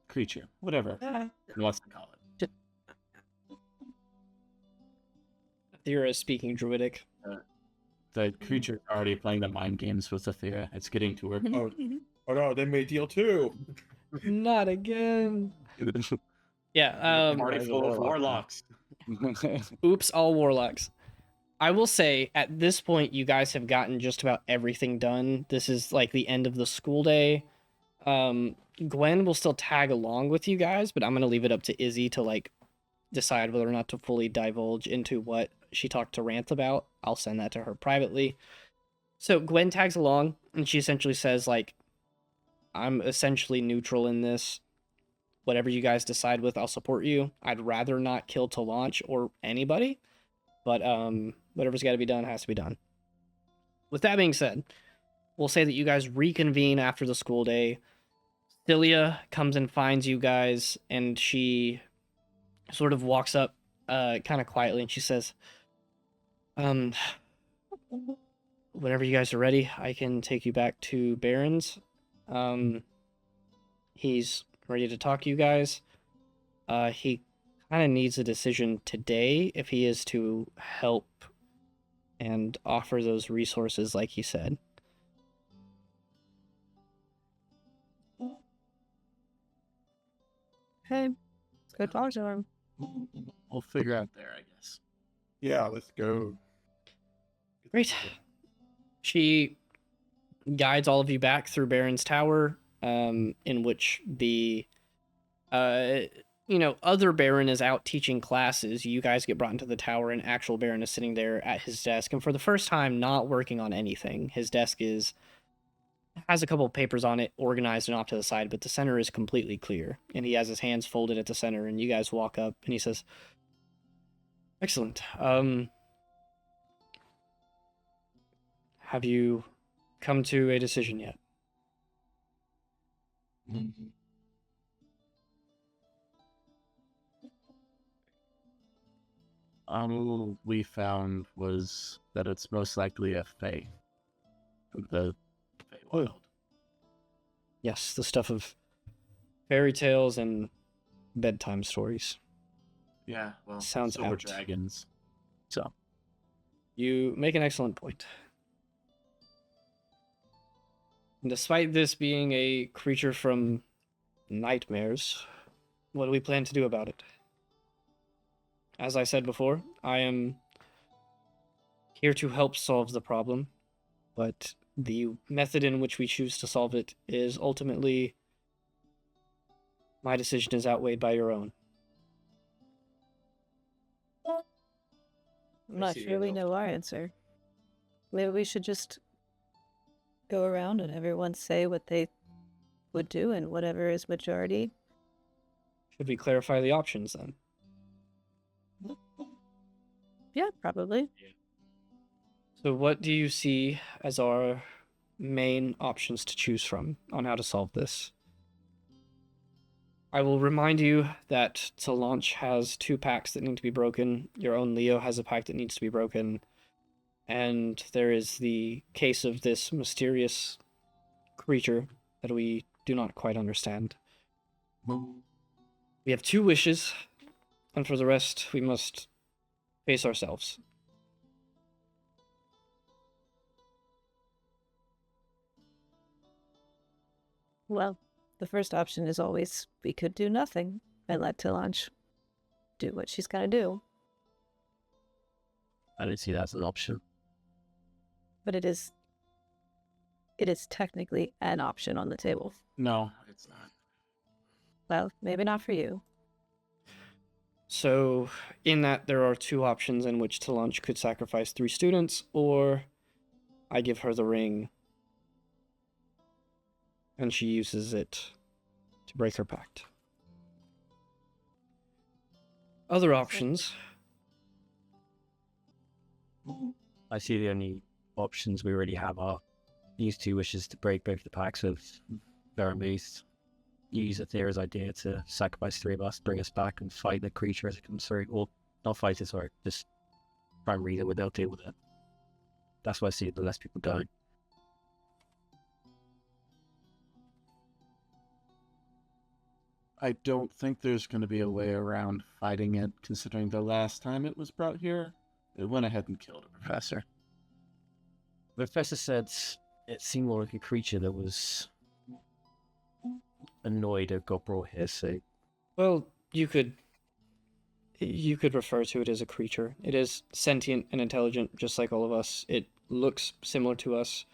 Creature, whatever he wants to call it. Thera is speaking Druidic. The creature's already playing the mind games with Athera. It's getting to her. Oh no, they made deal too. Not again. Yeah. Party full of warlocks. Oops, all warlocks. I will say, at this point, you guys have gotten just about everything done. This is like the end of the school day. Gwen will still tag along with you guys, but I'm going to leave it up to Izzy to like decide whether or not to fully divulge into what she talked to Ranth about. I'll send that to her privately. So Gwen tags along, and she essentially says, like, I'm essentially neutral in this. Whatever you guys decide with, I'll support you. I'd rather not kill to launch or anybody, but whatever's got to be done has to be done. With that being said, we'll say that you guys reconvene after the school day. Celia comes and finds you guys, and she sort of walks up kind of quietly, and she says, whenever you guys are ready, I can take you back to Beren's. He's ready to talk to you guys. He kind of needs a decision today if he is to help and offer those resources like he said. Okay, let's go talk to him. We'll figure out there, I guess. Yeah, let's go. Great. She guides all of you back through Baron's Tower, in which the other Baron is out teaching classes. You guys get brought into the tower, and actual Baron is sitting there at his desk, and for the first time, not working on anything. His desk has a couple of papers on it, organized and off to the side, but the center is completely clear, and he has his hands folded at the center, and you guys walk up, and he says, "Excellent. Have you come to a decision yet?" All we found was that it's most likely a Fae. The Feywild. Yes, the stuff of fairy tales and bedtime stories. Yeah, well, Sounds silver apt. dragons. So, You make an excellent point. And despite this being a creature from nightmares, what do we plan to do about it? As I said before, I am here to help solve the problem, but the method in which we choose to solve it is ultimately my decision is outweighed by your own. I'm not sure we know our answer. Maybe we should just go around and everyone say what they would do and whatever is majority. Should we clarify the options then? Yeah, probably. So what do you see as our main options to choose from on how to solve this? I will remind you that to launch has 2 pacts that need to be broken. Your own Leo has a pact that needs to be broken. And there is the case of this mysterious creature that we do not quite understand. We have 2 wishes, and for the rest, we must face ourselves. Well, the first option is always we could do nothing and let Tilange do what she's gonna do. I didn't see that as an option. But it it is technically an option on the table. No, it's not. Well, maybe not for you. So, in that, there are two options in which Talanch could sacrifice 3 students, or I give her the ring and she uses it to break her pact. Other options. I see the only options we already have are these 2 wishes to break both the pacts of Beren, use Aetheria's idea to sacrifice 3 of us, bring us back, and fight the creature as it comes through. Or not fight it, sorry, just try and read it without deal with it. That's why I see the less people die. I don't think there's going to be a way around fighting it, considering the last time it was brought here, it went ahead and killed a professor. The professor said it seemed more like a creature that was annoyed it got brought here, so Well, you could refer to it as a creature. It is sentient and intelligent, just like all of us. It looks similar to us.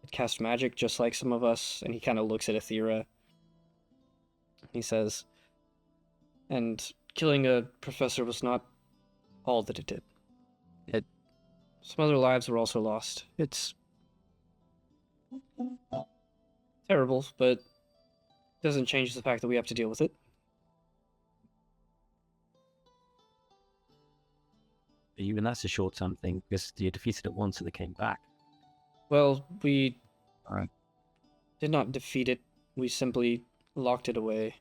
It casts magic just like some of us, and he kind of looks at Aethera. He says, and killing a professor was not all that it did. Some other lives were also lost. It's terrible, but doesn't change the fact that we have to deal with it. but even that's a short-term thing, because you defeated it once and they came back. Well, we Alright. did not defeat it. We simply locked it away.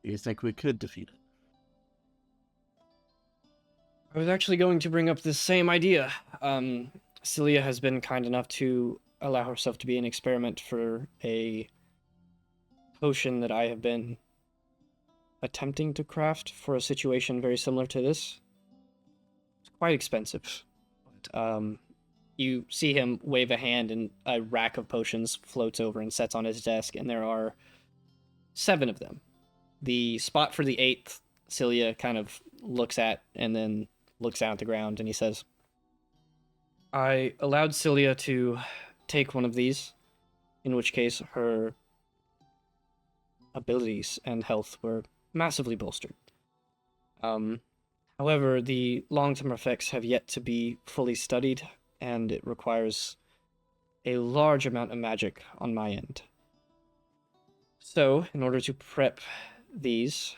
You think we could defeat it? I was actually going to bring up this same idea. Celia has been kind enough to allow herself to be an experiment for a potion that I have been attempting to craft for a situation very similar to this. It's quite expensive. But, you see him wave a hand and a rack of potions floats over and sets on his desk, and there are 7 of them. The spot for the 8th, Celia kind of looks at and then looks down at the ground, and he says, I allowed Celia to take one of these, in which case her abilities and health were massively bolstered. However, the long-term effects have yet to be fully studied, and it requires a large amount of magic on my end. So, in order to prep these,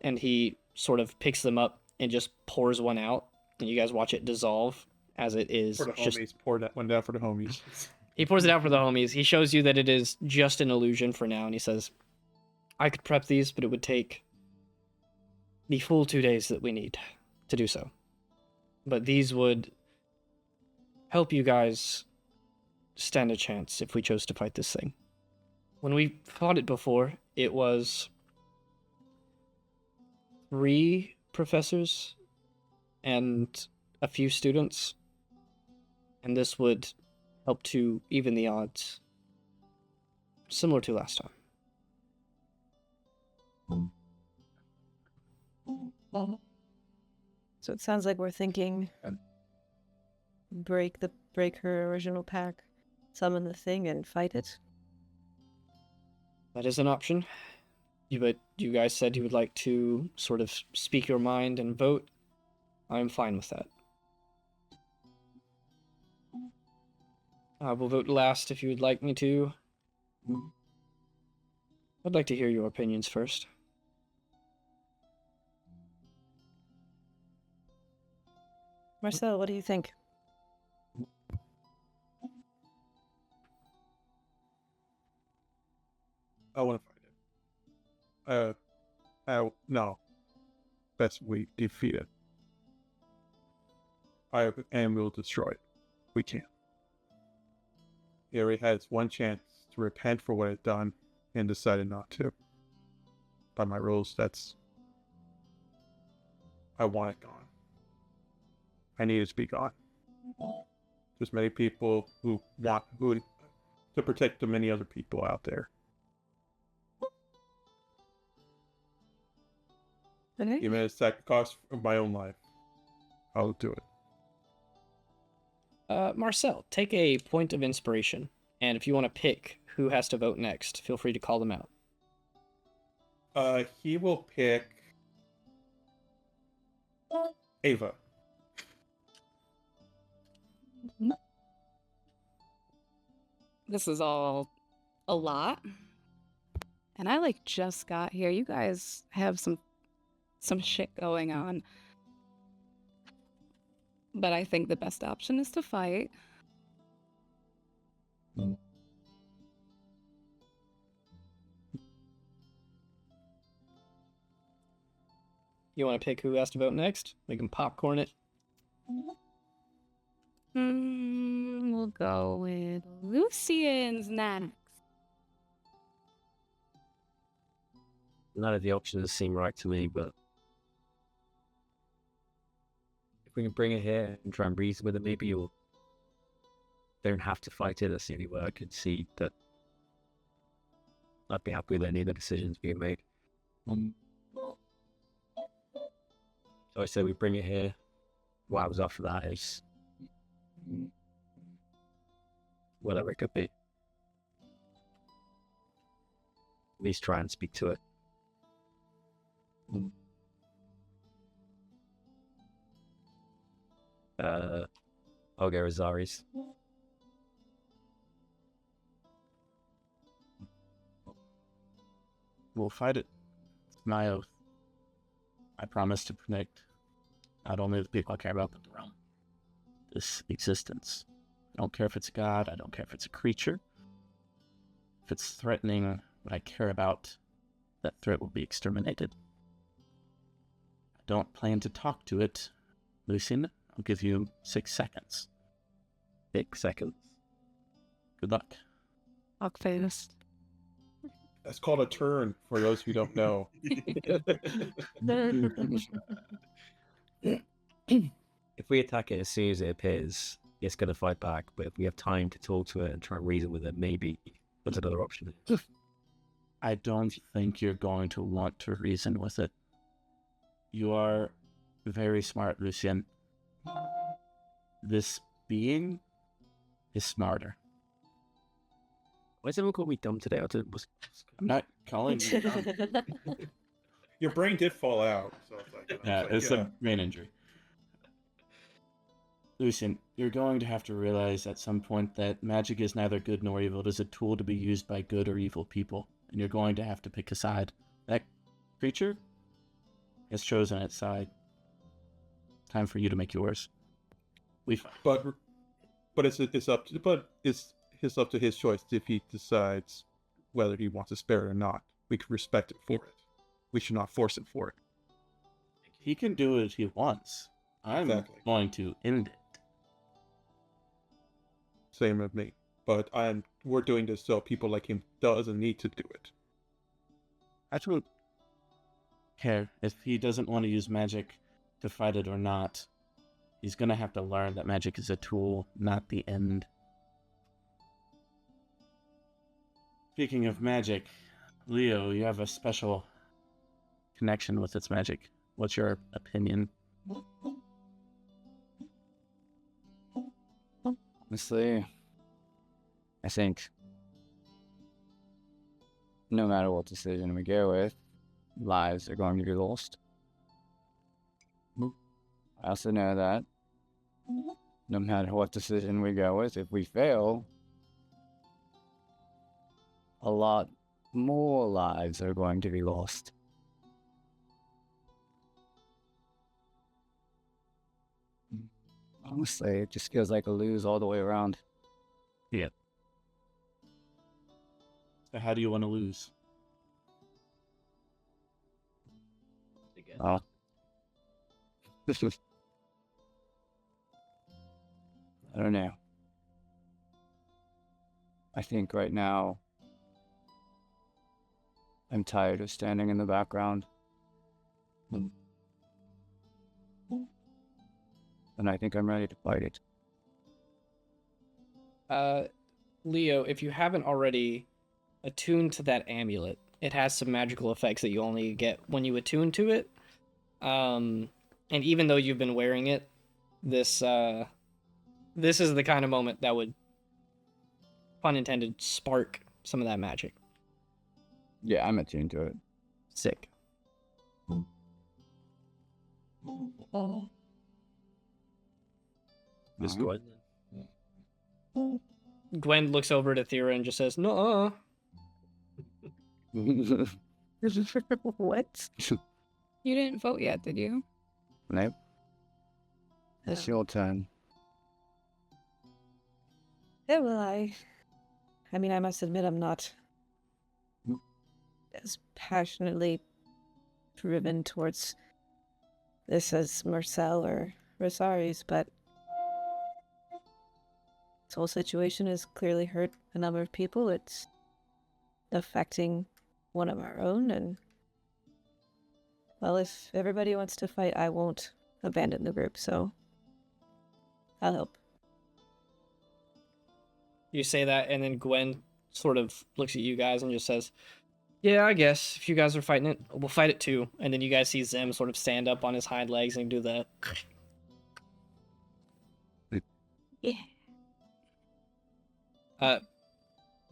and he sort of picks them up and just pours one out, and you guys watch it dissolve as it is For the just... homies, pour that one down for the homies. He pours it out for the homies. He shows you that it is just an illusion for now, and he says, I could prep these, but it would take the full 2 days that we need to do so. But these would help you guys stand a chance if we chose to fight this thing. When we fought it before, it was 3 professors and a few students, and this would help to even the odds, similar to last time. So it sounds like we're thinking break her original pack, summon the thing, and fight it. That is an option. But you guys said you would like to sort of speak your mind and vote. I'm fine with that. I will vote last if you would like me to. I'd like to hear your opinions first. Marcel, what do you think? I want to fight it. No. Best we defeat it. And we'll destroy it. We can't. He already has one chance to repent for what it's done and decided not to. By my rules, I want it gone. I need it to be gone. There's many people who to protect the many other people out there. Okay. Even at a sacrifice of my own life, I'll do it. Marcel, take a point of inspiration, and if you want to pick who has to vote next, feel free to call them out. He will pick Ava. This is all a lot. And I like just got here. You guys have some shit going on. But I think the best option is to fight. You want to pick who has to vote next? We can popcorn it. We'll go with Lucien's next. None of the options seem right to me, but if we can bring it here and try and reason with it, maybe you'll don't have to fight it. That's the only way I could see that I'd be happy with any of the decisions being made. So I say we bring it here. What happens after that is whatever it could be. At least try and speak to it. I'll go with Zari's. We'll fight it. It's my oath. I promise to protect not only the people I care about, but the realm. This existence. I don't care if it's a god, I don't care if it's a creature. If it's threatening what I care about, that threat will be exterminated. I don't plan to talk to it. Lucien, I'll give you 6 seconds. 6 seconds. Good luck. Fuckface. That's called a turn, for those who don't know. If we attack it as soon as it appears, it's going to fight back. But if we have time to talk to it and try and reason with it, maybe that's another option. I don't think you're going to want to reason with it. You are very smart, Lucien. This being is smarter. Why does everyone call me dumb today? I'm not calling you dumb. Your brain did fall out. So it's like, Yeah, it's a brain injury. Lucien, you're going to have to realize at some point that magic is neither good nor evil. It is a tool to be used by good or evil people. And you're going to have to pick a side. That creature has chosen its side. Time for you to make yours. We fight. But it's up to his choice if he decides whether he wants to spare it or not. We can respect it for it. We should not force it for it. He can do it if he wants. I'm Exactly. going to end it. Same with me. But we're doing this so people like him doesn't need to do it. I don't care if he doesn't want to use magic to fight it or not. He's going to have to learn that magic is a tool, not the end. Speaking of magic, Leo, you have a special connection with its magic. What's your opinion? Honestly, I think no matter what decision we go with, lives are going to be lost. I also know that no matter what decision we go with, if we fail, a lot more lives are going to be lost. Honestly, it just feels like a lose all the way around. So how do you want to lose? Oh. I don't know. I think right now I'm tired of standing in the background. And I think I'm ready to fight it. Leo, if you haven't already attuned to that amulet, it has some magical effects that you only get when you attune to it. And even though you've been wearing it this This is the kind of moment that would, pun intended, spark some of that magic. Yeah, I'm attuned to it. Sick. Miss Alright. Gwen. Gwen looks over at Athera and just says, "No." What? You didn't vote yet, did you? Nope. It's your turn. Yeah, well, I mean, I must admit I'm not as passionately driven towards this as Marcel or Rosaries, but this whole situation has clearly hurt a number of people. It's affecting one of our own, and well, if everybody wants to fight, I won't abandon the group, so I'll help. You say that, and then Gwen sort of looks at you guys and just says, "Yeah, I guess if you guys are fighting it, we'll fight it too." And then you guys see Zim sort of stand up on his hind legs and do the. Yeah.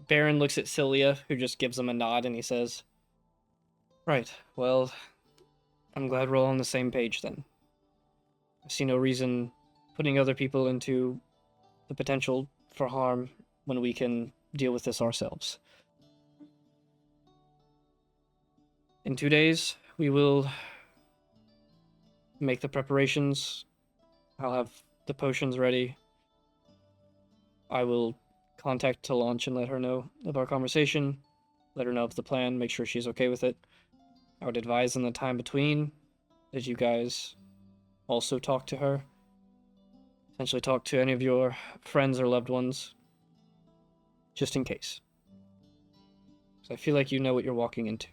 Beren looks at Cilia, who just gives him a nod, and he says, "Right, well, I'm glad we're all on the same page then. I see no reason putting other people into the potential for harm when we can deal with this ourselves. In 2 days, we will make the preparations. I'll have the potions ready. I will contact Talanch and let her know of our conversation, let her know of the plan, make sure she's okay with it. I would advise in the time between that you guys also talk to her. Essentially talk to any of your friends or loved ones, just in case. So I feel like you know what you're walking into."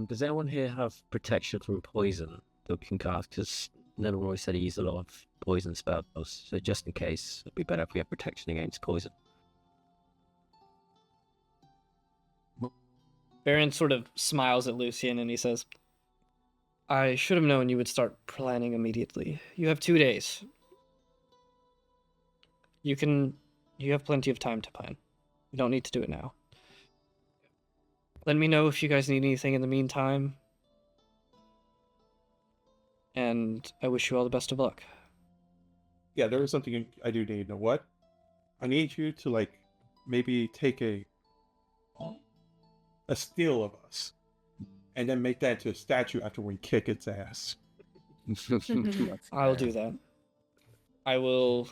Does anyone here have protection from poison that we can cast? Because no one always said he used a lot of poison spells, so just in case, it'd be better if we have protection against poison. Beren sort of smiles at Lucien and he says, "I should have known you would start planning immediately. You have 2 days. You have plenty of time to plan. You don't need to do it now. Let me know if you guys need anything in the meantime. And I wish you all the best of luck." Yeah, there is something I do need to know. What? I need you to, like, maybe take a steal of us and then make that into a statue after we kick its ass. I'll do that. I will.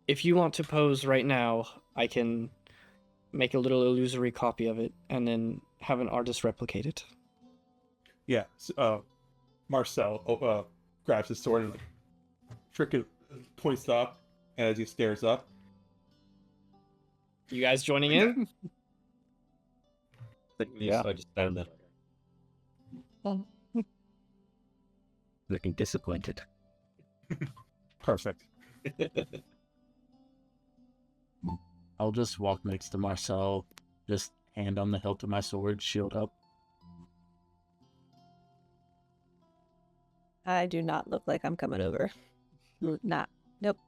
If you want to pose right now, I can make a little illusory copy of it and then have an artist replicate it. Yeah, Marcel grabs his sword and frickin' points up as he stares up. You guys joining in? Yeah. I just stand there. Looking disappointed. Perfect. I'll just walk next to Marcel, just hand on the hilt of my sword, shield up. I do not look like I'm coming over. Not. Nope.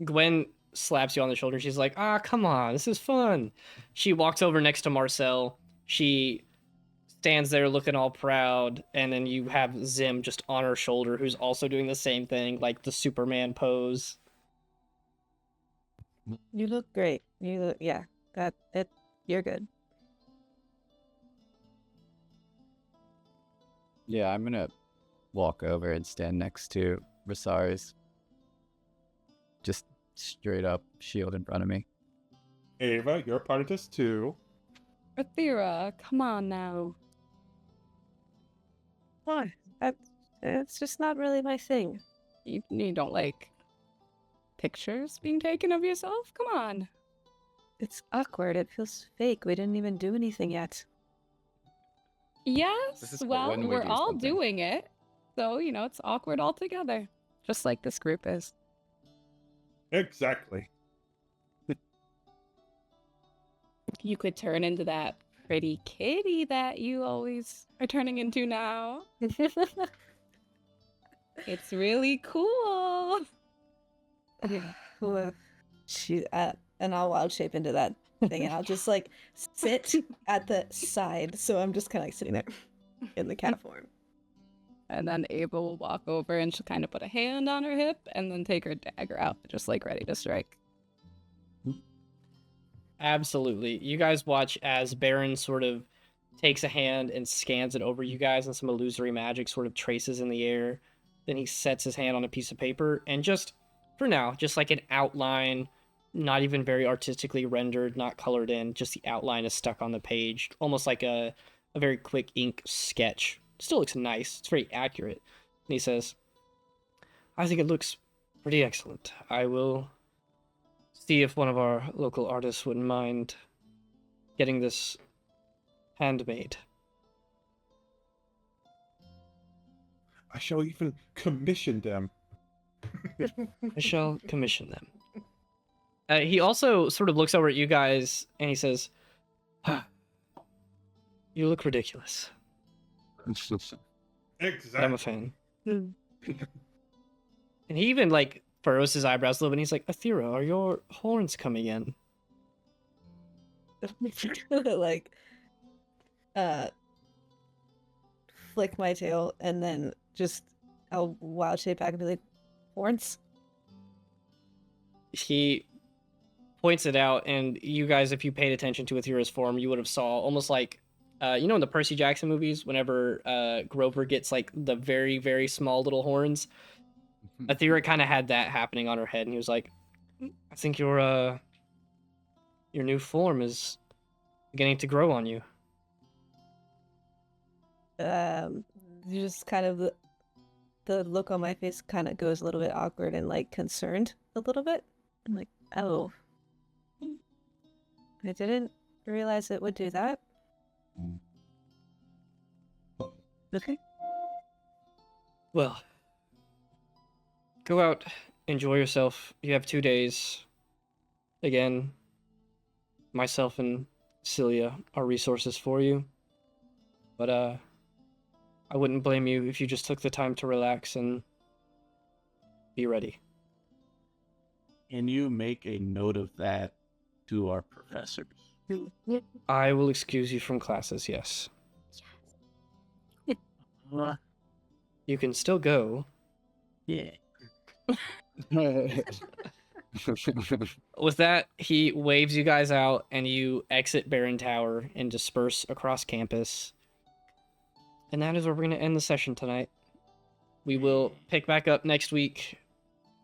Gwen slaps you on the shoulder. She's like, "Ah, come on, this is fun." She walks over next to Marcel. She stands there looking all proud, and then you have Zim just on her shoulder, who's also doing the same thing, like the Superman pose. You look great. You look, yeah. You're good. Yeah, I'm gonna walk over and stand next to Rosaris. Just straight up shield in front of me. Ava, you're a part of this too. Athera, come on now. Why? It's just not really my thing. You don't like pictures being taken of yourself? Come on. It's awkward. It feels fake. We didn't even do anything yet. This Yes, is for well, when we we're do all something. doing it. So, it's awkward altogether. Just like this group is. Exactly. You could turn into that pretty kitty that you always are turning into now. It's really cool. Well, and I'll wild shape into that thing, and I'll just like sit at the side, so I'm just kind of like sitting there in the cat form. And then Ava will walk over and she'll kind of put a hand on her hip and then take her dagger out, just like ready to strike. Absolutely. You guys watch as Beren sort of takes a hand and scans it over you guys, and some illusory magic sort of traces in the air. Then he sets his hand on a piece of paper, and just for now, just like an outline, not even very artistically rendered, not colored in, just the outline is stuck on the page, almost like a very quick ink sketch. Still looks nice. It's very accurate. And he says, I think it looks pretty excellent. I will see if one of our local artists wouldn't mind getting this handmade. I shall even commission them. I shall commission them. He also sort of looks over at you guys and he says, you look ridiculous. Exactly. I'm a fan. And he even like furrows his eyebrows a little bit and he's like, Athera, are your horns coming in? Like, flick my tail, and then just I'll wild shape back and be like, horns? He points it out, and you guys, if you paid attention to Athera's form, you would have saw almost like, you know, in the Percy Jackson movies, whenever Grover gets like the very, very small little horns, Athera kind of had that happening on her head, and he was like, I think your new form is beginning to grow on you. Just kind of the look on my face kind of goes a little bit awkward and like concerned a little bit. I'm like, oh, I didn't realize it would do that. Okay. Well, go out, enjoy yourself. You have 2 days. Again, myself and Celia are resources for you. But, I wouldn't blame you if you just took the time to relax and be ready. Can you make a note of that to our professors? I will excuse you from classes, yes. You can still go. Yeah. With that, he waves you guys out, and you exit Beren Tower and disperse across campus. And that is where we're going to end the session tonight. We will pick back up next week.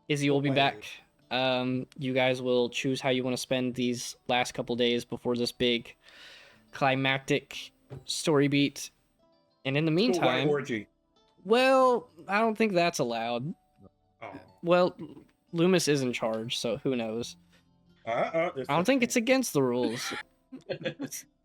Izzy will be back. You guys will choose how you want to spend these last couple days before this big climactic story beat. And in the meantime, orgy. well, I don't think that's allowed. Oh. Well, Loomis is in charge, so who knows? I don't think it's against the rules.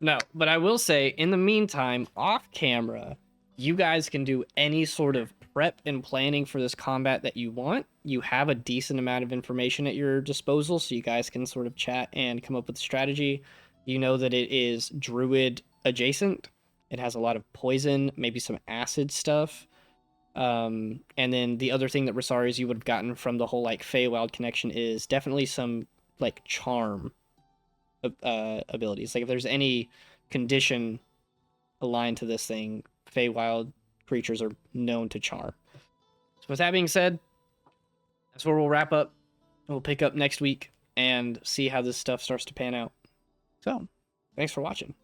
No, but I will say, in the meantime, off camera, you guys can do any sort of prep and planning for this combat that you want. You have a decent amount of information at your disposal, so you guys can sort of chat and come up with a strategy. You know that it is druid adjacent. It has a lot of poison, maybe some acid stuff. And then the other thing that Rosari's you would have gotten from the whole like Feywild connection is definitely some like charm abilities. Like if there's any condition aligned to this thing, Feywild creatures are known to charm. So with that being said, that's where we'll wrap up. We'll pick up next week and see how this stuff starts to pan out. So, thanks for watching.